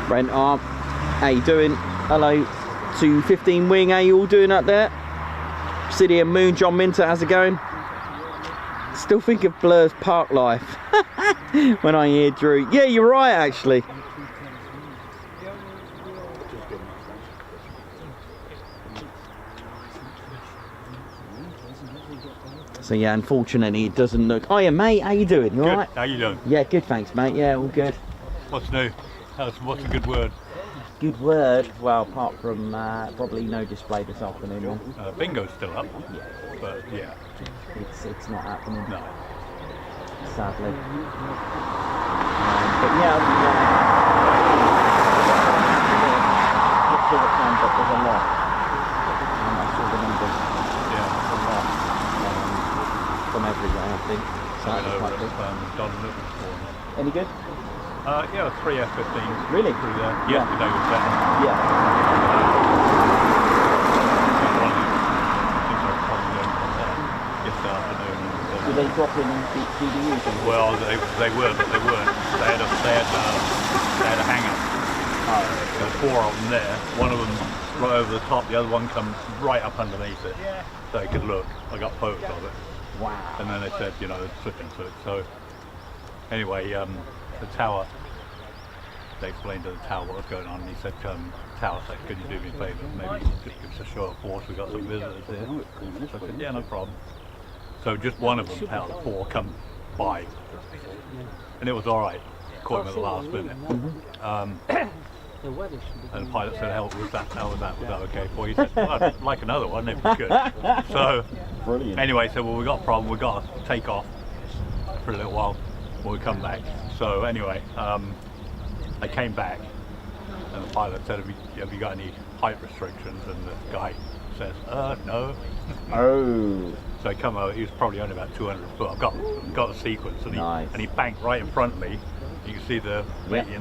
[SPEAKER 1] Brent Arp, how you doing? Hello to 15 Wing, how you all doing up there? City and Moon, John Minter, how's it going? Still think of Blur's Park Life when I hear Drew. Yeah, you're right actually. So yeah, unfortunately it doesn't look... Oh yeah, mate, how you doing? You alright?
[SPEAKER 8] How you doing?
[SPEAKER 1] Yeah, good thanks mate, yeah, all good.
[SPEAKER 8] What's new? What's a good word?
[SPEAKER 1] Good word, well, apart from probably no display this afternoon then.
[SPEAKER 8] Bingo's still up.
[SPEAKER 1] Yeah.
[SPEAKER 8] But yeah.
[SPEAKER 1] It's not happening.
[SPEAKER 8] No.
[SPEAKER 1] Sadly. But yeah, not sure what time, but there's a lot. I saw the numbers.
[SPEAKER 8] Yeah.
[SPEAKER 1] There's a lot. From everywhere, I think. So that was quite good.
[SPEAKER 8] Don Luton for me.
[SPEAKER 1] Any good?
[SPEAKER 8] Yeah, 3 F-15s.
[SPEAKER 1] Really?
[SPEAKER 8] Through there.
[SPEAKER 1] Yeah.
[SPEAKER 8] Yesterday was better.
[SPEAKER 1] Yeah.
[SPEAKER 8] Yesterday afternoon.
[SPEAKER 1] Did they drop in DBUs?
[SPEAKER 8] Well, they were, but they weren't. They had a hangar. There were 4 of them there. One of them right over the top. The other one comes right up underneath it, so you could look. I got photos of it.
[SPEAKER 1] Wow.
[SPEAKER 8] And then they said, you know, slip into it. So anyway, the tower. They explained to the tower what was going on, and he said, tower said, could you do me a favour? Maybe just give us a show of force. We've got some visitors here. So I said, yeah, no problem. So just one of them out of the 4 come by, and it was all right. Caught him at the last minute. And the pilot said, "How was that? Was that okay for you?" He said, "Well, I'd like another one. It was good." So
[SPEAKER 1] brilliant.
[SPEAKER 8] Anyway, so well, we got a problem. We got to take off for a little while when we come back. So anyway, I came back, and the pilot said, "Have you got any height restrictions?" And the guy says, "No."
[SPEAKER 1] Oh.
[SPEAKER 8] So I come over. He was probably only about 200 foot. I've got the sequence, and he banked right in front of me. You can see the matey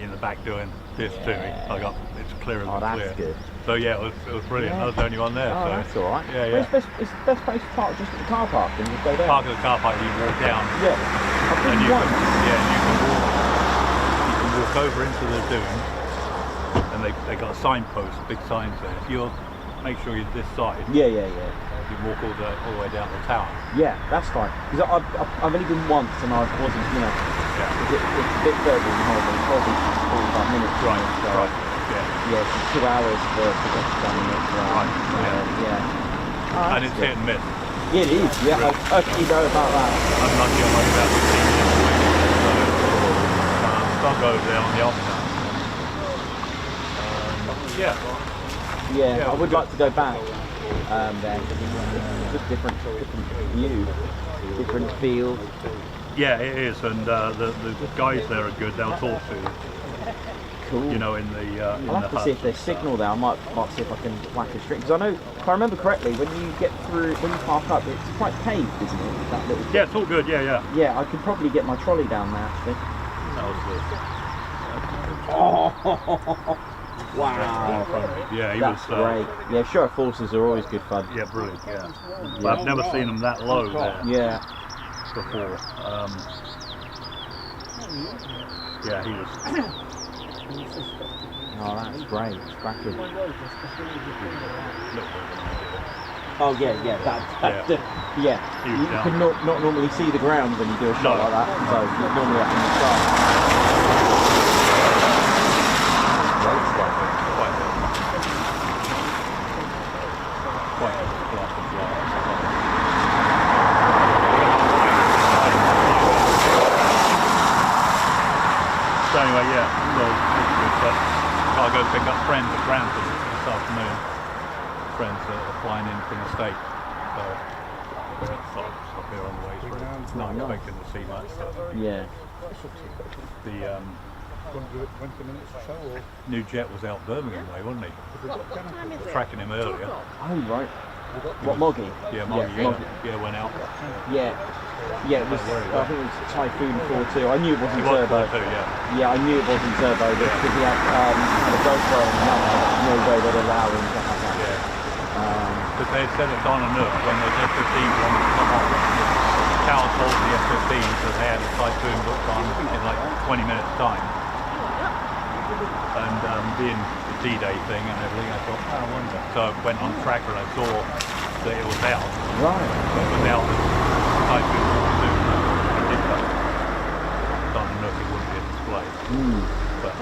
[SPEAKER 8] in the back doing this to me. I got it's clear as
[SPEAKER 1] that's
[SPEAKER 8] clear.
[SPEAKER 1] Good.
[SPEAKER 8] So yeah, it was brilliant. I was the only one there.
[SPEAKER 1] Oh,
[SPEAKER 8] so
[SPEAKER 1] that's all right.
[SPEAKER 8] Yeah,
[SPEAKER 1] yeah. It's the best place to park just at the car park and just go there.
[SPEAKER 8] Park at the car park, you walk down.
[SPEAKER 1] Yeah.
[SPEAKER 8] And you can walk over into the dune, and they got signposts, big signs there. If you'll make sure you're this side.
[SPEAKER 1] Yeah.
[SPEAKER 8] You walk all the way down the tower.
[SPEAKER 1] Yeah, that's fine. Because I've only been once and I wasn't, you know, it's a bit further than normal. It's probably 45 minutes.
[SPEAKER 8] Right,
[SPEAKER 1] so,
[SPEAKER 8] right.
[SPEAKER 1] Yeah, it's 2 hours to get down there.
[SPEAKER 8] Right,
[SPEAKER 1] yeah. Oh,
[SPEAKER 8] And it's hit and miss.
[SPEAKER 1] Yeah, it is. Yeah,
[SPEAKER 8] Really.
[SPEAKER 1] you know about that.
[SPEAKER 8] I'm lucky I'm only about 15 minutes away from it, so I'll go over there on the off chance.
[SPEAKER 1] Yeah, I would like to go back there. Just different view, different feel.
[SPEAKER 8] Yeah, it is, and the guys there are good. They'll talk to you.
[SPEAKER 1] Cool.
[SPEAKER 8] You know, in the
[SPEAKER 1] I'll have to see if there's signal there. I might see if I can whack a string. Because I know, if I remember correctly, when you park up, it's quite paved, isn't it? That little.
[SPEAKER 8] Yeah, it's all good. Yeah.
[SPEAKER 1] Yeah, I could probably get my trolley down there actually.
[SPEAKER 8] Oh,
[SPEAKER 1] Wow.
[SPEAKER 8] yeah, he
[SPEAKER 1] That's
[SPEAKER 8] was
[SPEAKER 1] great. Yeah, show of forces are always good fun.
[SPEAKER 8] Yeah, brilliant. Yeah, but I've never seen them that low there.
[SPEAKER 1] Yeah.
[SPEAKER 8] Before. Yeah, he was.
[SPEAKER 1] Oh, that's great. It's cracking.
[SPEAKER 8] Looked over
[SPEAKER 1] Oh yeah. That's yeah.
[SPEAKER 8] He was
[SPEAKER 1] You
[SPEAKER 8] down.
[SPEAKER 1] can not normally see the ground when you do a shot
[SPEAKER 8] No.
[SPEAKER 1] like that. So you normally up in the sky.
[SPEAKER 8] So anyway, yeah, so I'll go pick up friends at Grantham this afternoon. Friends that are flying in from the States. So I'll stop here on the way through. Not expecting to see much. So
[SPEAKER 1] Yeah.
[SPEAKER 8] the
[SPEAKER 2] 20 minutes or so, or
[SPEAKER 8] new jet was out Birmingham way, wasn't he?
[SPEAKER 3] What time is it?
[SPEAKER 8] Tracking him earlier.
[SPEAKER 1] Oh right. What Moggy?
[SPEAKER 8] Yeah, Moggy,
[SPEAKER 1] Moggy.
[SPEAKER 8] yeah, went out.
[SPEAKER 1] Yeah. Yeah, it was. I think it was Typhoon 4-2. I knew it wasn't
[SPEAKER 8] He was
[SPEAKER 1] turbo.
[SPEAKER 8] too, yeah.
[SPEAKER 1] Yeah, I knew it wasn't turbo because he had a GoPro on the number. No way they'd allow him to have that.
[SPEAKER 8] But they had said it's on and up when those F-15s wanted to come on. Tower told the F-15s that they had a Typhoon booked on in like 20 minutes time. And being the D-Day thing and everything, I thought, I wonder. So I went on tracker and I saw that it was out.
[SPEAKER 1] Right.
[SPEAKER 8] Without the Typhoon 2, I did that. On and up, it wouldn't be a display. But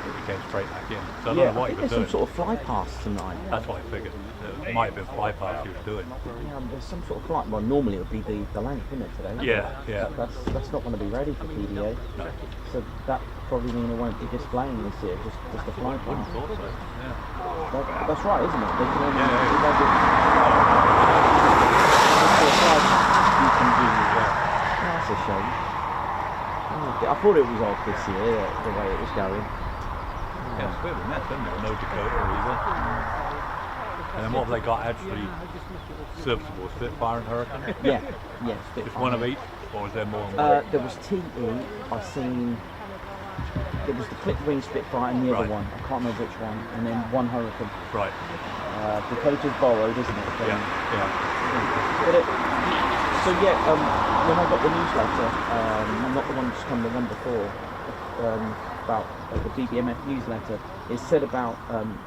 [SPEAKER 8] it came straight back in. So I don't know what
[SPEAKER 1] I
[SPEAKER 8] he
[SPEAKER 1] think
[SPEAKER 8] was
[SPEAKER 1] there's
[SPEAKER 8] doing.
[SPEAKER 1] some sort of fly past tonight.
[SPEAKER 8] That's what I figured. It might have been fly past he was doing.
[SPEAKER 1] Yeah, there's some sort of flight. Well, normally it would be the length, isn't it, today?
[SPEAKER 8] Yeah.
[SPEAKER 1] That's not going to be ready for PDA.
[SPEAKER 8] No.
[SPEAKER 1] So that probably means it won't be displaying this year, just the fly
[SPEAKER 8] Wouldn't
[SPEAKER 1] past.
[SPEAKER 8] thought so. Yeah.
[SPEAKER 1] That's right, isn't it? They can only
[SPEAKER 8] Yeah.
[SPEAKER 1] you can do. That's a shame. Oh, I thought it was odd this year, the way it was going.
[SPEAKER 8] Yeah, it's a bit of a mess, isn't it? No Dakota either. And then what have they got actually serviceable? Spitfire and Hurricane?
[SPEAKER 1] Yeah.
[SPEAKER 8] Just one of each? Or is there more than one?
[SPEAKER 1] There was TE. I've seen It was the clipped wing Spitfire and the other
[SPEAKER 8] Right.
[SPEAKER 1] one. I can't remember which one. And then one Hurricane.
[SPEAKER 8] Right.
[SPEAKER 1] Dakota's borrowed, isn't it?
[SPEAKER 8] Yeah. Yeah.
[SPEAKER 1] But so yeah, when I got the newsletter, not the one that's come, the one before, about the BBMF newsletter, it said about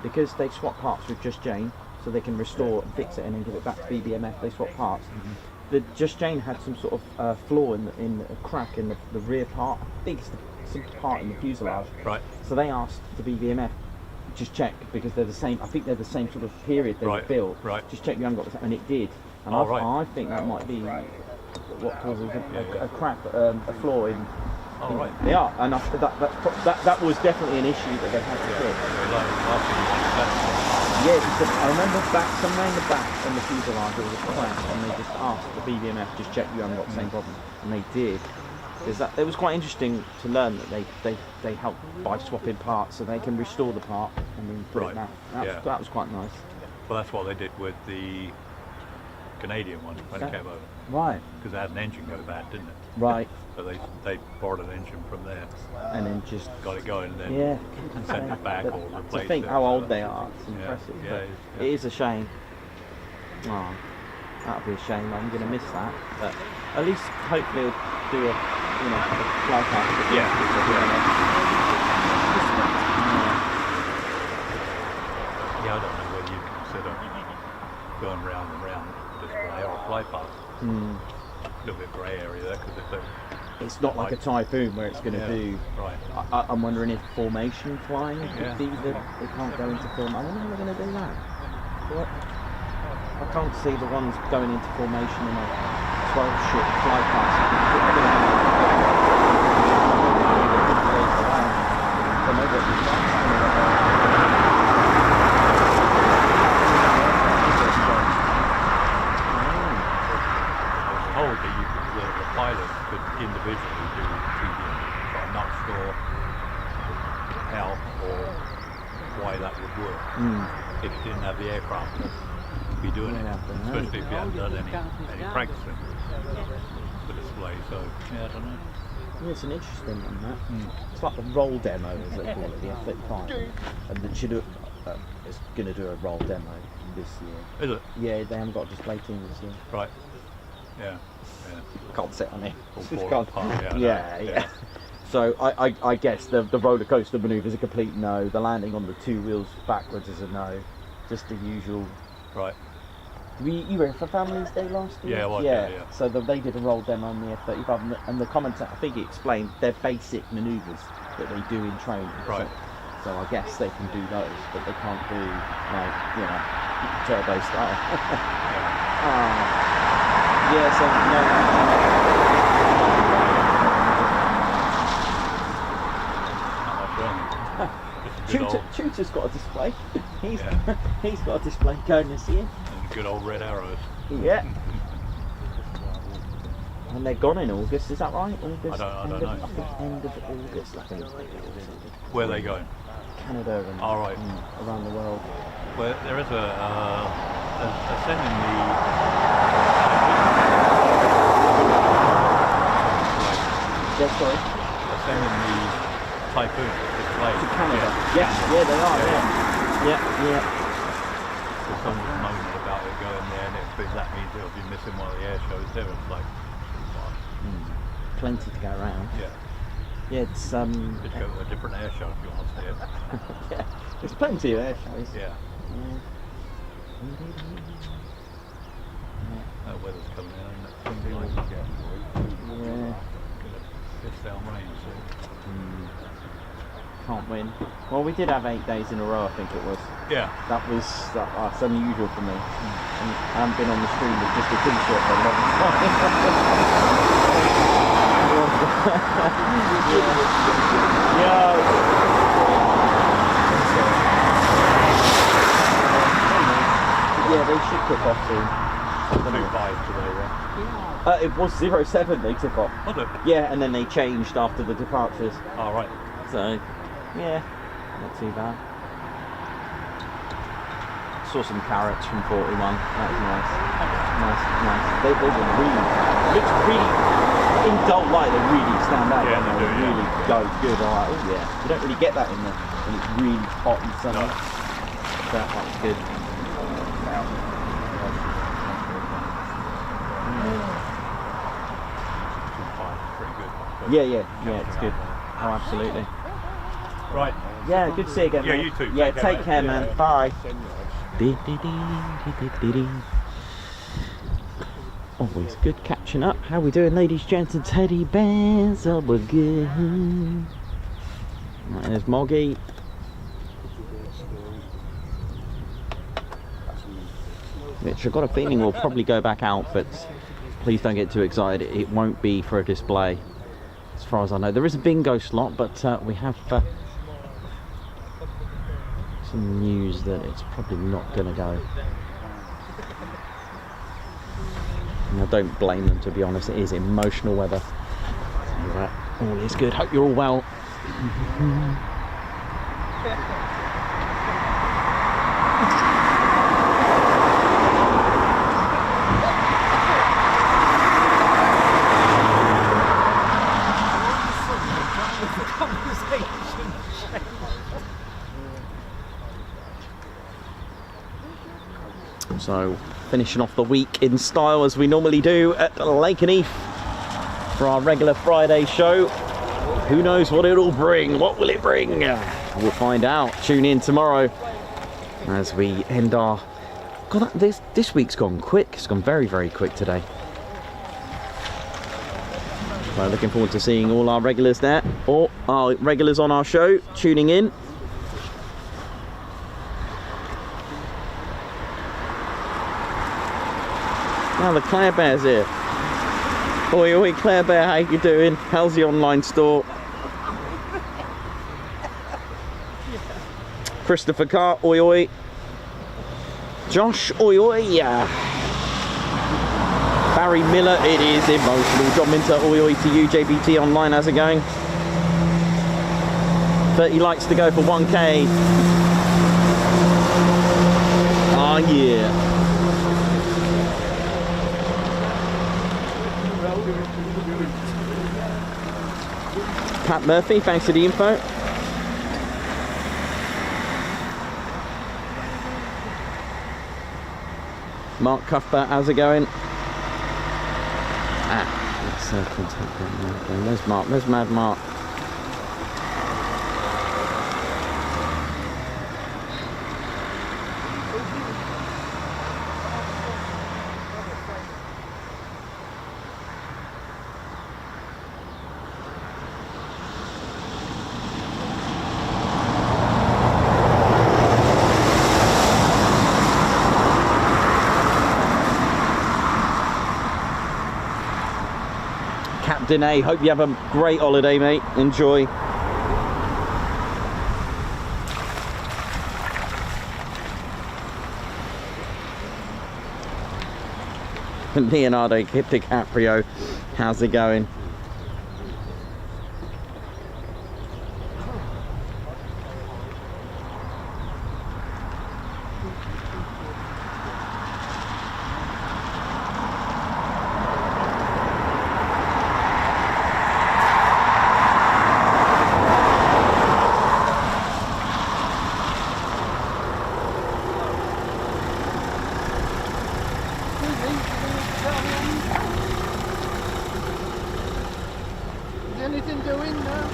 [SPEAKER 1] because they swap parts with Just Jane, so they can restore and fix it and then give it back to BBMF. They swap parts. The Just Jane had some sort of flaw in a crack in the rear part. I think it's some part in the fuselage.
[SPEAKER 8] Right.
[SPEAKER 1] So they asked the BBMF, just check, because they're the same. I think they're the same sort of period they were built.
[SPEAKER 8] Right.
[SPEAKER 1] Just check you haven't got the, and it did. And
[SPEAKER 8] Oh,
[SPEAKER 1] I,
[SPEAKER 8] right.
[SPEAKER 1] I think that might be what causes a crack, a flaw in.
[SPEAKER 8] Oh, right.
[SPEAKER 1] Yeah, and that was definitely an issue that they had to fix. Yeah, because I remember somewhere in the back on the fuselage there was a crack, and they just asked the BBMF, just check you haven't got the same problem, and they did. Because it was quite interesting to learn that they help by swapping parts, so they can restore the part and then put it back. That was quite nice.
[SPEAKER 8] Well, that's what they did with the Canadian one when it came over.
[SPEAKER 1] Right.
[SPEAKER 8] Because it had an engine go bad, didn't it?
[SPEAKER 1] Right.
[SPEAKER 8] So they borrowed an engine from there,
[SPEAKER 1] And then just
[SPEAKER 8] got it going, and then sent it back or replaced it.
[SPEAKER 1] to think how old they are, it's impressive.
[SPEAKER 8] Yeah,
[SPEAKER 1] But it is a shame. Oh, that'll be a shame. I'm going to miss that. But at least hopefully he'll do a fly past.
[SPEAKER 8] Yeah, I don't know whether you consider going round and round display or fly past. A little bit grey area there, because if
[SPEAKER 1] It's not like a Typhoon where it's going to do.
[SPEAKER 8] Right.
[SPEAKER 1] I'm wondering if formation flying could be that they can't go into form. I wonder how they're going to do that. What? I can't see the ones going into formation in a 12-ship fly past. I don't know what you've done.
[SPEAKER 8] told that the pilot could individually do TDM, so I'm not sure how or why that would work if you didn't have the aircraft to be doing it, especially if you haven't done any practicing for display. So yeah, I don't know.
[SPEAKER 1] Yeah, it's an interesting one, that. It's like a roll demo, as they call it, the F-35. And it should it's going to do a roll demo this year.
[SPEAKER 8] Is it?
[SPEAKER 1] Yeah, they haven't got a display team this year.
[SPEAKER 8] Right. Yeah.
[SPEAKER 1] Can't sit on it.
[SPEAKER 8] All
[SPEAKER 1] Just
[SPEAKER 8] falling
[SPEAKER 1] can't.
[SPEAKER 8] apart,
[SPEAKER 1] Yeah. So I guess the roller coaster manoeuvre is a complete no. The landing on the two wheels backwards is a no. Just the usual.
[SPEAKER 8] Right.
[SPEAKER 1] You were for Families Day last year?
[SPEAKER 8] Yeah, I was,
[SPEAKER 1] yeah.
[SPEAKER 8] yeah.
[SPEAKER 1] So they did a roll demo on the F-35, and the commentator, I think he explained their basic manoeuvres that they do in training.
[SPEAKER 8] Right.
[SPEAKER 1] So I guess they can do those, but they can't do, like, turbo style. Yeah, so Tutor's got a display. He's got a display going this year.
[SPEAKER 8] And good old red arrows.
[SPEAKER 1] Yeah. And they're gone in August, is that right? August.
[SPEAKER 8] I don't know.
[SPEAKER 1] I think end of August, I think.
[SPEAKER 8] Where are they going?
[SPEAKER 1] Canada and around the world.
[SPEAKER 8] Well, there is a sending the
[SPEAKER 1] Yeah, sorry.
[SPEAKER 8] they're sending the Typhoon display
[SPEAKER 1] To Canada. Yes, yeah, they are. Yeah.
[SPEAKER 8] So someone was moaning about it going there, and if that means it'll be missing one of the air shows there. It's like,
[SPEAKER 1] Plenty to go around.
[SPEAKER 8] yeah,
[SPEAKER 1] Yeah, it's
[SPEAKER 8] just go to a different air show if you want to see it.
[SPEAKER 1] yeah, there's plenty of air shows.
[SPEAKER 8] Yeah. That weather's coming in, and it's going to be like
[SPEAKER 1] Yeah.
[SPEAKER 8] piss down rain. So.
[SPEAKER 1] Can't win. Well, we did have 8 days in a row, I think it was.
[SPEAKER 8] Yeah.
[SPEAKER 1] That's unusual for me. And I haven't been on the stream with just a t-shirt for a long time. Yeah, they should kick off soon.
[SPEAKER 8] 2-5 today, yeah.
[SPEAKER 1] It was 0-7 they took off.
[SPEAKER 8] Was it?
[SPEAKER 1] Yeah, and then they changed after the departures.
[SPEAKER 8] Oh, right.
[SPEAKER 1] So, yeah, not too bad. Saw some carrots from 41. That was nice. Nice. They were really. in dull light they really stand out.
[SPEAKER 8] Yeah,
[SPEAKER 1] don't
[SPEAKER 8] they do, yeah.
[SPEAKER 1] really go good. All right. Oh yeah. You don't really get that in the when it's really hot and sunny.
[SPEAKER 8] No.
[SPEAKER 1] That's good.
[SPEAKER 8] Pretty good.
[SPEAKER 1] Yeah, it's good. Oh, absolutely.
[SPEAKER 8] Right.
[SPEAKER 1] Yeah, good to see you again.
[SPEAKER 8] Yeah,
[SPEAKER 1] mate.
[SPEAKER 8] you too.
[SPEAKER 1] Yeah,
[SPEAKER 8] Take care,
[SPEAKER 1] take care,
[SPEAKER 8] mate.
[SPEAKER 1] man.
[SPEAKER 8] Yeah.
[SPEAKER 1] Bye. Always good catching up. How we doing, ladies, gents, and teddy bears? Oh, we're good. Right, there's Moggy. Which I've got a feeling will probably go back out, but please don't get too excited. It won't be for a display, as far as I know. There is a bingo slot, but we have some news that it's probably not going to go. And I don't blame them, to be honest. It is emotional weather. So, all is good. Hope you're all well. So, finishing off the week in style as we normally do at Lakenheath for our regular Friday show. Who knows what it'll bring? What will it bring? We'll find out. Tune in tomorrow as we end our... God, this week's gone quick. It's gone very, very quick today. So looking forward to seeing all our regulars there, or our regulars on our show tuning in. Now the Claire Bear's here. Oi, oi, Claire Bear, how you doing? How's the online store? Christopher Carr, oi, oi. Josh, oi, oi, yeah. Barry Miller, it is emotional. John Minter, oi, oi to you. JBT Online, how's it going? 30 likes to go for 1K. Oh, yeah. Pat Murphy, thanks for the info. Mark Cuthbert, how's it going? Let's contact them. There's Mark, there's Mad Mark. Captain A, hope you have a great holiday, mate. Enjoy. Leonardo DiCaprio, how's it going?
[SPEAKER 2] Anything doing now?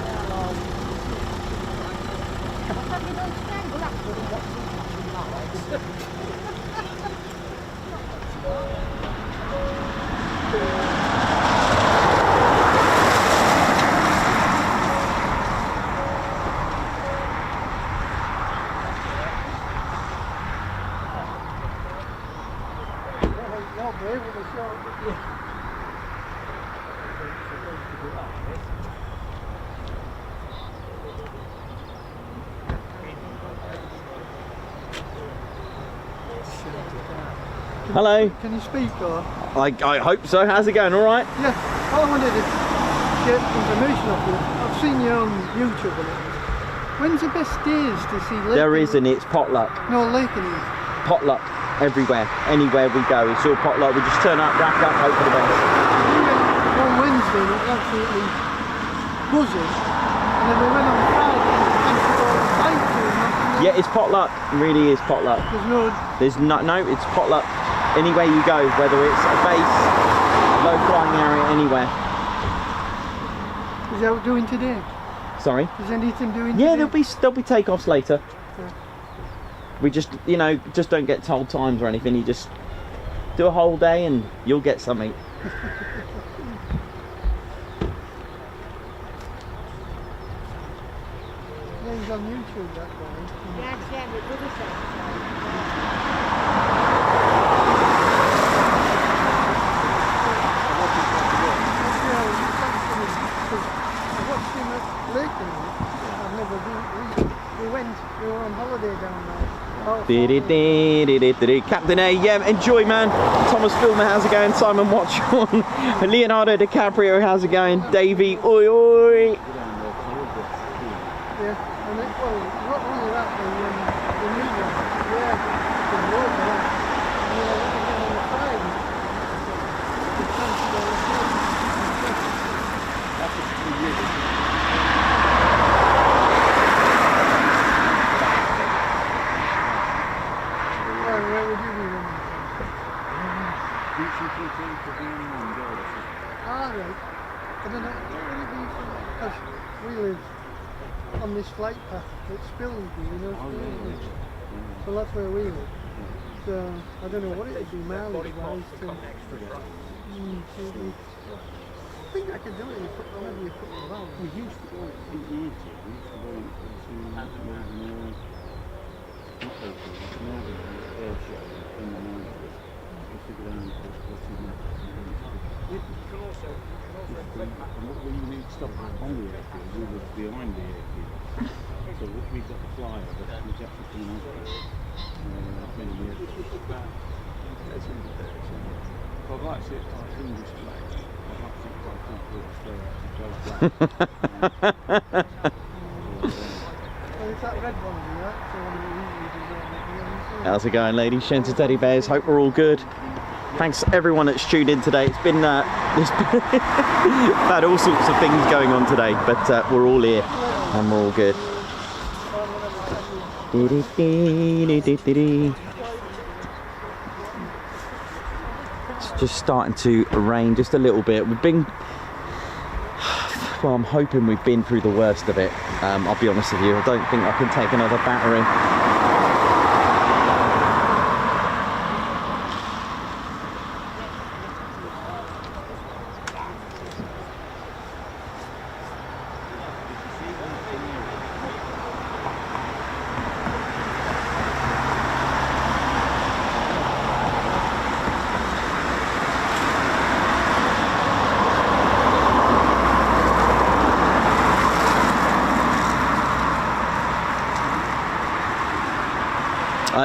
[SPEAKER 1] Hello.
[SPEAKER 2] Can you speak or?
[SPEAKER 1] I hope so. How's it going? All right?
[SPEAKER 2] Yeah, I wanted to get information off you. I've seen you on YouTube and it. When's the best days to see Lakenheath?
[SPEAKER 1] There isn't. It's potluck.
[SPEAKER 2] No, Lakenheath.
[SPEAKER 1] Potluck everywhere. Anywhere we go, it's all potluck. We just turn up, wrap up, hope for the best.
[SPEAKER 2] On Wednesday Wednesday and it was absolutely buzzing. And then we went on Friday and we went to Typhoon.
[SPEAKER 1] Yeah, it's potluck. It really is potluck.
[SPEAKER 2] There's no...
[SPEAKER 1] No, it's potluck. Anywhere you go, whether it's a base, low flying area, anywhere.
[SPEAKER 2] Is that what we're doing today?
[SPEAKER 1] Sorry?
[SPEAKER 2] Is anything doing
[SPEAKER 1] Yeah,
[SPEAKER 2] today?
[SPEAKER 1] there'll be takeoffs later.
[SPEAKER 2] Yeah.
[SPEAKER 1] We just, you know, just don't get told times or anything. You just do a whole day and you'll get something.
[SPEAKER 2] Yeah, he's on YouTube, that guy.
[SPEAKER 3] Yeah, yeah, but what is that?
[SPEAKER 2] I watched him at Laken. I've never been. We were on holiday down there.
[SPEAKER 1] Captain A, yeah, enjoy, man. Thomas Filmer, how's it going? Simon Watch on. Leonardo DiCaprio, how's it going? Davey, oi oi.
[SPEAKER 2] Yeah, and it, well, not only that, the new one. Yeah, the road for that. And then I went again on the Friday. The transport was where would you be running? Ah, right. I don't know, where would it be from? Because we live on this flight path at Spilsby, you know, Spilsby. So that's where we live. So I don't know what it would be mileage wise to. I think I could do it in maybe a couple of hours.
[SPEAKER 5] We used to go in the 80s, we used to go into air show in the 90s. Just to go down to and what we need stuff on the airfield, we were behind the airfield. So we got the flyer that was actually coming out many years ago. I'd like to see it Typhoon Display. I'd like to see Typhoon Display.
[SPEAKER 2] Well, it's that red one, is that? So one that we usually do.
[SPEAKER 1] How's it going, ladies, gents and teddy bears? Hope we're all good. Thanks everyone that's tuned in today. It's been had all sorts of things going on today, but we're all here and we're all good. It's just starting to rain just a little bit. We've been, well, I'm hoping we've been through the worst of it. I'll be honest with you, I don't think I can take another battering.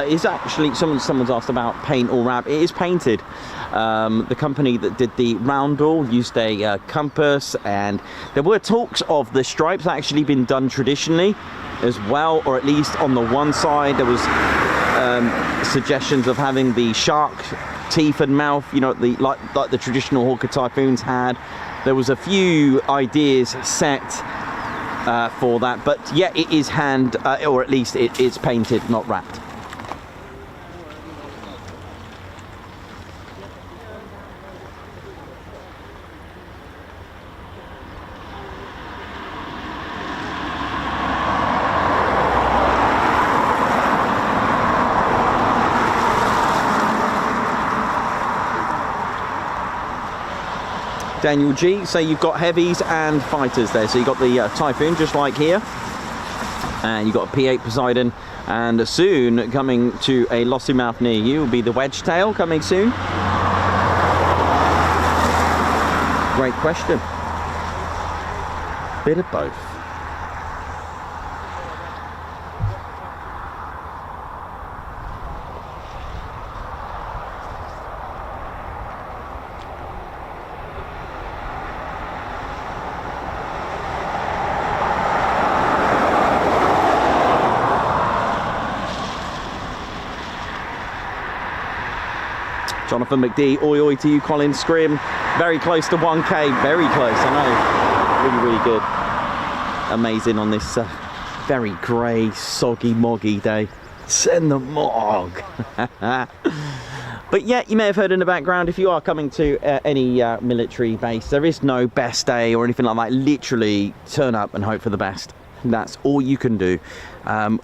[SPEAKER 1] Is actually someone's asked about paint or wrap. It is painted. The company that did the roundel used a compass, and there were talks of the stripes actually been done traditionally as well, or at least on the one side there was suggestions of having the shark teeth and mouth, you know, like the traditional Hawker Typhoons had. There was a few ideas set for that, but yeah, it is hand or at least it's painted, not wrapped. Daniel G, so you've got heavies and fighters there. So you've got the Typhoon, just like here, and you've got a P8 Poseidon, and soon coming to a Lossiemouth near you will be the Wedgetail coming soon. Great question. Bit of both. Jonathan McD, oi oi to you, Colin Scrim. Very close to 1K, very close, I know. Really, really good. Amazing on this very grey, soggy, moggy day. Send the mog. But yeah, you may have heard in the background, if you are coming to any military base, there is no best day or anything like that. Literally turn up and hope for the best. That's all you can do.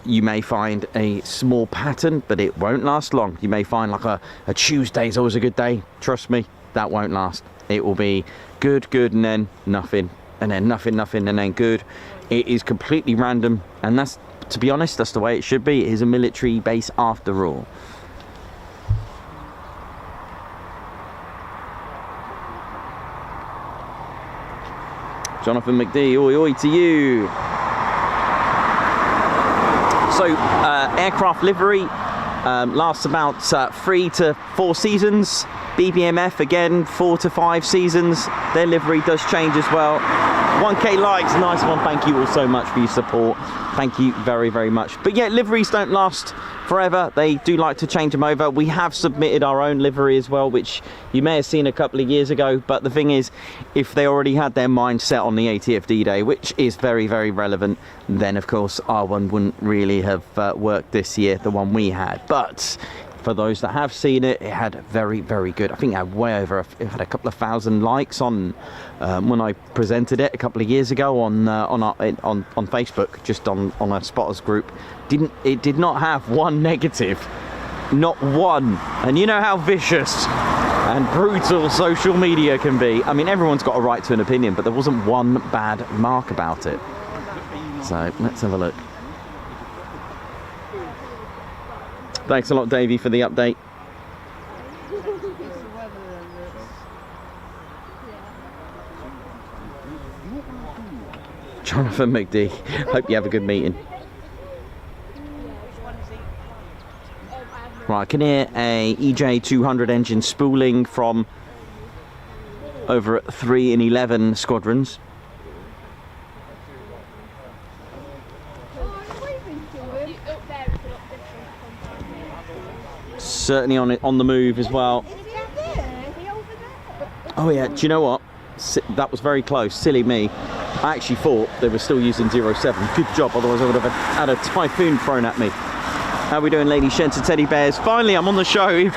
[SPEAKER 1] You may find a small pattern, but it won't last long. You may find like a Tuesday is always a good day. Trust me, that won't last. It will be good, good, and then nothing, and then nothing, nothing, and then good. It is completely random, and that's, to be honest, that's the way it should be. It is a military base after all. Jonathan McD, oi oi to you. So, aircraft livery lasts about 3 to 4 seasons. BBMF, again, 4 to 5 seasons. Their livery does change as well. 1K likes, nice one. Thank you all so much for your support. Thank you very, very much. But yeah, liveries don't last forever. They do like to change them over. We have submitted our own livery as well, which you may have seen a couple of years ago. But the thing is, if they already had their mind set on the ATFD day, which is very, very relevant, then of course our one wouldn't really have worked this year, the one we had. But for those that have seen it, it had very, very good. I think it had way over, it had a couple of thousand likes on when I presented it a couple of years ago on Facebook, just on a spotters group. It did not have one negative, not one. And you know how vicious and brutal social media can be. I mean, everyone's got a right to an opinion, but there wasn't one bad mark about it. So let's have a look. Thanks a lot, Davey, for the update. Jonathan McD, hope you have a good meeting. Right, I can hear a EJ200 engine spooling from over at 3 and 11 squadrons. Certainly on the move as well. Oh yeah, do you know what? That was very close. Silly me. I actually thought they were still using 07. Good job, otherwise I would have had a Typhoon thrown at me. How we doing, Lady Shenta Teddy Bears? Finally, I'm on the show.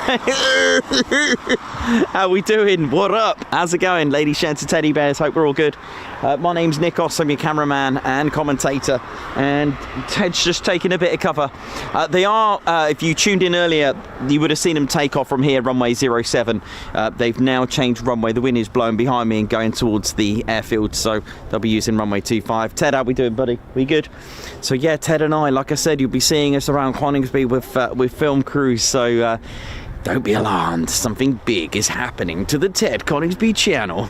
[SPEAKER 1] How we doing? What up? How's it going, Lady Shenta Teddy Bears? Hope we're all good. My name's Nikos. I'm your cameraman and commentator, and Ted's just taking a bit of cover. They are, if you tuned in earlier, you would have seen them take off from here, runway 07. They've now changed runway. The wind is blowing behind me and going towards the airfield, so they'll be using runway 25. Ted, how we doing, buddy? We good? So yeah, Ted and I, like I said, you'll be seeing us around Coningsby with film crews, so don't be alarmed, something big is happening to the Ted Coningsby channel.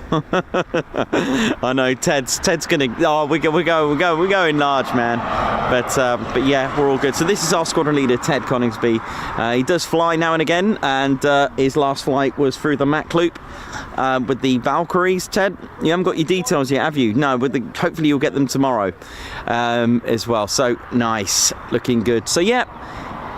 [SPEAKER 1] I know Ted's gonna, oh, we're going large, man. But yeah, we're all good. So this is our squadron leader, Ted Coningsby. He does fly now and again, and his last flight was through the Mac Loop with the Valkyries. Ted, you haven't got your details yet, have you? No, hopefully you'll get them tomorrow as well. So nice, looking good. So yeah,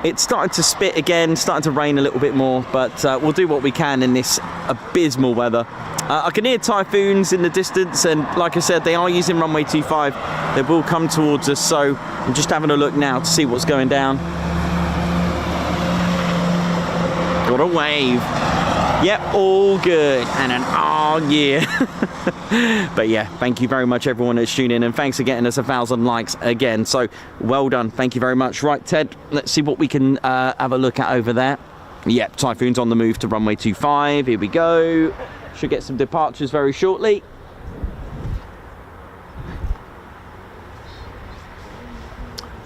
[SPEAKER 1] it's starting to spit again, starting to rain a little bit more, but we'll do what we can in this abysmal weather. I can hear typhoons in the distance, and like I said, they are using runway 25. They will come towards us, so I'm just having a look now to see what's going down. Got a wave. Yep, all good, and an oh yeah. But yeah, thank you very much everyone that's tuning in, and thanks for getting us 1,000 likes again, so well done, thank you very much. Right, Ted, let's see what we can have a look at over there. Yep, Typhoon's on the move to runway 25, here we go. Should get some departures very shortly.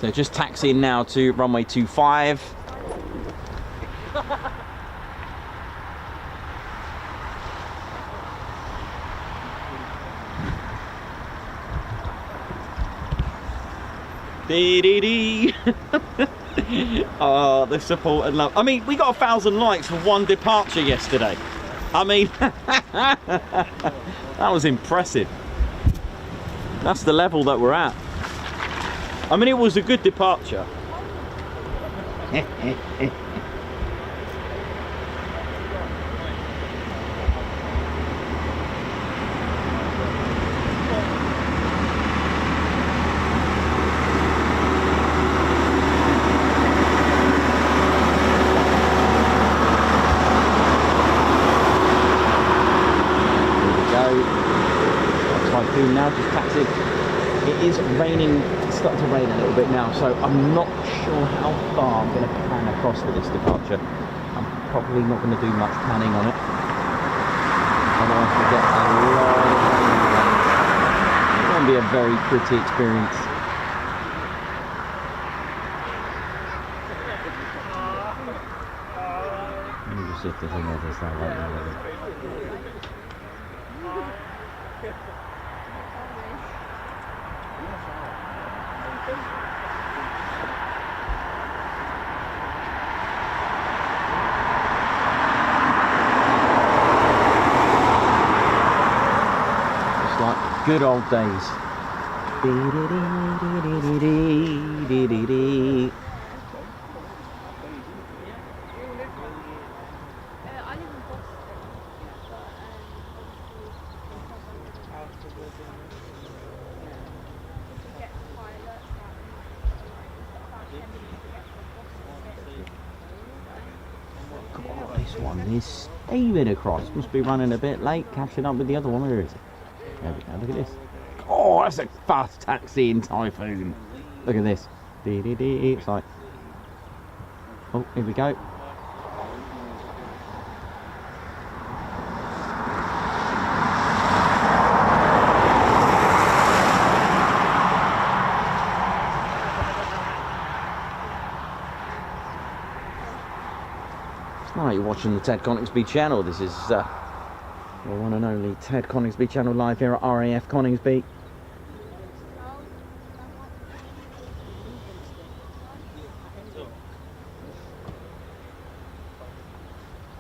[SPEAKER 1] So just taxiing now to runway 25. Dee dee dee. Oh, the support and love. I mean, we got 1,000 likes for one departure yesterday. I mean, that was impressive. That's the level that we're at. I mean, it was a good departure. Typhoon now, just taxied. It is raining, it's starting to rain a little bit now, so I'm not sure how far I'm going to pan across for this departure. I'm probably not going to do much panning on it. Otherwise we get a lot of rain. It's going to be a very pretty experience. Let me just see if there's any others that I like already. Just like good old days. This one is steaming across. Must be running a bit late, catching up with the other one. Where is it? There we go. Look at this. Oh, that's a fast taxi in Typhoon. Look at this. It's like, oh, here we go. Right, you're watching the Ted Coningsby channel. This is your one and only Ted Coningsby channel, live here at RAF Coningsby.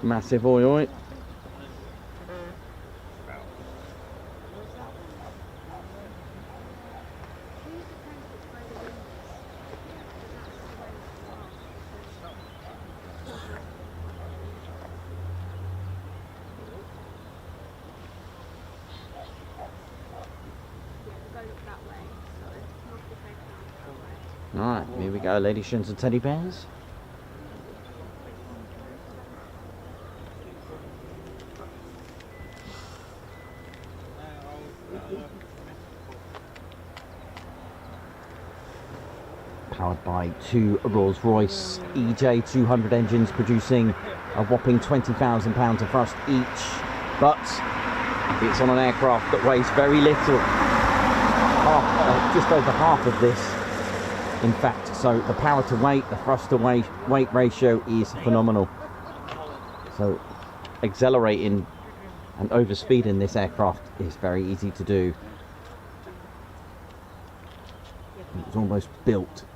[SPEAKER 1] Massive oi oi. Alright, here we go, ladies and teddy bears. Powered by two Rolls-Royce EJ200 engines, producing a whopping 20,000 pounds of thrust each, but it's on an aircraft that weighs very little, just over half of this. In fact, so the power to weight, the thrust to weight ratio is phenomenal. So accelerating and overspeeding this aircraft is very easy to do. It's almost built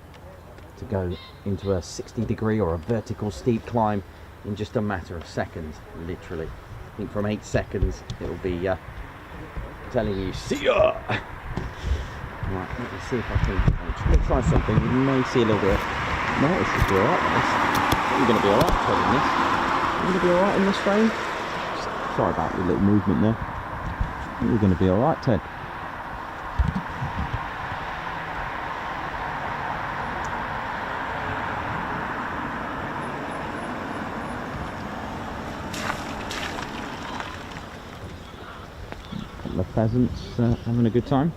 [SPEAKER 1] to go into a 60-degree or a vertical steep climb in just a matter of seconds, literally. I think from 8 seconds it'll be telling you, see ya! Right, let me see if I can. I'm just going to try something. You may see a little bit. No, it should be alright. You're going to be alright in this. You're going to be alright in this frame. Sorry about your little movement there. You're going to be alright, Ted. A couple of pheasants having a good time.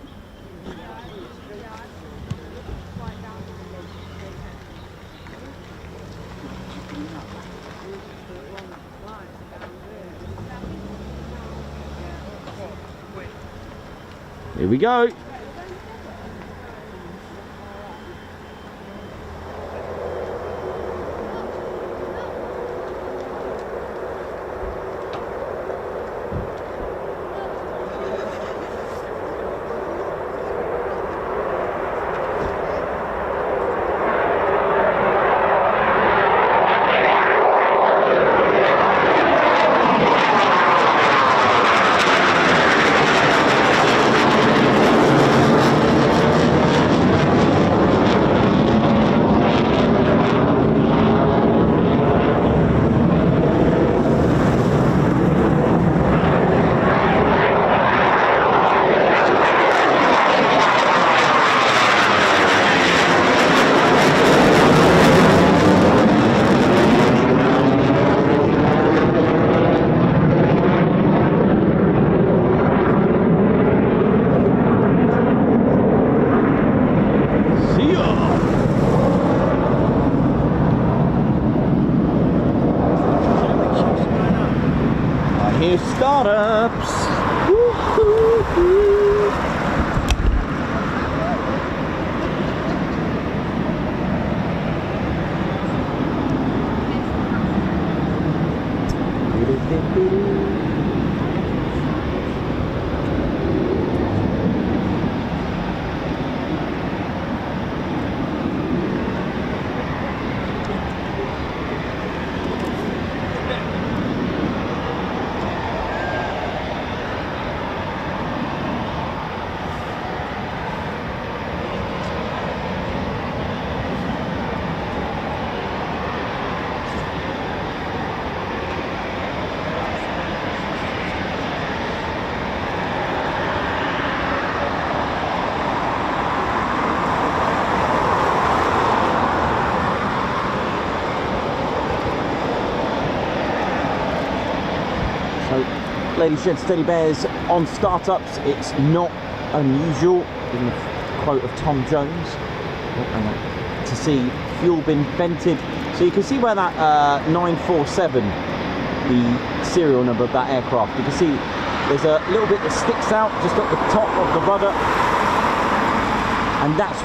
[SPEAKER 1] Here we go. hear startups. Woo-hoo-hoo. Ladies and gents, teddy bears, on startups, it's not unusual, in the quote of Tom Jones, to see fuel bin vented. So you can see where that 947, the serial number of that aircraft, you can see there's a little bit that sticks out just at the top of the rudder, and that's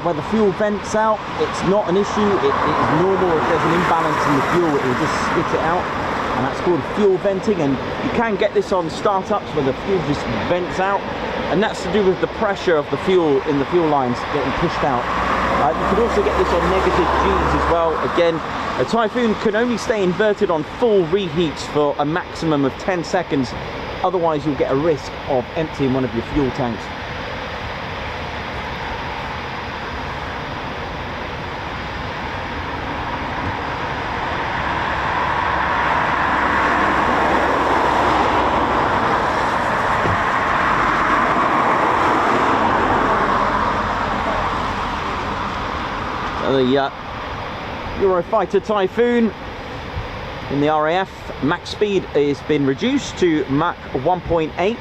[SPEAKER 1] where the fuel vents out. It's not an issue, it is normal. If there's an imbalance in the fuel, it will just spit it out. And that's called fuel venting, and you can get this on startups where the fuel just vents out, and that's to do with the pressure of the fuel in the fuel lines getting pushed out. You can also get this on negative Gs as well. Again, a Typhoon can only stay inverted on full reheats for a maximum of 10 seconds, otherwise you'll get a risk of emptying one of your fuel tanks. The Eurofighter Typhoon in the RAF, max speed has been reduced to Mach 1.8.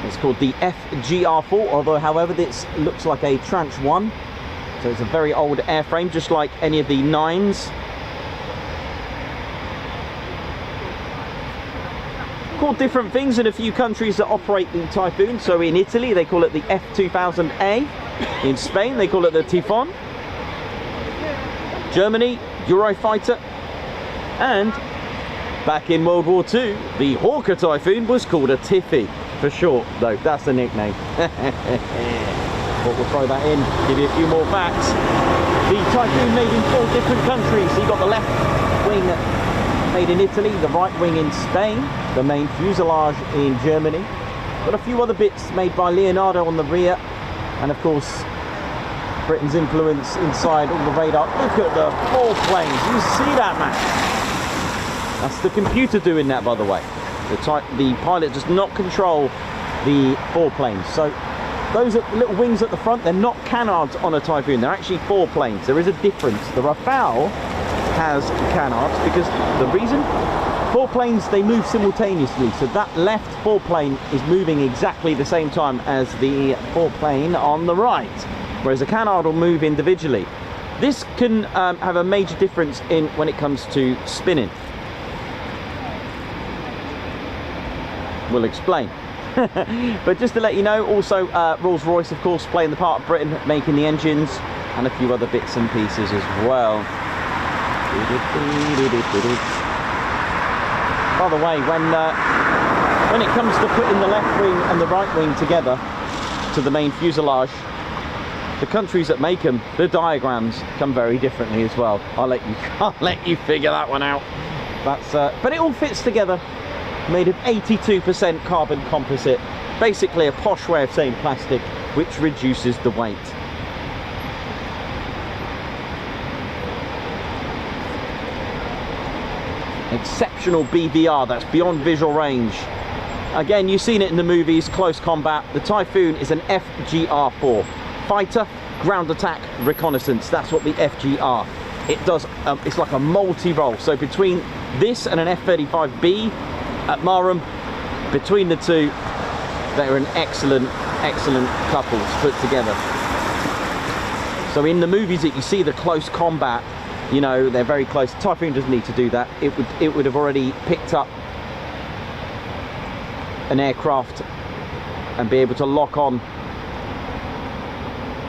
[SPEAKER 1] It's called the FGR4, although however this looks like a Tranche 1, so it's a very old airframe, just like any of the 9s. Called different things in a few countries that operate the Typhoon. So in Italy they call it the F2000A, in Spain they call it the Typhoon, Germany Eurofighter, and back in World War II the Hawker Typhoon was called a Tiffy for short, though that's the nickname. But we'll throw that in, give you a few more facts. The Typhoon made in 4 different countries. So you got the left wing made in Italy, the right wing in Spain, the main fuselage in Germany. Got a few other bits made by Leonardo on the rear, and of course Britain's influence inside all the radar. Look at the 4 planes, you see that, man? That's the computer doing that, by the way. The pilot does not control the 4 planes. So those little wings at the front, they're not canards on a Typhoon, they're actually 4 planes. There is a difference. The Rafale has canards because the reason, 4 planes, they move simultaneously, so that left 4 plane is moving exactly the same time as the 4 plane on the right, whereas a canard will move individually. This can have a major difference in when it comes to spinning. We'll explain. But just to let you know, also Rolls-Royce of course playing the part of Britain, making the engines and a few other bits and pieces as well. By the way, when it comes to putting the left wing and the right wing together to the main fuselage, the countries that make them, the diagrams come very differently as well. I'll let you figure that one out. That's but it all fits together. Made of 82% carbon composite, basically a posh way of saying plastic, which reduces the weight. Exceptional BVR, that's beyond visual range. Again, you've seen it in the movies, close combat. The Typhoon is an FGR4. Fighter, ground attack, reconnaissance. That's what the FGR. It does, it's like a multi-role. So between this and an F-35B at Marham, between the two, they're an excellent couple to put together. So in the movies that you see the close combat, you know, they're very close. Typhoon doesn't need to do that. It would have already picked up an aircraft and be able to lock on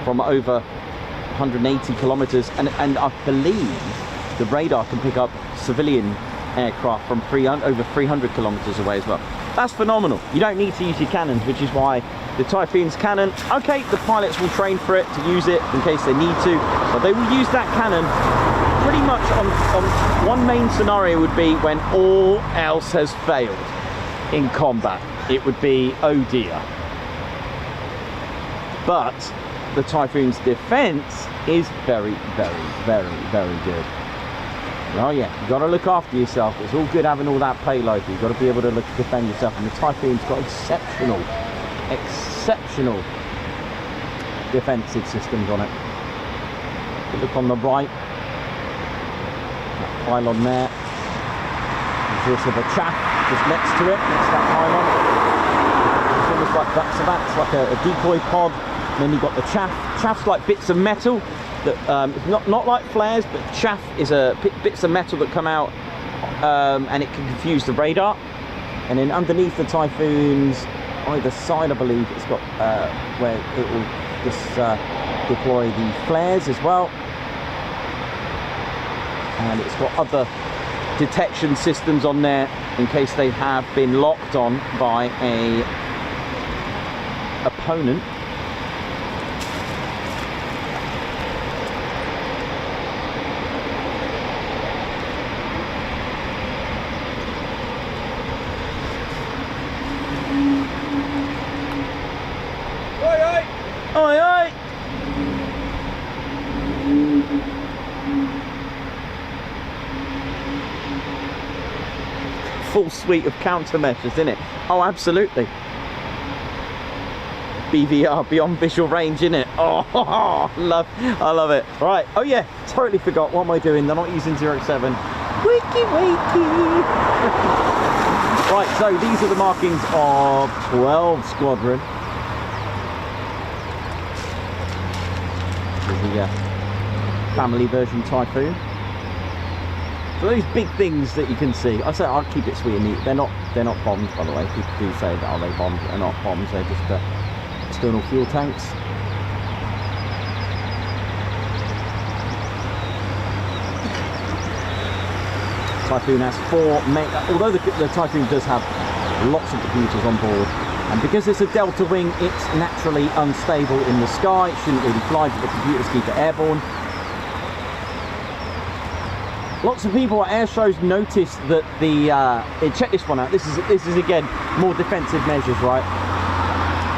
[SPEAKER 1] from over 180 kilometers, and I believe the radar can pick up civilian aircraft from over 300 kilometers away as well. That's phenomenal. You don't need to use your cannons, which is why the Typhoon's cannon, okay, the pilots will train for it to use it in case they need to, but they will use that cannon pretty much on one main scenario would be when all else has failed in combat. It would be, oh dear. But the Typhoon's defense is very, very, very, very good. Oh yeah, you got to look after yourself. It's all good having all that payload, but you've got to be able to defend yourself. And the Typhoon's got exceptional defensive systems on it. If you look on the right, that pylon there. There's also the chaff just next to it, next to that pylon. It's almost like that, so that's like a decoy pod. And then you've got the chaff. Chaff's like bits of metal that it's not like flares, but chaff is bits of metal that come out and it can confuse the radar. And then underneath the Typhoon's either side, I believe it's got where it will just deploy the flares as well. And it's got other detection systems on there in case they have been locked on by a opponent. Oi, oi! Full suite of countermeasures, isn't it? Oh, absolutely. BVR, beyond visual range, innit? Oh, I love it. Right, oh yeah, totally forgot. What am I doing? They're not using 07. Wakey, wakey! Right, so these are the markings of 12 Squadron. The family version Typhoon. So those big things that you can see, I'll keep it sweet and neat. They're not bombs, by the way. People do say that, are they bombs? They're not bombs. They're just external fuel tanks. Typhoon has 4 main. Although the Typhoon does have lots of computers on board. And because it's a delta wing, it's naturally unstable in the sky. It shouldn't really fly, but the computers keep it airborne. Lots of people at air shows notice that check this one out. This is again more defensive measures, right?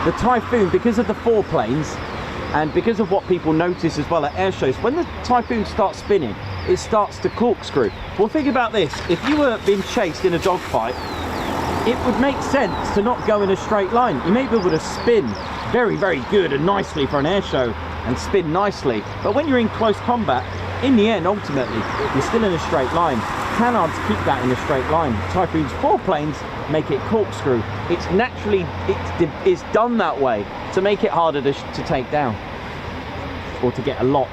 [SPEAKER 1] The Typhoon, because of the 4 planes, and because of what people notice as well at air shows, when the Typhoon starts spinning, it starts to corkscrew. Well, think about this: if you were being chased in a dogfight, it would make sense to not go in a straight line. You may be able to spin very, very good and nicely for an air show and spin nicely. But when you're in close combat, in the end, ultimately, you're still in a straight line. Canards keep that in a straight line. Typhoon's 4 planes make it corkscrew. It's naturally, it's done that way to make it harder to take down or to get a lock.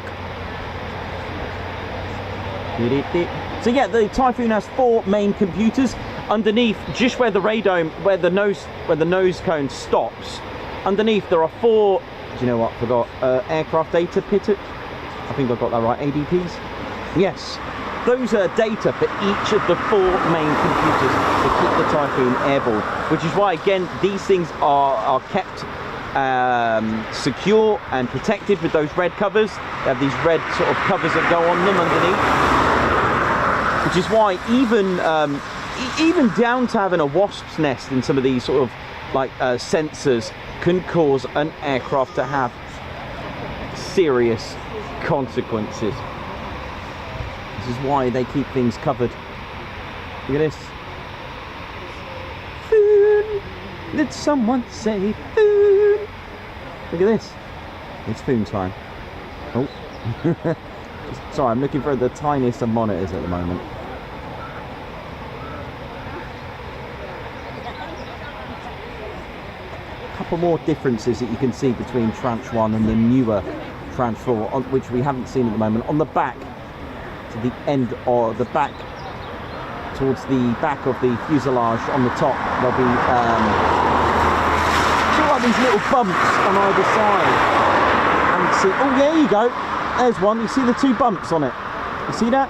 [SPEAKER 1] So yeah, the Typhoon has 4 main computers. Underneath, just where the radome, where the nose cone stops, underneath there are 4. Do you know what? Forgot aircraft data pitot. I think I got that right. ADPs. Yes, those are data for each of the 4 main computers to keep the Typhoon airborne. Which is why, again, these things are kept secure and protected with those red covers. They have these red sort of covers that go on them underneath. Which is why even down to having a wasp's nest in some of these sort of like sensors can cause an aircraft to have serious consequences. This is why they keep things covered. Look at this. Food. Did someone say food? Look at this. It's food time. Oh. Sorry, I'm looking for the tiniest of monitors at the moment. Couple more differences that you can see between Tranche 1 and the newer Tranche 4, which we haven't seen at the moment. On the back, to the end or the back, towards the back of the fuselage on the top, there'll be sort of like these little bumps on either side. And you see, oh, there you go. There's one. You see the two bumps on it. You see that?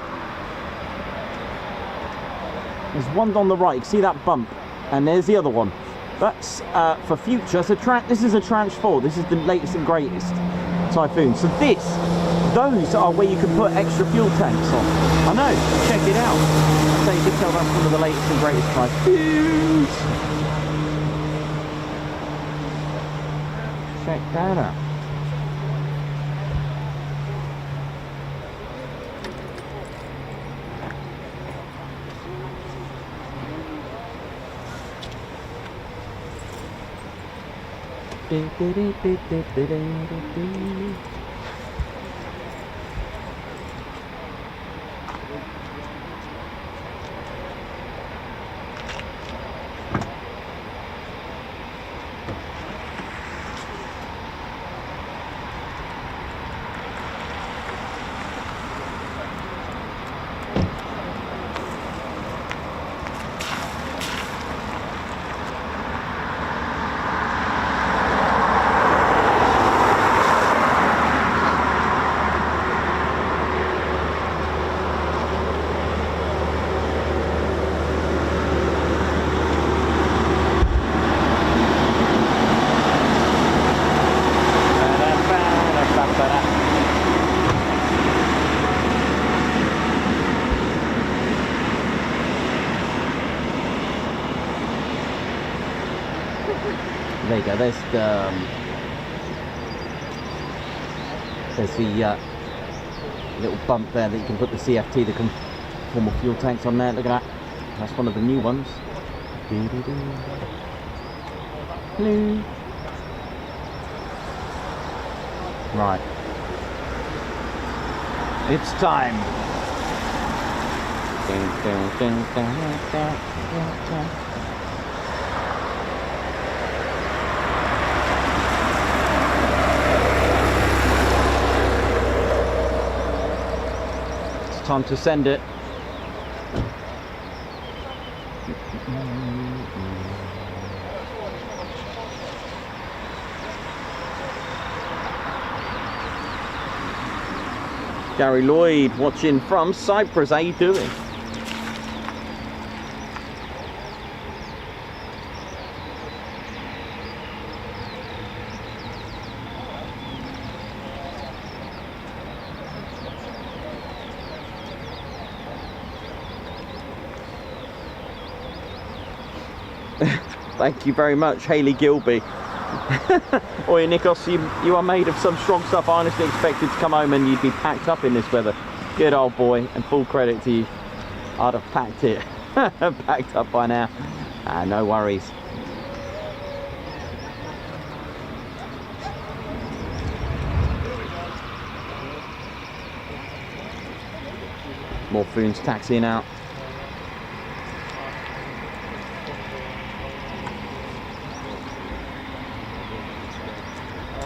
[SPEAKER 1] There's one on the right. You can see that bump, and there's the other one. That's for future. So this is a tranche 4. This is the latest and greatest Typhoon. So those are where you can put extra fuel tanks on. I know. Check it out. So you can tell that's one of the latest and greatest Typhoons. Check that out. There you go, there's the little bump there that you can put the CFT, the conformal fuel tanks on there. Look at that. That's one of the new ones. Hello. Right. It's time. Time to send it. Gary Lloyd watching from Cyprus. How you doing? Thank you very much, Hayley Gilby. Oi, Nikos, you are made of some strong stuff. I honestly expected to come home and you'd be packed up in this weather. Good old boy, and full credit to you. I'd have packed it, packed up by now. No worries. More Foons taxiing out.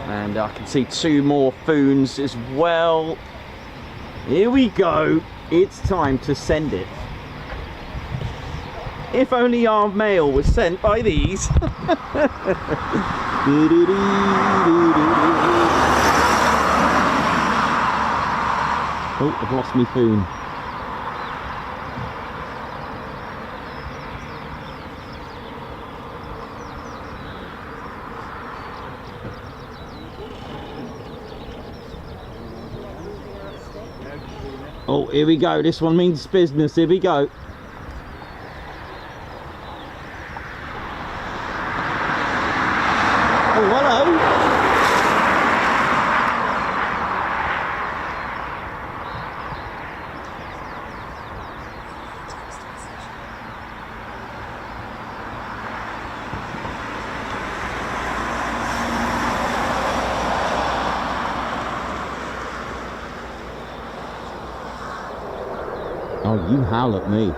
[SPEAKER 1] And I can see two more Foons as well. Here we go. It's time to send it. If only our mail was sent by these. Oh, I've lost me Foon. Oh, here we go. This one means business. Here we go. Oh, hello. Oh, you howl at me.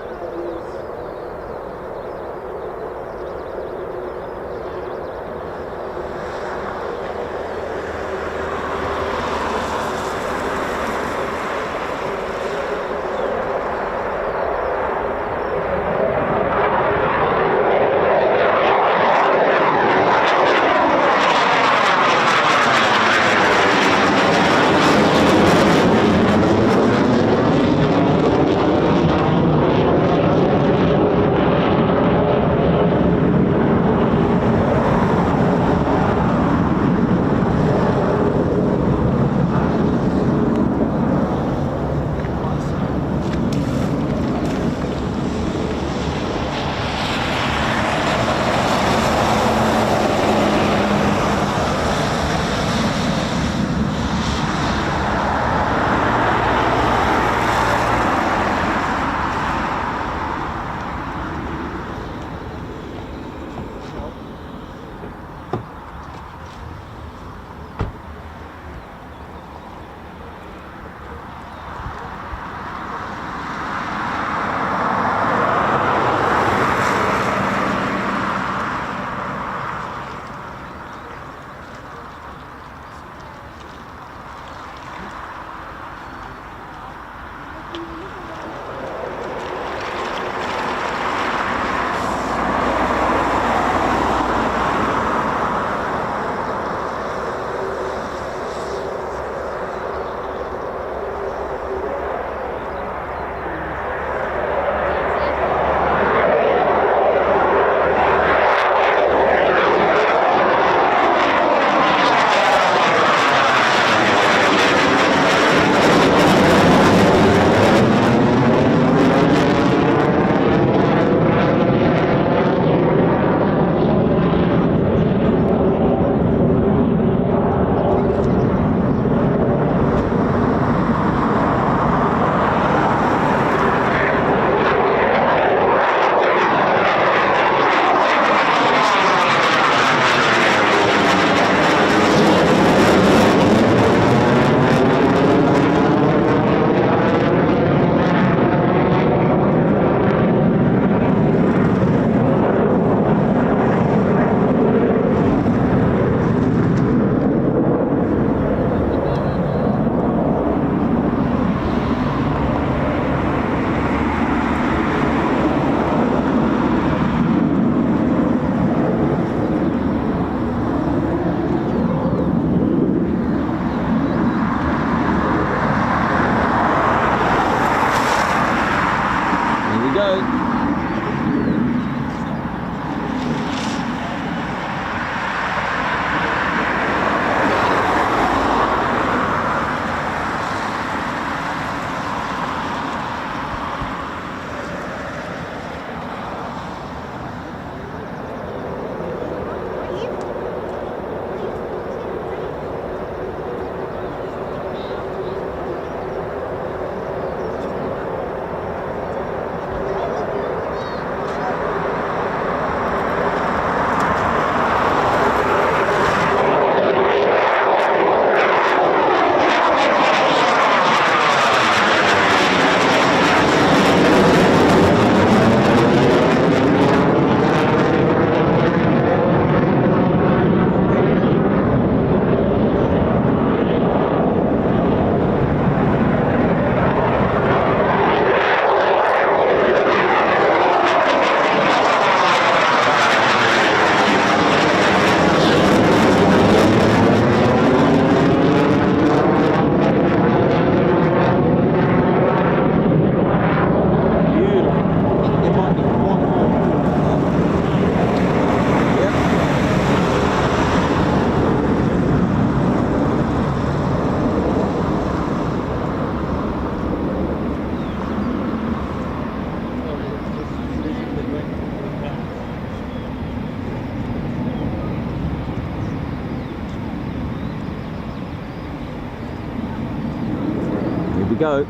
[SPEAKER 1] go.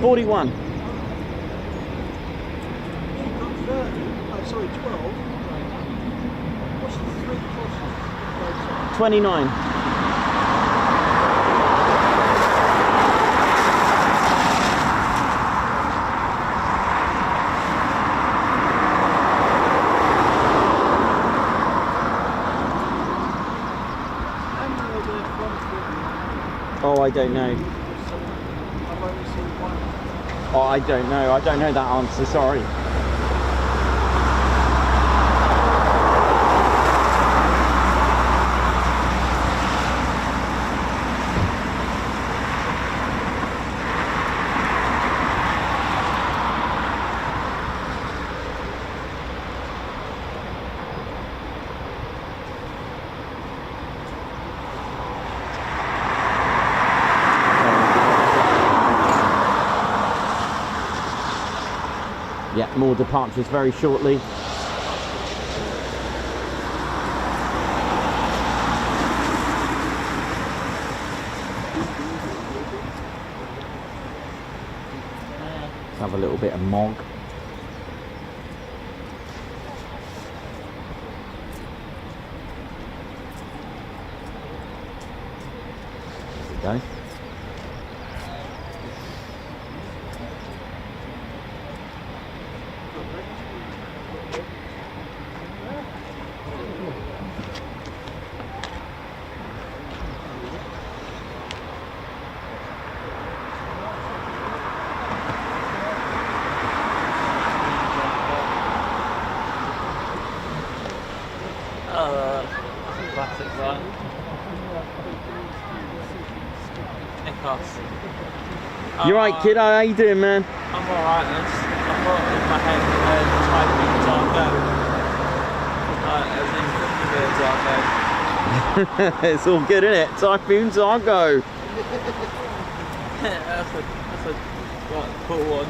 [SPEAKER 1] $41.
[SPEAKER 2] Sorry, 12. What's the 3 costs?
[SPEAKER 1] 29. Oh, I don't know. Oh, I don't know. I don't know that answer, sorry. Yeah, more departures very shortly. Let's have a little bit of Mog. There we go.
[SPEAKER 9] Classic, right?
[SPEAKER 1] You right, kiddo? How you doing, man?
[SPEAKER 9] I'm alright, I thought in my head Typhoons are go.
[SPEAKER 1] It's all good, isn't it? Typhoons are go.
[SPEAKER 9] that's a right, cool one.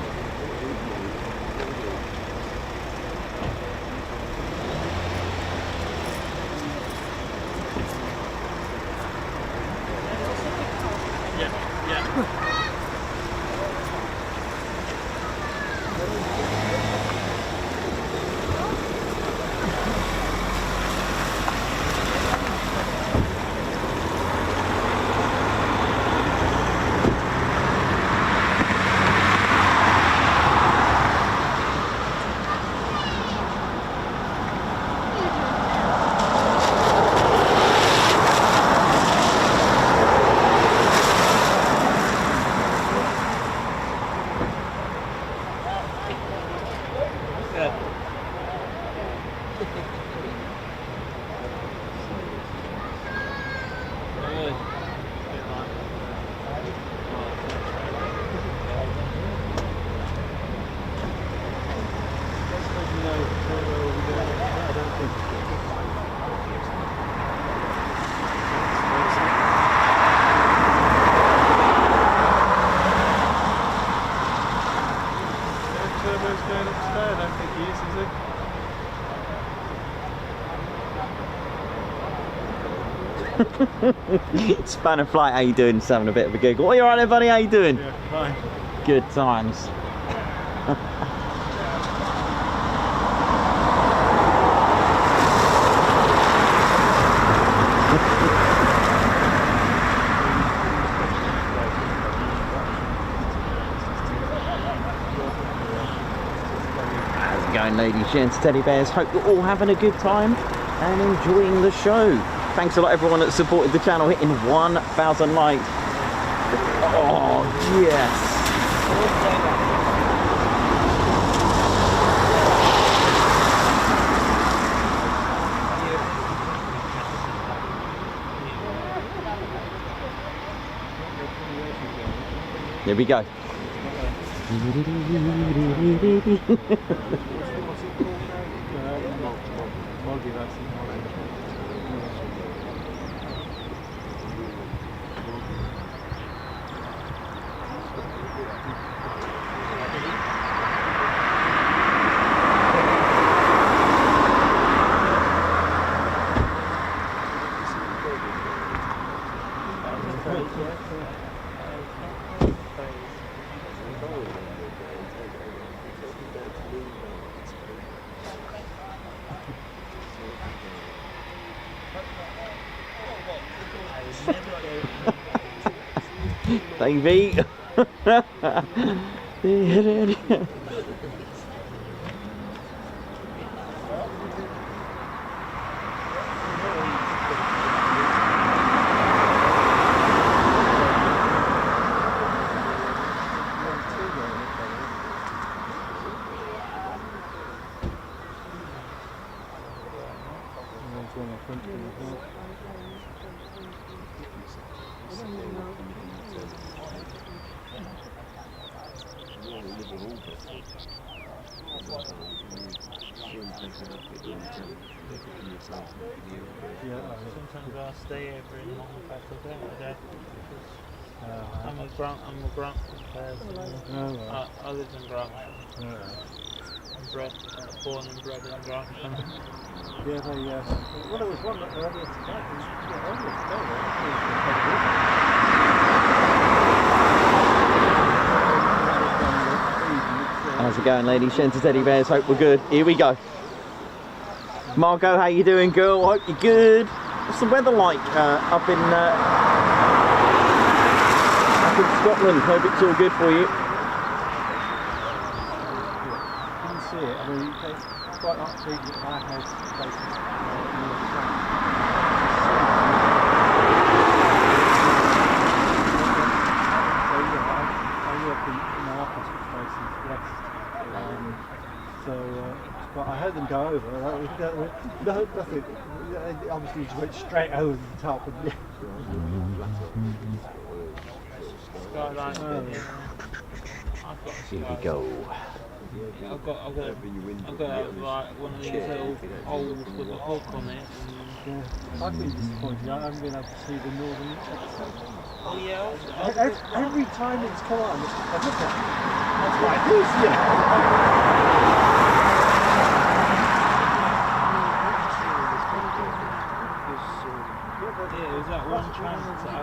[SPEAKER 1] Spanner Flight, how you doing? Just having a bit of a giggle. Oh, you alright there, buddy? How you doing?
[SPEAKER 5] Yeah, fine.
[SPEAKER 1] Good times. going, ladies, gents, teddy bears. Hope you're all having a good time and enjoying the show. Thanks a lot everyone that supported the channel, hitting 1,000 likes. Oh yes. Here we go.
[SPEAKER 5] Moggy, that's it.
[SPEAKER 1] Davey.
[SPEAKER 9] Sometimes I stay every month after that because I'm a Grant person. I live in Grant. I'm born and bred in Grant.
[SPEAKER 5] Yeah, they, well, there was one that earlier today.
[SPEAKER 1] How's it going, ladies, gents, teddy bears? Hope we're good. Here we go. Margot, how you doing, girl? Hope you're good. What's the weather like up in Scotland? Hope it's all good for you.
[SPEAKER 5] You can see it. I mean, it's quite not big at my house. I work in my office, which faces west. But I heard them go over. No, nothing. It obviously just went straight over the top. And
[SPEAKER 1] Here we go.
[SPEAKER 9] I've got like one of these little holes with a hook on it.
[SPEAKER 5] I've been disappointed. I haven't been able to see the northern episode.
[SPEAKER 9] Oh yeah.
[SPEAKER 5] Every time it's come on, I look at it. It's like this, yeah.
[SPEAKER 9] Yeah, it was that one chance that I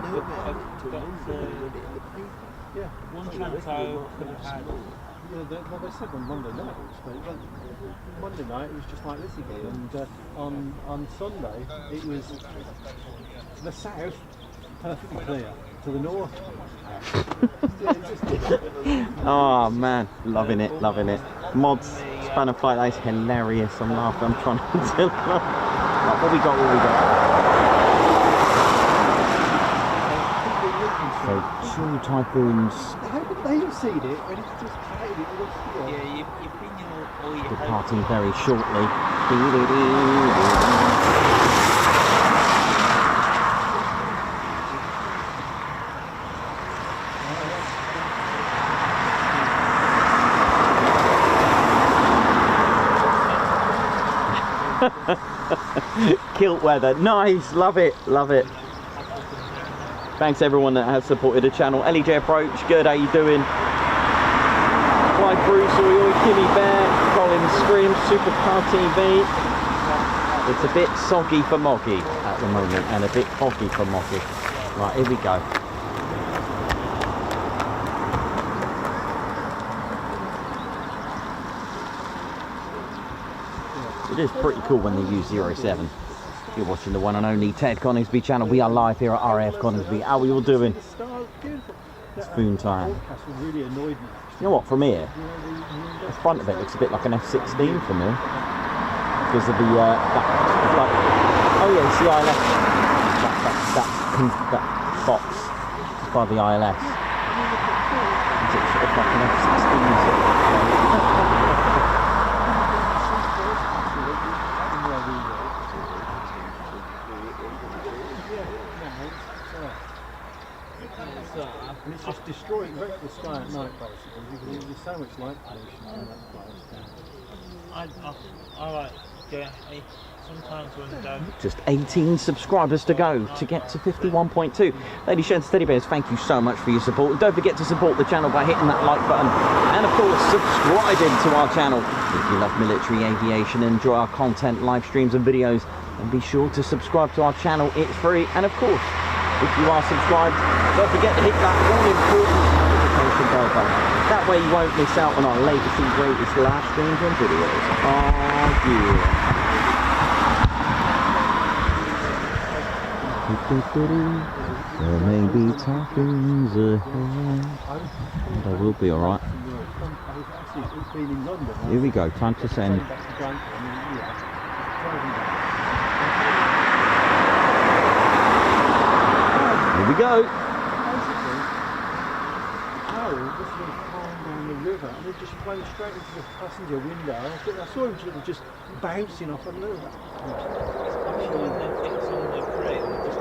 [SPEAKER 9] one chance I could have had.
[SPEAKER 5] Yeah, they said on Monday night Monday night it was just like this again, and on Sunday it was to the south perfectly clear, to the north.
[SPEAKER 1] Oh man, loving it, loving it. Mods, span of flight, that is hilarious. I'm laughing, I'm trying to laugh. What we got, So, two Typhoons.
[SPEAKER 5] They've seen it, and it's just hiding it.
[SPEAKER 9] Yeah, you're bringing all your
[SPEAKER 1] Departing very shortly. Kilt weather, nice, love it, love it. Thanks everyone that has supported the channel. LEJ Approach, good, how you doing? Clyde Bruce, Oi, Kimmy Bear, Colin Scream, Supercar TV. It's a bit soggy for Moggy at the moment and a bit foggy for Moggy. Right, here we go. It is pretty cool when they use 07. You're watching the one and only Ted Coningsby channel. We are live here at RAF Coningsby. How are we all doing? It's spoon time.
[SPEAKER 5] The podcast really annoyed me.
[SPEAKER 1] You know what, from here, the front of it looks a bit like an F-16 from here. Because of the, like, oh yeah, it's the ILS. That box by the ILS. It's sort of like an F-16 sort of
[SPEAKER 5] and it's just destroying the sky at night, basically, because there's so much light pollution in that place.
[SPEAKER 9] I like sometimes when Dad.
[SPEAKER 1] Just 18 subscribers to go to get to 51.2. Ladies, gents, teddy bears, thank you so much for your support. And don't forget to support the channel by hitting that like button and, of course, subscribing to our channel. If you love military aviation and enjoy our content, live streams and videos, then be sure to subscribe to our channel. It's free. And, of course, if you are subscribed, don't forget to hit that all-important notification bell button. That way you won't miss out on our latest and greatest live streams and videos. Oh, yeah. There may be typhoons ahead, but I will be alright. Here we go, time to send. Here we go.
[SPEAKER 5] Down the river and it just flowed straight into the passenger window. I saw him just bouncing off a little.
[SPEAKER 9] I'm sure when they fix on the crate, they just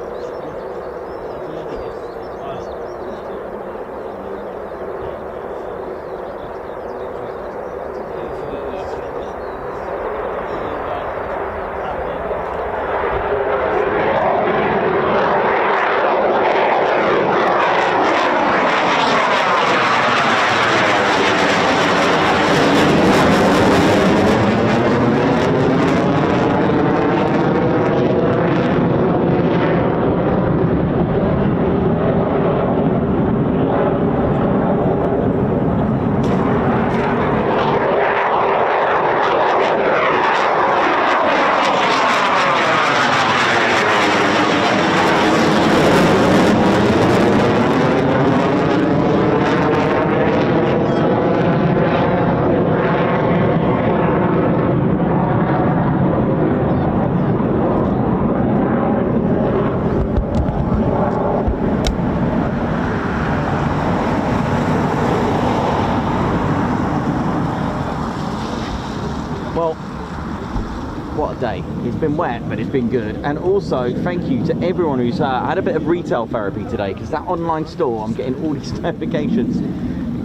[SPEAKER 1] what a day. It's been wet, but it's been good. And also, thank you to everyone who's had a bit of retail therapy today, because that online store, I'm getting all these notifications.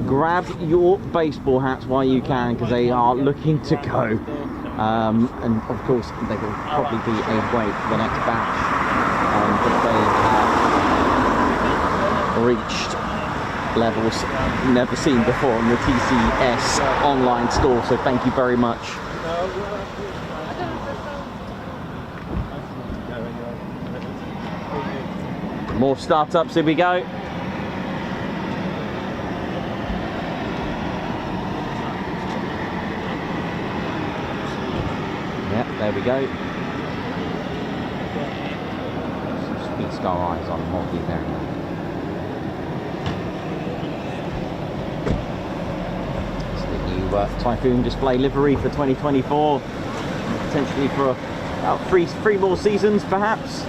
[SPEAKER 1] Grab your baseball hats while you can, because they are looking to go. And of course, they will probably be a wait for the next batch. But they have reached levels never seen before on the TCS online store, so thank you very much. More startups, here we go. Yep, there we go. Some Speed Star eyes on Moggy there. It's the new Typhoon Display livery for 2024. Potentially for about three more seasons, perhaps.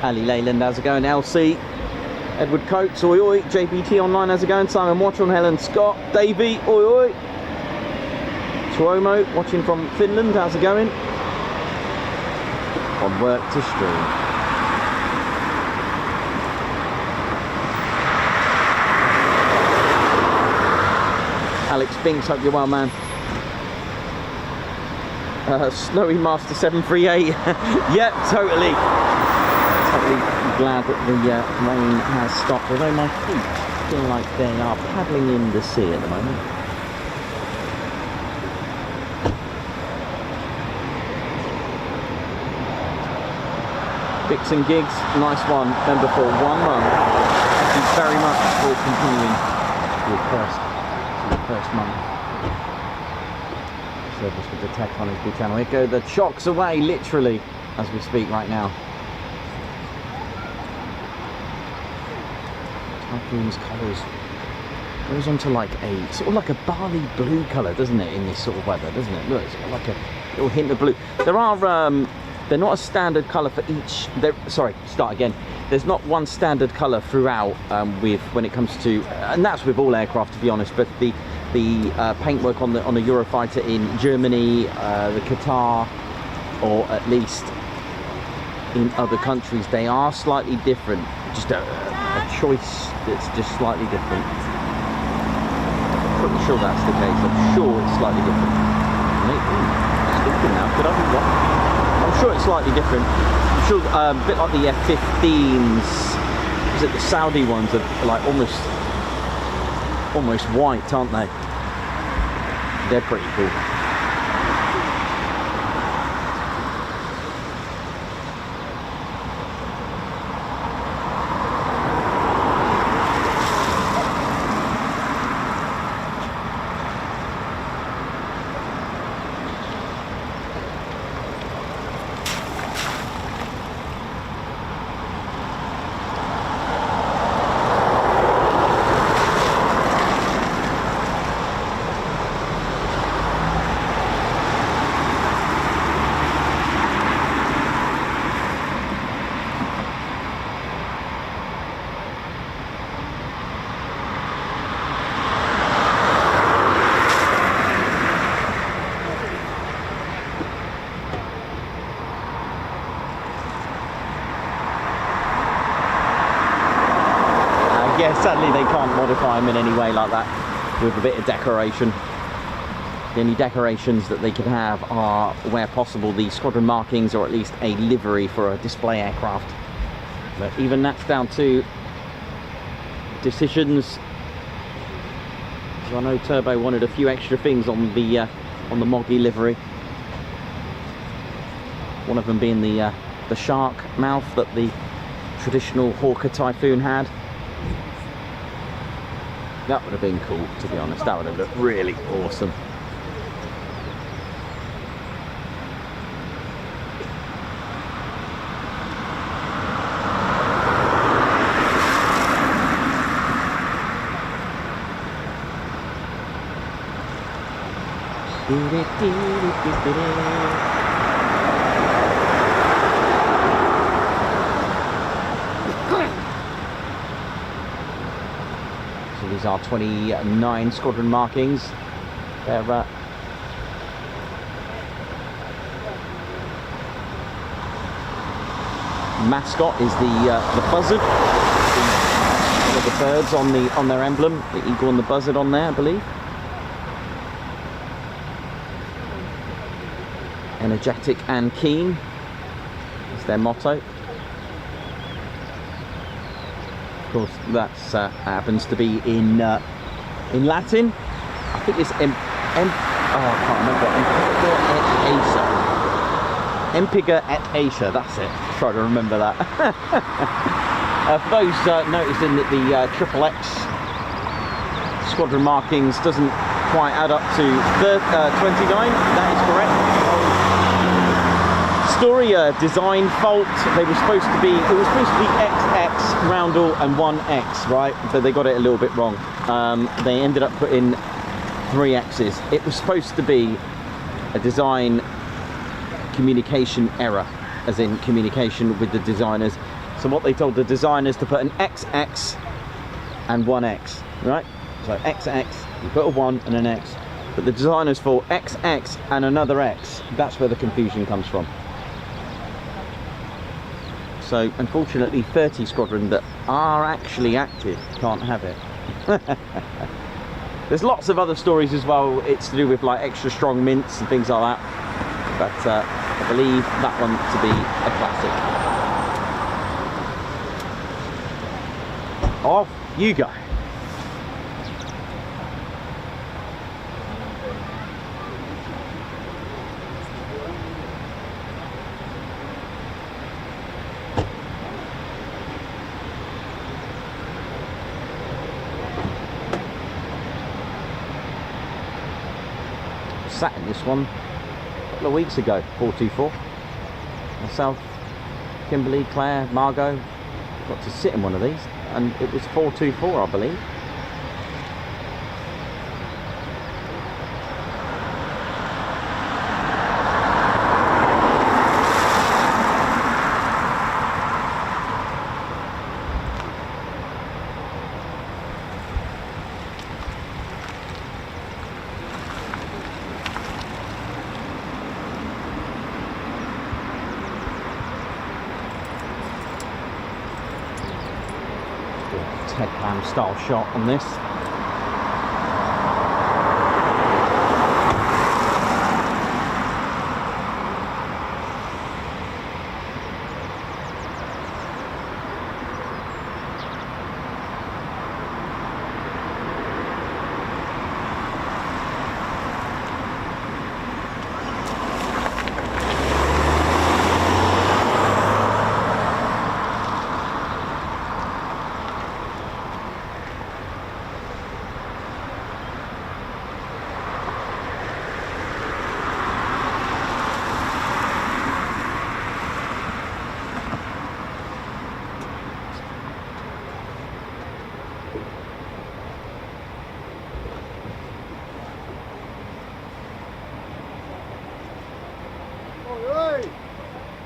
[SPEAKER 1] Ali Leyland, how's it going? LC, Edward Coates, oi oi. JBT online, how's it going? Simon Watch on Helen Scott, Davey, oi oi. Tuomo watching from Finland, how's it going? On work to stream. Alex Binks, hope you're well, man. Snowy Master 738. Yep, totally glad that the rain has stopped, although my feet feel like they are paddling in the sea at the moment. Bix and Gigs, nice one, member for 1 month. Thank you very much for continuing your first month service with the Ted Coningsby channel. Here go the chocks away, literally, as we speak right now. Typhoon's colours goes on to like a sort of like a barley blue colour, doesn't it, in this sort of weather, doesn't it? Look, it's got like a little hint of blue. There are they're not a standard colour for each. Sorry, start again. There's not one standard colour throughout with when it comes to, and that's with all aircraft to be honest. But the paintwork on the Eurofighter in Germany, the Qatar, or at least in other countries, they are slightly different. Just a choice that's just slightly different. Pretty sure that's the case. I'm sure it's slightly different. Speaking now, could I be wrong? I'm sure it's slightly different. I'm sure a bit like the F-15s. Is it the Saudi ones are like almost white, aren't they? They're pretty cool. Yeah, sadly they can't modify them in any way like that with a bit of decoration. The only decorations that they can have are, where possible, the squadron markings or at least a livery for a display aircraft. But even that's down to decisions. So I know Turbo wanted a few extra things on the Moggy livery. One of them being the shark mouth that the traditional Hawker Typhoon had. That would have been cool, to be honest. That would have looked really awesome. So these are 29 squadron markings. They're mascot is the buzzard. One of the birds on their emblem, the eagle and the buzzard on there, I believe. Energetic and keen is their motto. Of course, that's happens to be in Latin. I think it's I can't remember. Empiga et Acer. That's it. Try to remember that. For those noticing that the triple X squadron markings doesn't quite add up to 29, that is correct. Story design fault. They were supposed to be, it was supposed to be XX roundel and 1X, right? But they got it a little bit wrong. They ended up putting 3 X's. It was supposed to be a design communication error, as in communication with the designers. So what they told the designers to put an XX and one X, right? So XX, you put a 1 and an X. But the designers thought XX and another X. That's where the confusion comes from. So unfortunately 30 squadron that are actually active can't have it. There's lots of other stories as well. It's to do with like extra strong mints and things like that. But I believe that one to be a classic. Off you go. Sat in this one a couple of weeks ago, 424. Myself, Kimberly, Claire, Margot got to sit in one of these, and it was 424, I believe. Headcam style shot on this.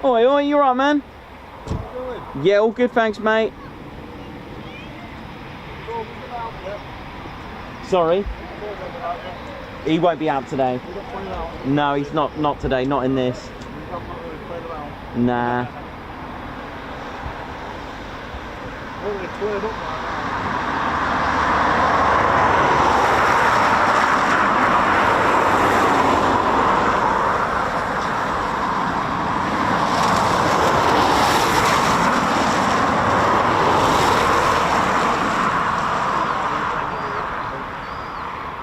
[SPEAKER 1] Oi, oi, you alright, man?
[SPEAKER 2] How you doing?
[SPEAKER 1] Yeah, all good, thanks, mate. Sorry? He won't be out today. No, he's not today, not in this. Nah.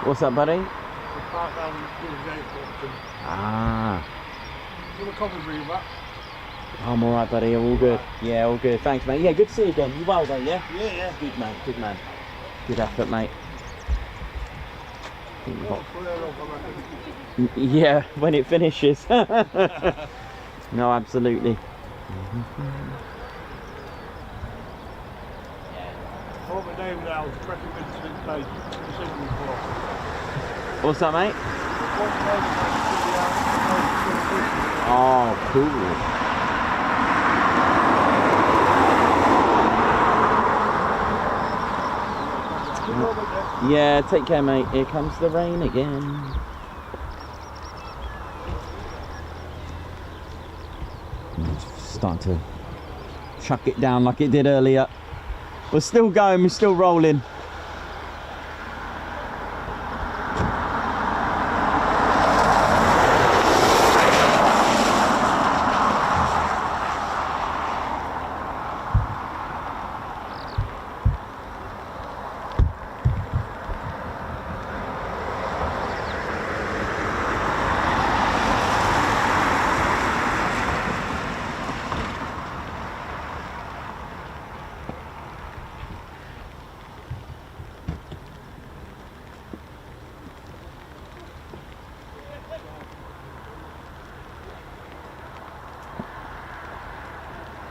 [SPEAKER 1] What's up, buddy? Ah. I'm alright, buddy. All good. Yeah, all good. Thanks, mate. Yeah, good to see you again. You well, though, yeah?
[SPEAKER 2] Yeah, yeah.
[SPEAKER 1] Good man, good man. Good effort, mate. Yeah, when it finishes. No, absolutely. What's that, mate? Oh, cool. Yeah, take care, mate. Here comes the rain again. It's starting to chuck it down like it did earlier. We're still going, we're still rolling.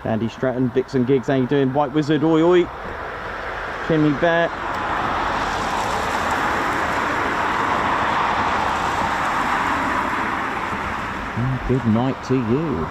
[SPEAKER 1] Andy Stratton, Vixen Gigs, how you doing? White Wizard, oi oi. Kimmy Bear. Good night to you.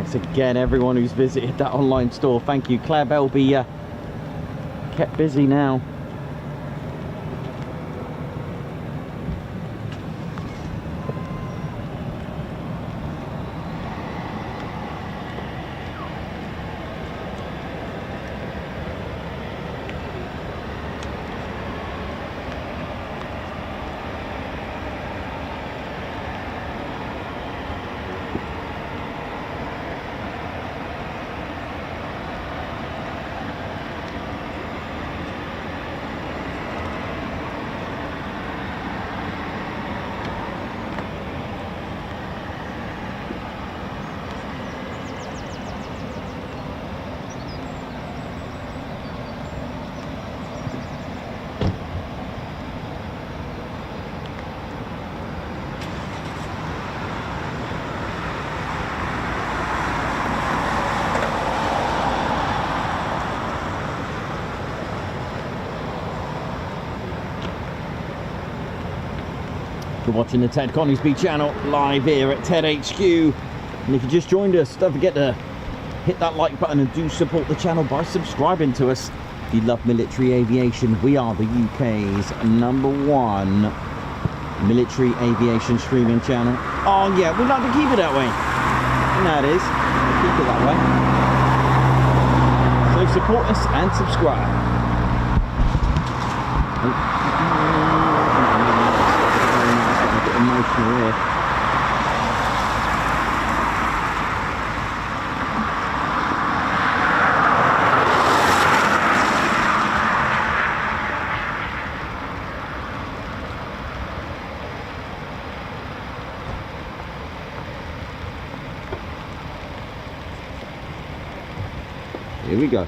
[SPEAKER 1] Thanks again, everyone who's visited that online store. Thank you. Claire Bell be kept busy now. You're watching the Ted Coningsby channel live here at TED HQ. And if you just joined us, don't forget to hit that like button and do support the channel by subscribing to us. If you love military aviation, we are the UK's #1 military aviation streaming channel. Oh yeah, we'd like to keep it that way. You know it is. Keep it that way. So support us and subscribe. Emotional here. Here we go.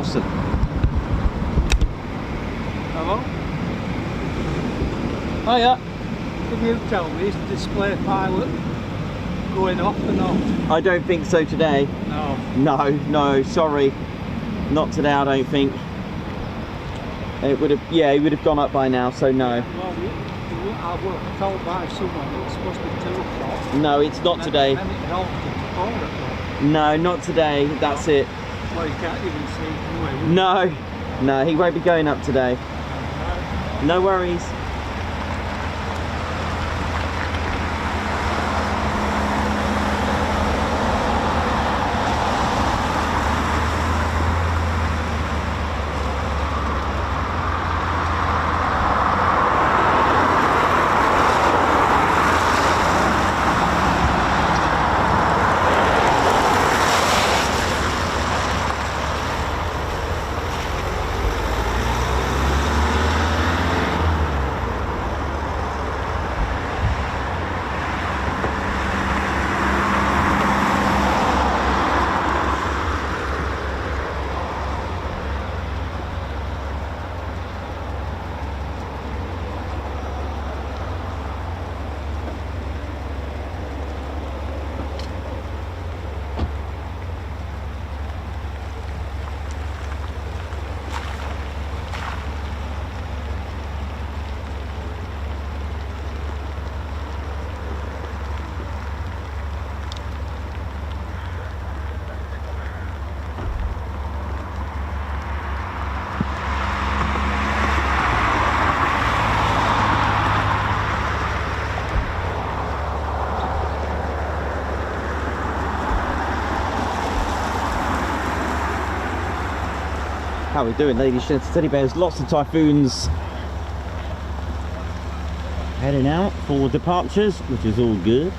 [SPEAKER 1] awesome.
[SPEAKER 5] Hello?
[SPEAKER 1] Hiya.
[SPEAKER 5] Can you tell me, is the display pilot going off or not?
[SPEAKER 1] I don't think so today.
[SPEAKER 5] No.
[SPEAKER 1] No, sorry. Not today, I don't think. It would have, yeah, it would have gone up by now, so no.
[SPEAKER 5] Well, I was told by someone it was supposed to be 2 o'clock.
[SPEAKER 1] No, it's not today.
[SPEAKER 5] And it helped to 4 o'clock.
[SPEAKER 1] No, not today, that's it.
[SPEAKER 5] Well, you can't even see, can we?
[SPEAKER 1] No, he won't be going up today. No worries. How we doing, ladies, gents, teddy bears? Lots of Typhoons heading out for departures, which is all good.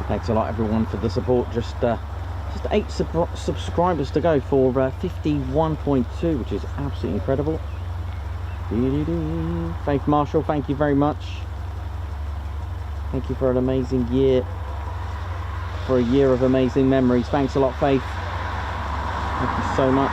[SPEAKER 1] Thanks a lot, everyone, for the support. Just 8 subscribers to go for 51.2, which is absolutely incredible. Faith Marshall, thank you very much. Thank you for an amazing year, for a year of amazing memories. Thanks a lot, Faith. Thank you so much.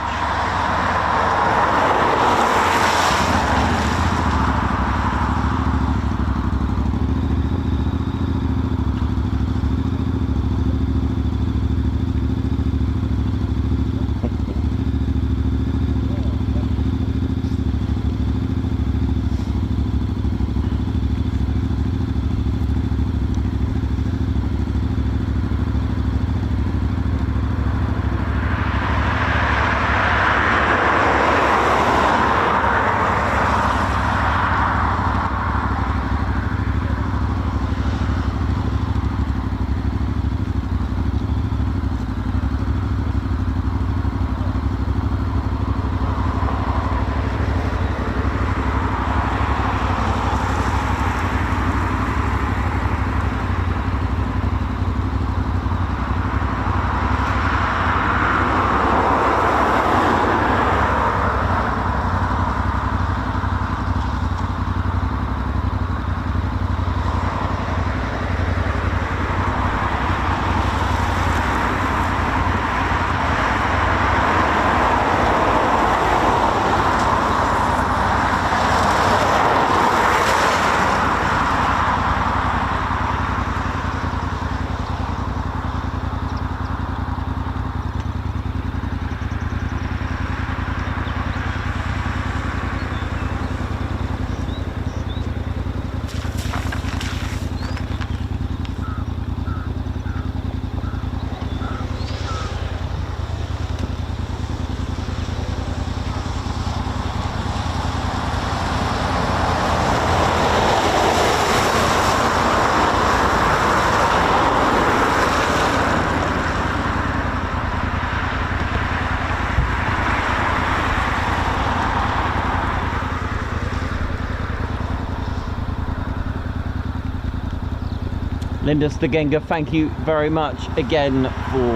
[SPEAKER 1] Linda Stagenga, thank you very much again for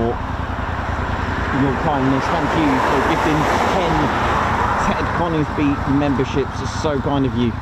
[SPEAKER 1] your kindness. Thank you for gifting 10 Ted Coningsby memberships. It's so kind of you.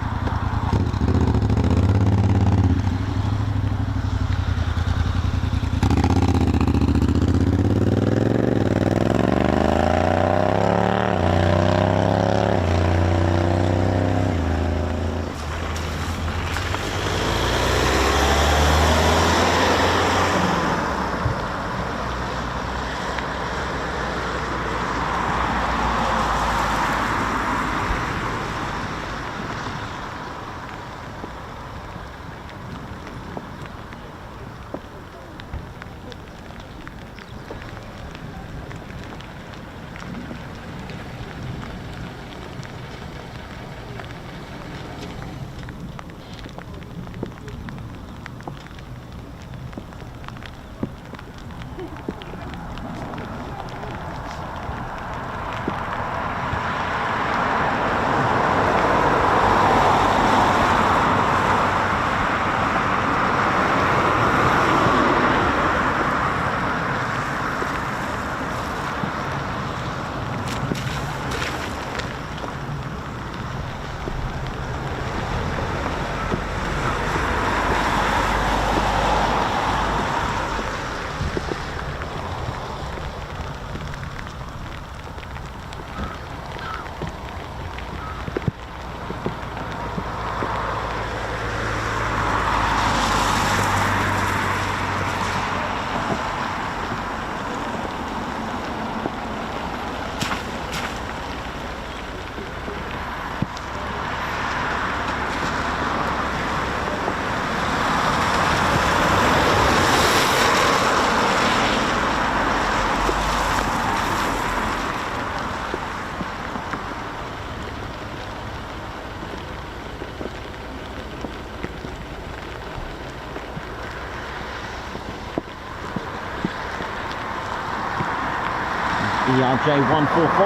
[SPEAKER 1] ERJ145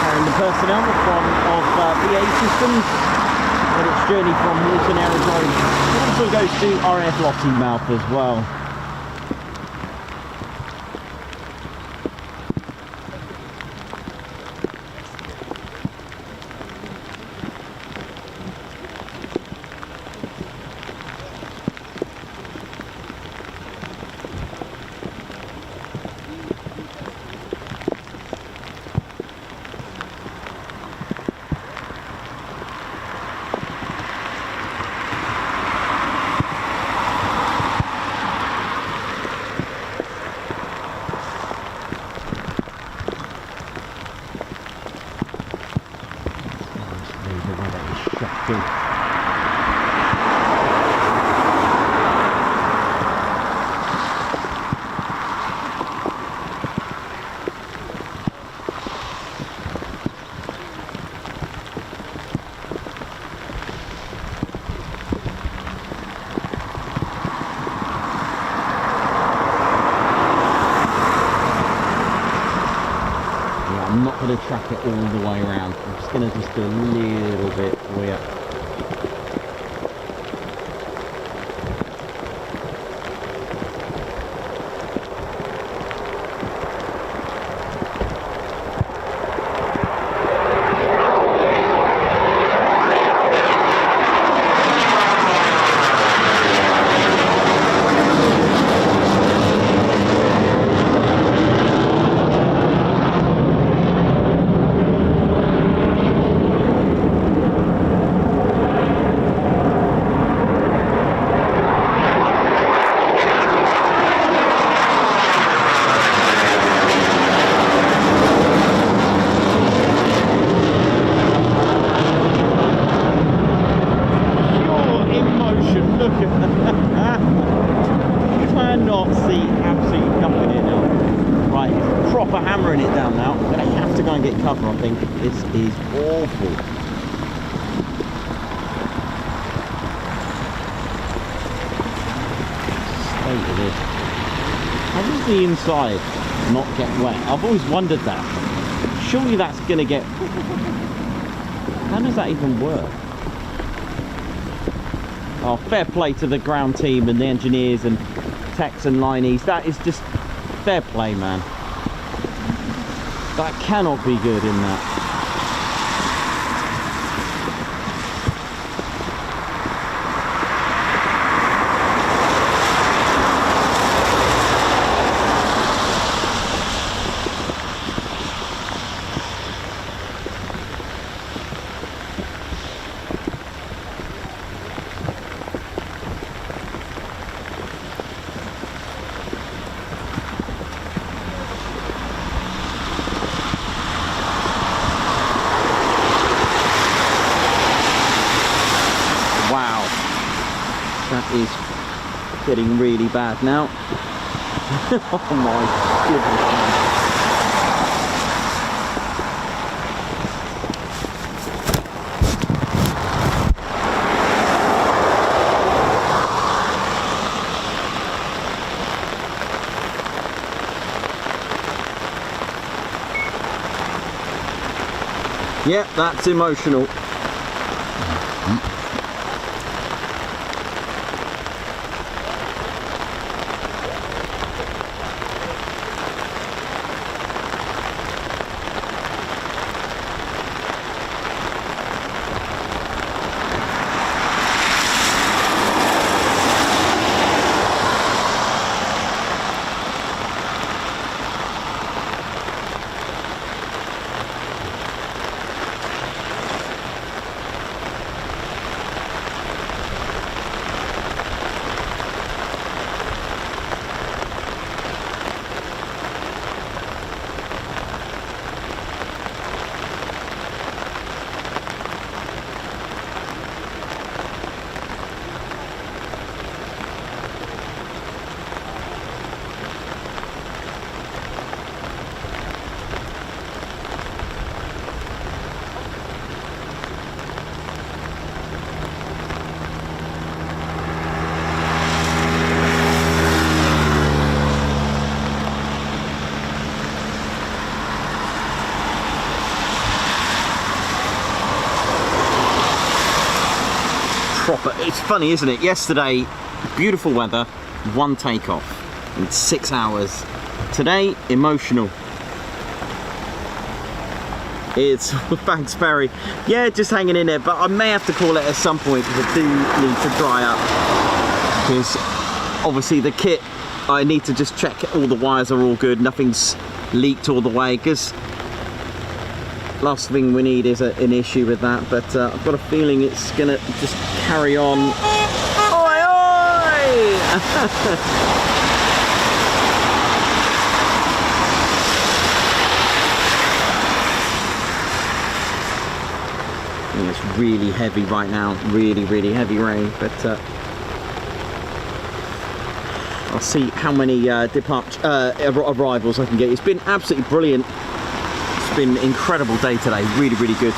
[SPEAKER 1] carrying the personnel of BA Systems on its journey from Walton Aerodrome. It also goes to RAF Lottymouth as well. I'm not going to track it all the way around. I'm just going to do a little bit way up. Hammering it down now. I'm going to have to go and get cover. I think this is awful. State of this. How does the inside not get wet? I've always wondered that. Surely that's going to get... How does that even work? Oh, fair play to the ground team and the engineers and techs and lineys. That is just fair play, man. That cannot be good in that. That is getting really bad now. Oh my goodness. Yep, that's emotional. Proper. It's funny, isn't it? Yesterday, beautiful weather, one takeoff in 6 hours. Today, emotional. It's thanks, Barry. Yeah, just hanging in there, but I may have to call it at some point because I do need to dry up. Because obviously the kit, I need to just check all the wires are all good, nothing's leaked all the way. Because last thing we need is an issue with that, but I've got a feeling it's gonna just carry on. Oi, oi! It's really heavy right now, really heavy rain, but I'll see how many arrivals I can get. It's been absolutely brilliant. Been an incredible day today, really good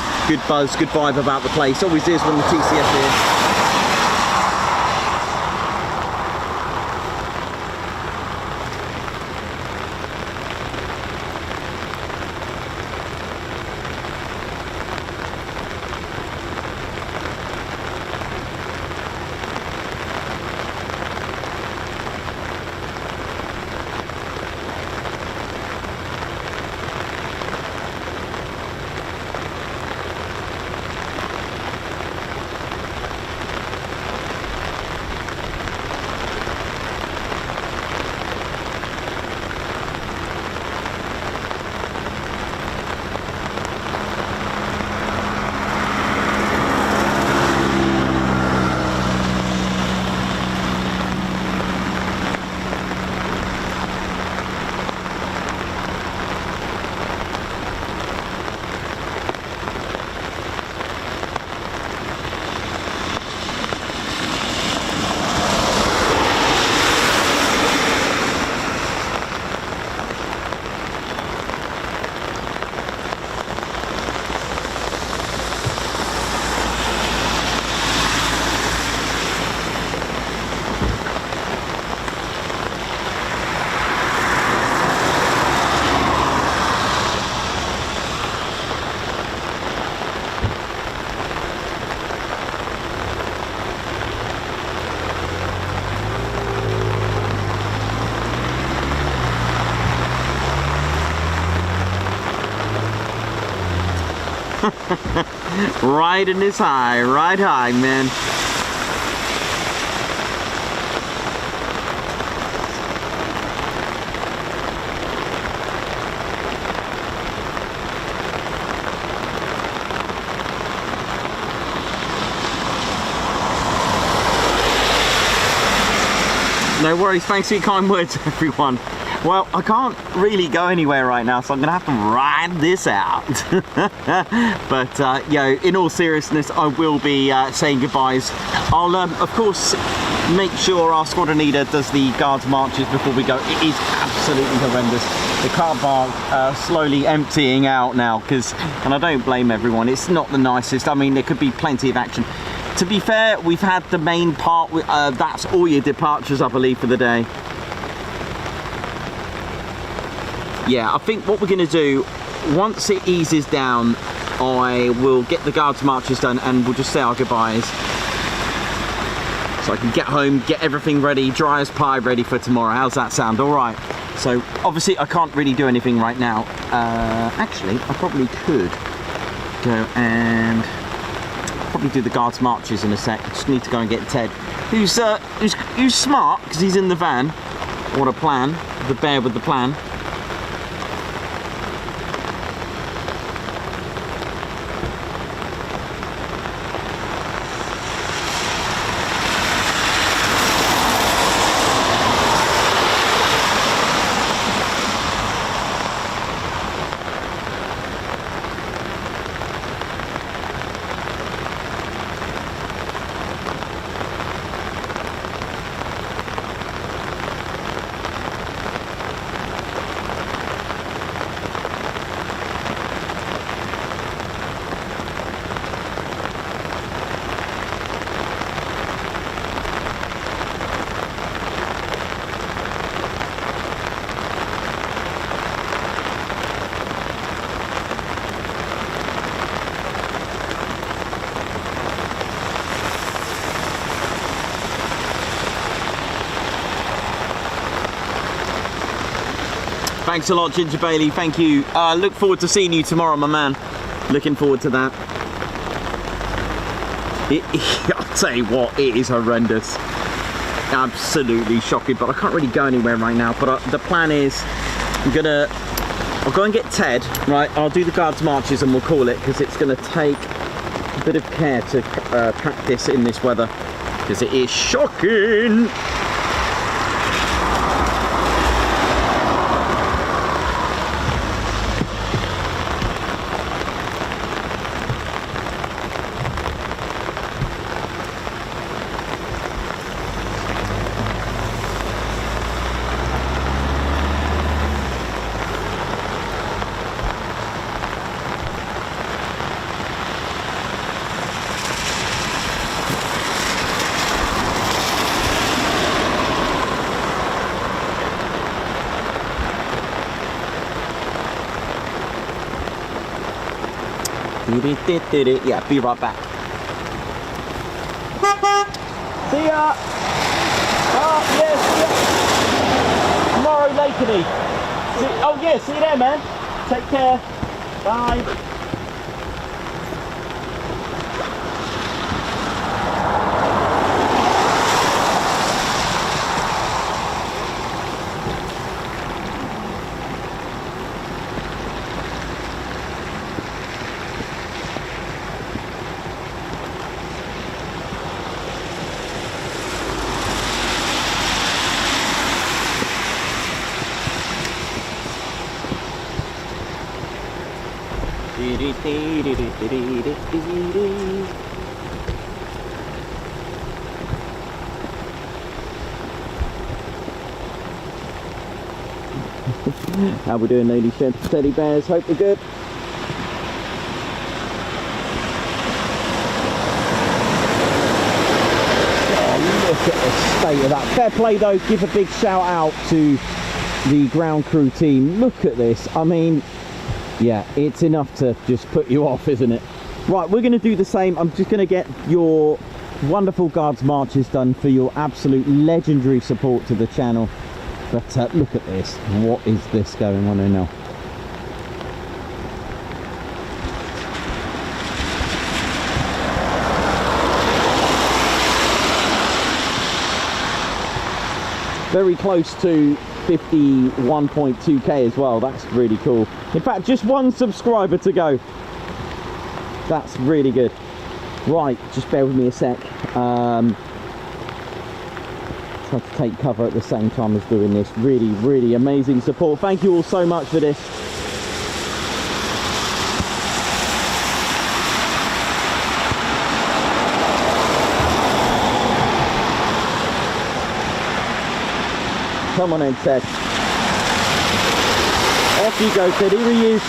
[SPEAKER 1] buzz, good vibe about the place, always is when the TCF is. Riding this high, ride high, man. No worries, thanks for your kind words, everyone. Well, I can't really go anywhere right now, so I'm gonna have to ride this out. But you know, in all seriousness, I will be saying goodbyes. I'll of course make sure our squadron leader does the guards marches before we go. It is absolutely horrendous. The car park slowly emptying out now, and I don't blame everyone, it's not the nicest. I mean, there could be plenty of action. To be fair, we've had the main part, that's all your departures, I believe, for the day. Yeah, I think what we're going to do, once it eases down, I will get the guards marches done and we'll just say our goodbyes. So I can get home, get everything ready, dry as pie, ready for tomorrow. How's that sound? All right. So obviously I can't really do anything right now. Actually, I probably could go and probably do the guards marches in a sec. I just need to go and get Ted, who's smart because he's in the van. What a plan, the bear with the plan. Thanks a lot, Ginger Bailey, thank you. Look forward to seeing you tomorrow, my man. Looking forward to that. I'll tell you what, it is horrendous. Absolutely shocking, but I can't really go anywhere right now. But the plan is, I'll go and get Ted, right? I'll do the guards marches and we'll call it, because it's going to take a bit of care to practice in this weather, because it is shocking. Yeah, be right back. See ya! Oh, yeah, see ya! Tomorrow, Lakeney. Oh, yeah, see you there, man. Take care. Bye. How we doing, ladies, gents, teddy bears? Hope we're good. Oh, look at the state of that. Fair play though, give a big shout out to the ground crew team. Look at this. I mean, yeah, it's enough to just put you off, isn't it? Right, we're going to do the same. I'm just going to get your wonderful guards marches done for your absolute legendary support to the channel. But look at this. What is this going on now? very close to 51.2k as well. That's really cool. In fact, just one subscriber to go. That's really good. Right, just bear with me a sec. Try to take cover at the same time as doing this. Really, really amazing support. Thank you all so much for this. Come on in, Ted. Off you go, Ted. Here he is.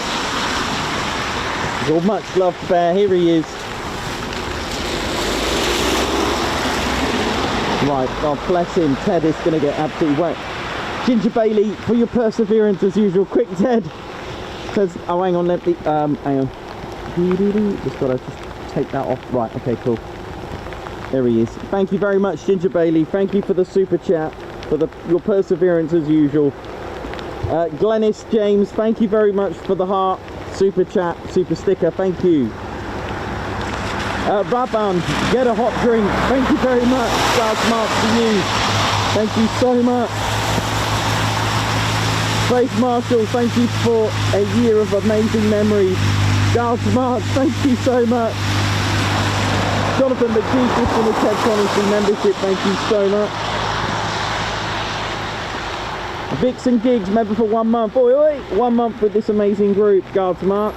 [SPEAKER 1] Your much loved bear. Here he is. Right, oh bless him. Ted is going to get absolutely wet. Ginger Bailey, for your perseverance as usual. Quick, Ted. Says, oh, hang on, let me, hang on. Just got to just take that off. Right, okay, cool. There he is. Thank you very much, Ginger Bailey. Thank you for the super chat. For your perseverance as usual. Glennis James, thank you very much for the heart, super chat, super sticker, thank you. Raban, get a hot drink, thank you very much. That's mark for you, thank you so much. Faith Marshall, thank you for a year of amazing memories. Giles March, thank you so much. Jonathan McGee, gifting a Ted Coningsby membership, thank you so much. Vixen Gigs, member for 1 month. Oi, oi, 1 month with this amazing group. Guards March.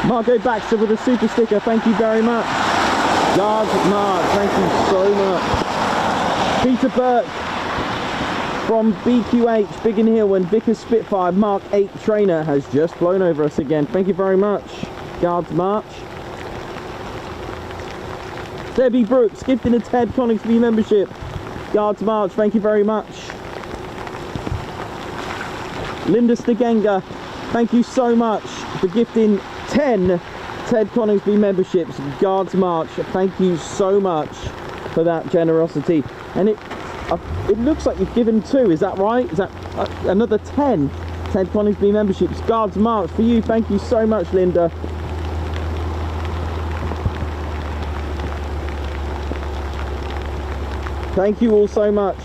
[SPEAKER 1] Margot Baxter with a super sticker. Thank you very much. Guards March. Thank you so much. Peter Burke from BQH, Biggin Hill and Vickers Spitfire Mark 8 trainer has just flown over us again. Thank you very much. Guards March. Debbie Brooks gifting a Ted Coningsby membership. Guards March, thank you very much. Linda Stegenga, thank you so much for gifting 10 Ted Coningsby memberships. Guards March, thank you so much for that generosity. And it looks like you've given 2, is that right? Is that another 10 Ted Coningsby memberships? Guards March for you, thank you so much, Linda. Thank you all so much.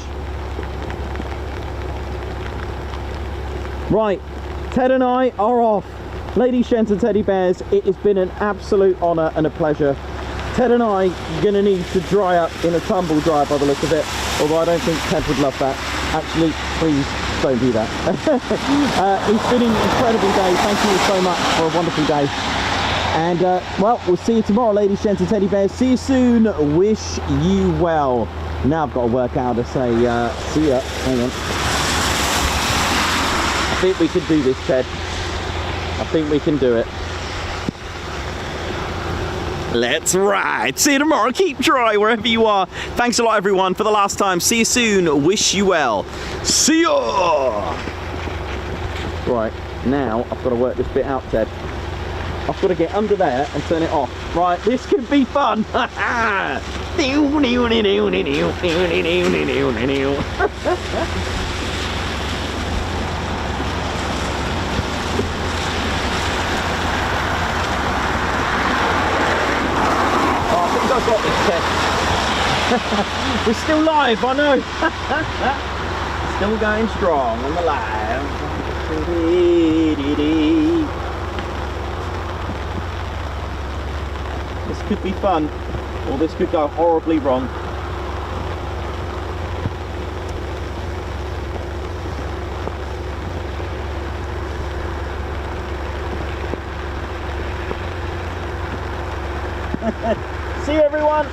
[SPEAKER 1] Right, Ted and I are off. Lady Shenta Teddy Bears, it has been an absolute honour and a pleasure. Ted and I are going to need to dry up in a tumble dryer by the look of it, although I don't think Ted would love that. Actually, please don't do that. It's been an incredible day. Thank you all so much for a wonderful day. And, well, we'll see you tomorrow, Lady Shenta Teddy Bears. See you soon. Wish you well. Now I've got to work out how to say see ya. Hang on. I think we can do this, Ted. I think we can do it. Let's ride. See you tomorrow. Keep dry wherever you are. Thanks a lot, everyone, for the last time. See you soon. Wish you well. See ya. Right, now I've got to work this bit out, Ted. I've got to get under there and turn it off. Right, this could be fun. I've got this, Ted. We're still live, I know. Still going strong on the live. This could be fun, or this could go horribly wrong. See you, everyone.